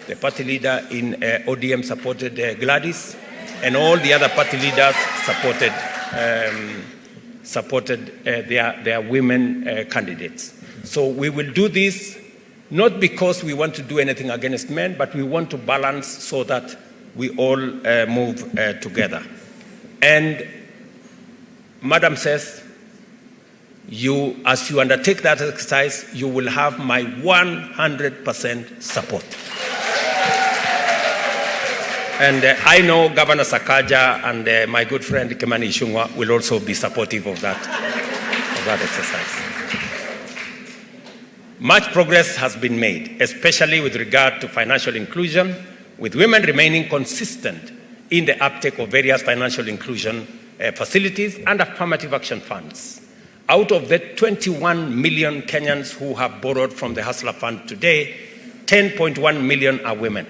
the party leader in ODM supported Gladys, and all the other party leaders supported their women candidates. So we will do this not because we want to do anything against men, but we want to balance so that we all move together. And Madam says, as you undertake that exercise, you will have my 100% support. And I know Governor Sakaja and my good friend Kimani Ichung'wah will also be supportive of that exercise. Much progress has been made, especially with regard to financial inclusion, with women remaining consistent in the uptake of various financial inclusion facilities and affirmative action funds. Out of the 21 million Kenyans who have borrowed from the Hustler Fund today, 10.1 million are women,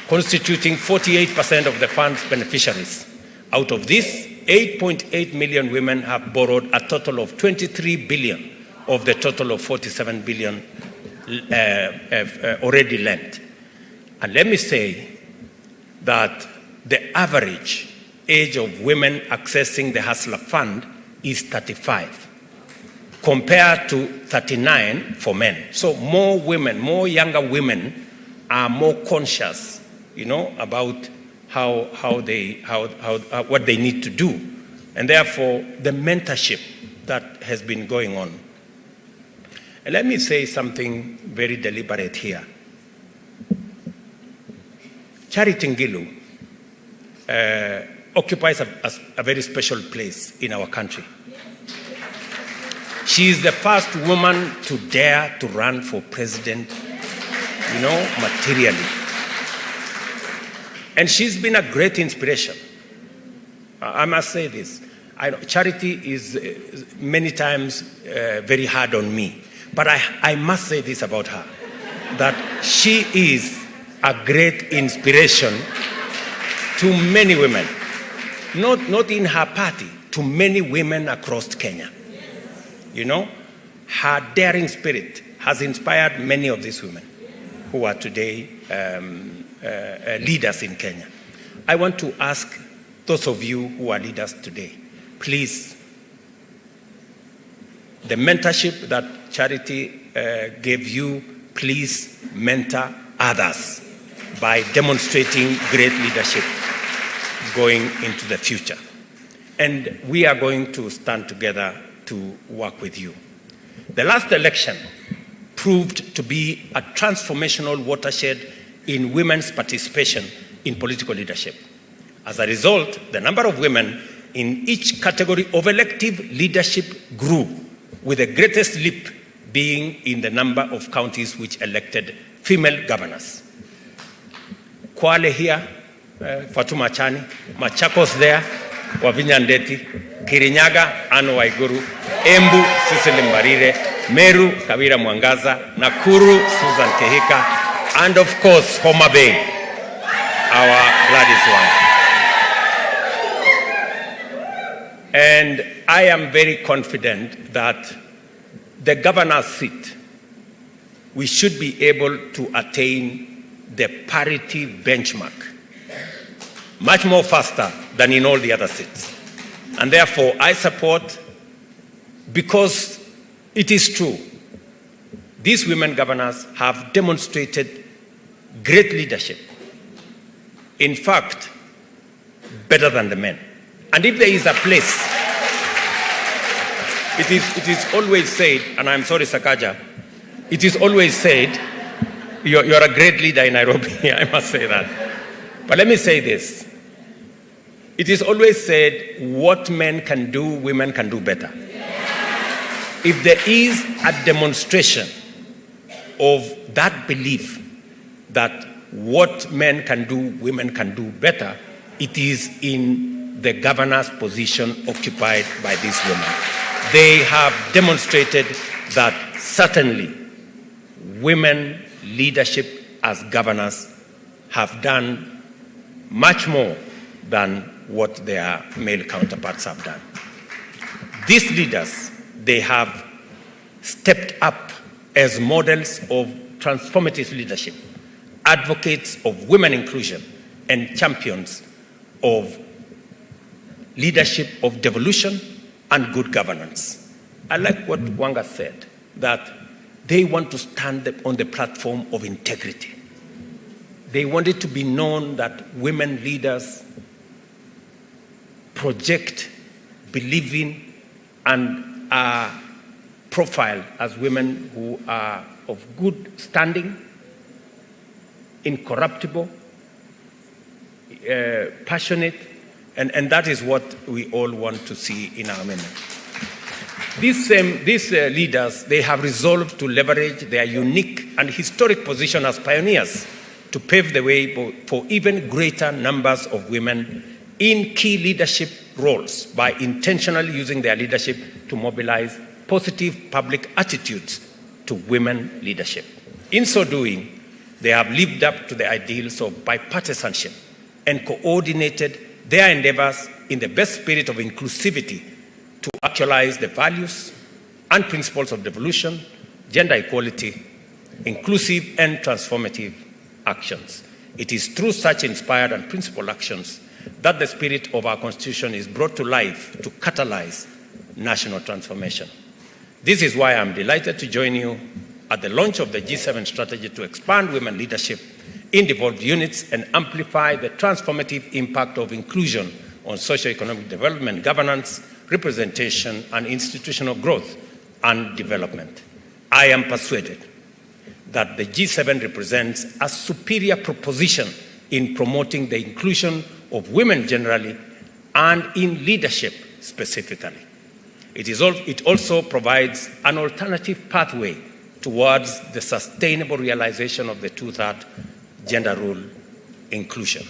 constituting 48% of the fund's beneficiaries. Out of this, 8.8 million women have borrowed a total of 23 billion of the total of 47 billion already lent. And let me say that the average age of women accessing the Hustler Fund is 35, compared to 39 for men. So more women, more younger women are more conscious, about what they need to do, and therefore the mentorship that has been going on. And let me say something very deliberate here. Charity Ngilu occupies a very special place in our country. She is the first woman to dare to run for president, materially. And she's been a great inspiration. I must say this. Charity is many times very hard on me. But I must say this about her, that she is a great inspiration to many women, not in her party, to many women across Kenya. Her daring spirit has inspired many of these women who are today leaders in Kenya. I want to ask those of you who are leaders today, please, the mentorship that Charity gave you, please mentor others by demonstrating great leadership going into the future. And we are going to stand together to work with you. The last election proved to be a transformational watershed in women's participation in political leadership. As a result, the number of women in each category of elective leadership grew, with the greatest leap being in the number of counties which elected female governors. Kwale here, Fatuma Chani, Machakos there, Wavinya Ndeti, Kirinyaga, Anne Waiguru, Embu, Cecily Mbarire, Meru, Kawira Mwangaza, Nakuru, Susan Kehika, and of course, Homa Bay, our Gladys Wanga. And I am very confident that the governor's seat, we should be able to attain the parity benchmark much more faster than in all the other seats. And therefore, I support, because it is true, these women governors have demonstrated great leadership. In fact, better than the men. And if there is a place, it is always said, and I'm sorry, Sakaja, it is always said, you're a great leader in Nairobi, I must say that. But let me say this. It is always said, what men can do, women can do better. If there is a demonstration of that belief that what men can do, women can do better, it is in the governor's position occupied by these women. They have demonstrated that certainly women leadership as governors have done much more than what their male counterparts have done. These leaders, they have stepped up as models of transformative leadership, advocates of women inclusion, and champions of leadership of devolution and good governance. I like what Wanga said, that they want to stand on the platform of integrity. They want it to be known that women leaders project, believe in, and are profiled as women who are of good standing, incorruptible, passionate, and that is what we all want to see in our women. These leaders, they have resolved to leverage their unique and historic position as pioneers to pave the way for even greater numbers of women in key leadership roles by intentionally using their leadership to mobilize positive public attitudes to women leadership. In so doing, they have lived up to the ideals of bipartisanship and coordinated their endeavors in the best spirit of inclusivity to actualize the values and principles of devolution, gender equality, inclusive and transformative actions. It is through such inspired and principled actions that the spirit of our Constitution is brought to life to catalyze national transformation. This is why I'm delighted to join you at the launch of the G7 strategy to expand women leadership in devolved units and amplify the transformative impact of inclusion on socio-economic development, governance, representation, and institutional growth and development. I am persuaded that the G7 represents a superior proposition in promoting the inclusion of women generally and in leadership specifically. It also provides an alternative pathway towards the sustainable realization of the two-thirds gender role inclusion.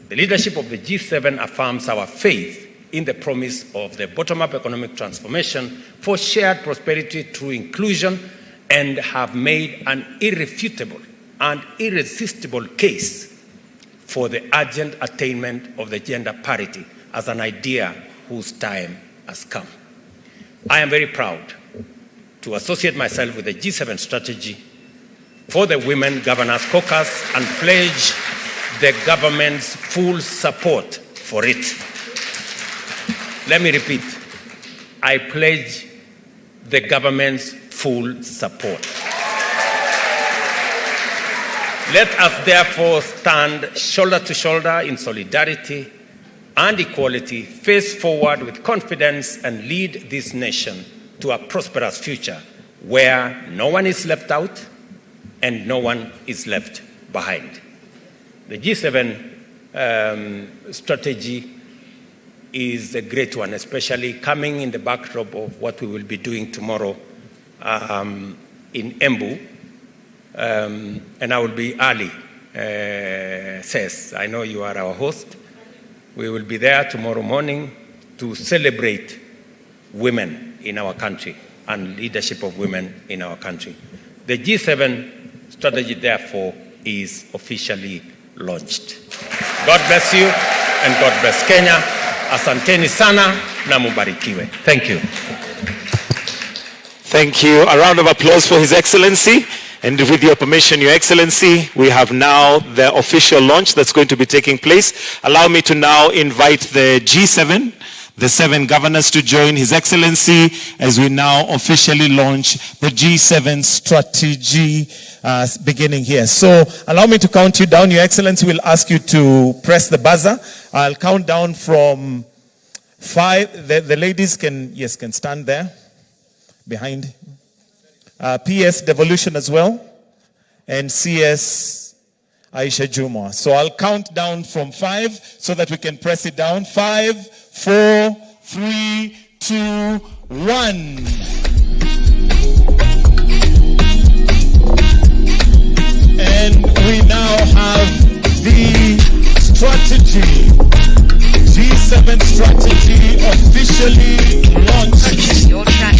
The leadership of the G7 affirms our faith in the promise of the bottom-up economic transformation for shared prosperity through inclusion and have made an irrefutable and irresistible case for the urgent attainment of the gender parity as an idea whose time has come. I am very proud to associate myself with the G7 strategy for the Women Governors Caucus and pledge the government's full support for it. Let me repeat, I pledge the government's full support. Let us therefore stand shoulder to shoulder in solidarity and equality, face forward with confidence and lead this nation to a prosperous future where no one is left out and no one is left behind. The G7 strategy is a great one, especially coming in the backdrop of what we will be doing tomorrow in Embu. And I will be early, says. I know you are our host. We will be there tomorrow morning to celebrate women in our country and leadership of women in our country. The G7 strategy, therefore, is officially launched. God bless you and God bless Kenya. Asanteni sana na mubarikiwe. Thank you. Thank you. A round of applause for His Excellency. And with your permission, Your Excellency, we have now the official launch that's going to be taking place. Allow me to now invite the G7, the 7 governors, to join His Excellency as we now officially launch the G7 strategy beginning here. So allow me to count you down. Your Excellency will ask you to press the buzzer. I'll count down from 5. The ladies can stand there behind. PS Devolution as well, and CS Aisha Juma. So I'll count down from 5 so that we can press it down. 5, 4, 3, 2, 1. And we now have the strategy, G7 strategy officially launched. Your track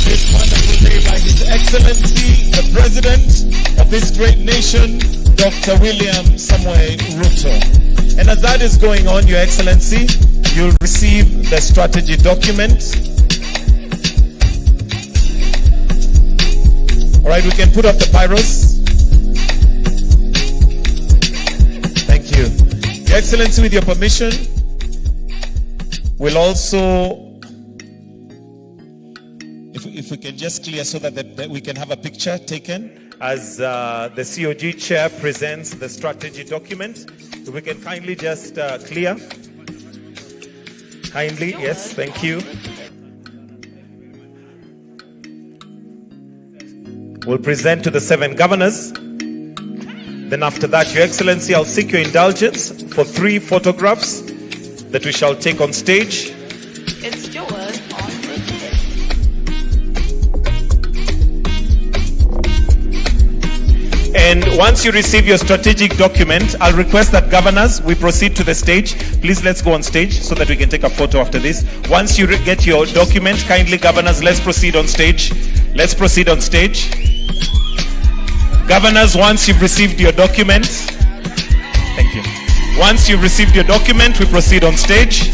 this wonderful day by His Excellency, the President of this great nation, Dr. William Samoei Ruto. And as that is going on, Your Excellency, you'll receive the strategy document. All right, we can put up the pyros. Thank you. Your Excellency, with your permission, we'll also, if we can just clear so that we can have a picture taken as the COG chair presents the strategy document. If we can kindly just clear. Kindly, yes, thank you. We'll present to the 7 governors. Then after that, Your Excellency, I'll seek your indulgence for 3 photographs that we shall take on stage. It's yours on And once you receive your strategic document, I'll request that governors, we proceed to the stage. Please, let's go on stage so that we can take a photo after this. Once you get your document, kindly governors, let's proceed on stage. Let's proceed on stage. Governors, once you've received your document, thank you. Once you've received your document, we proceed on stage.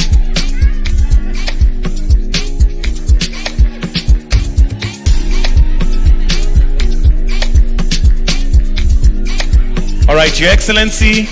All right, Your Excellency.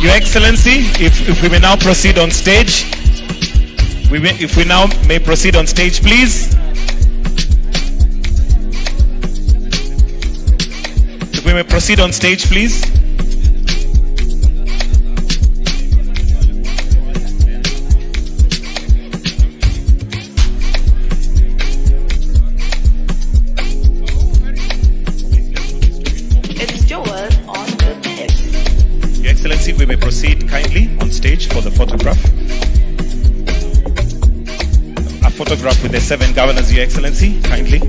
Your Excellency, if we may now proceed on stage. If we now may proceed on stage, please. We may proceed on stage, please. It's yours on the tip. Your Excellency, we may proceed kindly on stage for the photograph. A photograph with the 7 governors, Your Excellency, kindly.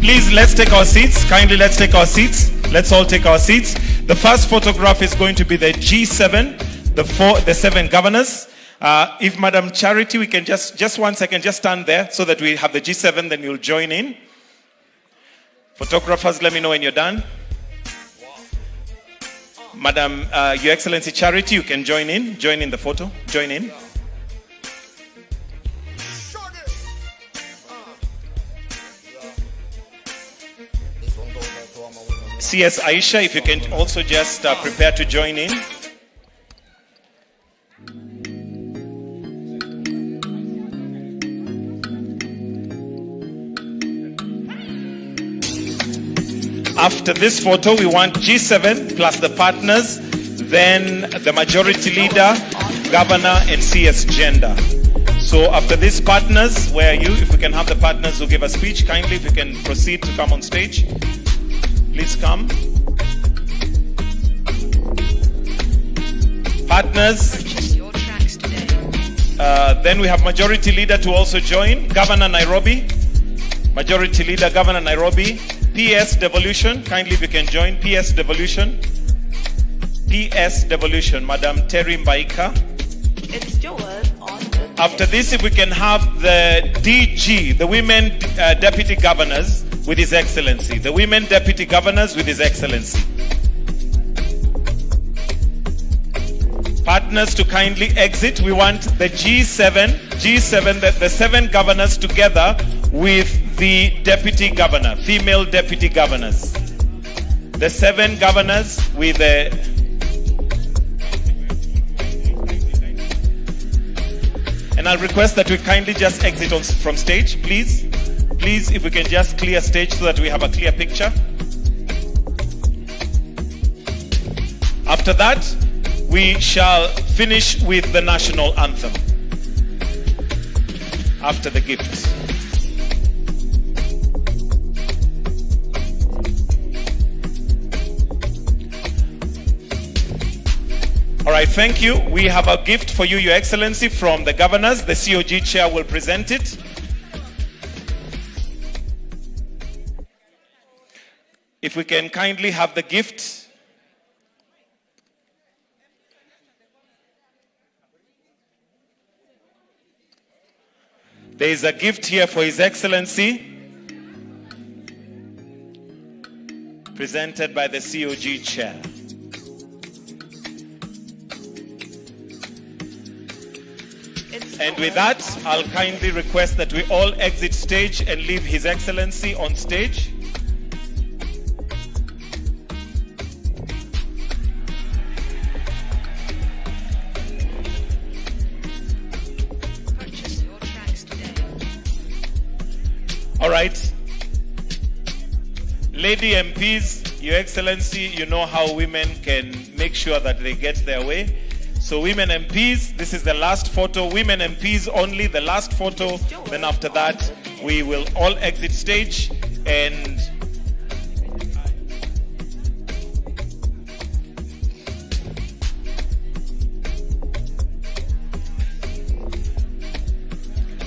Please, let's take our seats. Kindly, let's take our seats. Let's all take our seats. The first photograph is going to be the G7, the 7 governors. If Madam Charity, we can just 1 second, just stand there so that we have the G7, then you'll join in. Photographers, let me know when you're done. Madam, Your Excellency Charity, you can join in the photo. Join in. CS Aisha, if you can also just prepare to join in. After this photo, we want G7 plus the partners, then the majority leader, governor, and CS gender. So after these partners, where are you? If we can have the partners who give a speech, kindly, if you can proceed to come on stage. Please come. Partners. Then we have majority leader to also join. Governor Nairobi. Majority leader, Governor Nairobi. PS Devolution. Kindly, if you can join. PS Devolution. PS Devolution. Madam Terry Mbaika. It's Joel on the After this, if we can have the DG, the Women Deputy Governors with His Excellency. The Women Deputy Governors with His Excellency. Partners to kindly exit. We want the G7, the 7 governors together with the deputy governor, female deputy governors. The 7 governors with the... And I'll request that we kindly just exit from stage, please. Please, if we can just clear stage so that we have a clear picture. After that, we shall finish with the national anthem after the gift. All right, thank you. We have a gift for you, Your Excellency, from the governors. The COG chair will present it. If we can kindly have the gift. There is a gift here for His Excellency, presented by the COG chair. And with that, I'll kindly request that we all exit stage and leave His Excellency on stage. All right. Lady MPs, Your Excellency, you know how women can make sure that they get their way. So women MPs, this is the last photo. Women MPs only, the last photo. Then after that, we will all exit stage and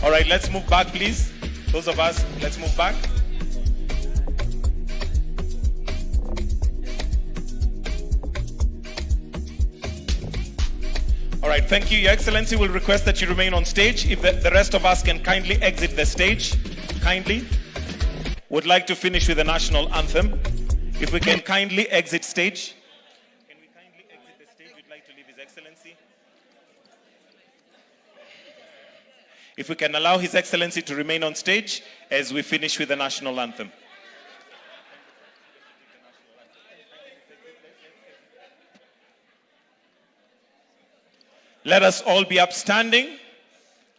all right, let's move back, please. Those of us, let's move back. All right, thank you. Your Excellency will request that you remain on stage. If the rest of us can kindly exit the stage, kindly. Would like to finish with the national anthem. If we can kindly exit stage. Can we kindly exit the stage? We'd like to leave His Excellency. If we can allow His Excellency to remain on stage as we finish with the national anthem. Let us all be upstanding.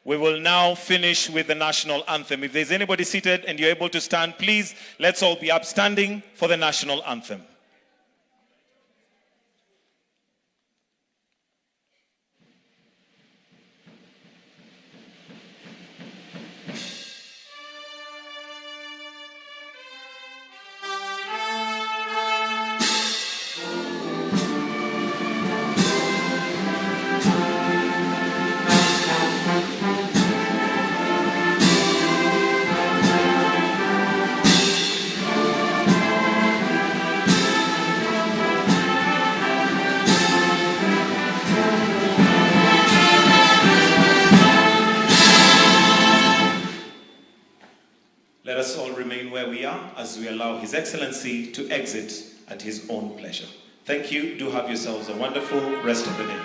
We will now finish with the national anthem. If there's anybody seated and you're able to stand, please, let's all be upstanding for the national anthem. Let us all remain where we are as we allow His Excellency to exit at his own pleasure. Thank you. Do have yourselves a wonderful rest of the day.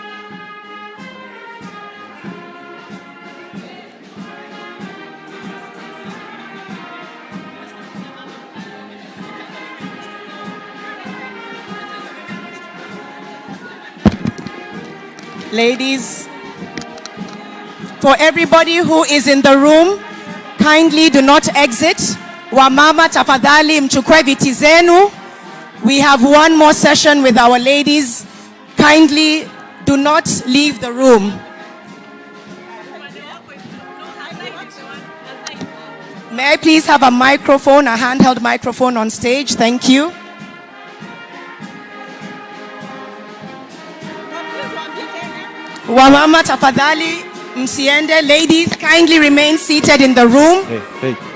Ladies, for everybody who is in the room, kindly do not exit. Wamama tafadhali mchukue viti zenu We have one more session with our ladies. Kindly do not leave the room. May I please have a microphone, a handheld microphone on stage? Thank you. Wamama tafadhali msiende. Ladies, kindly remain seated in the room. Hey.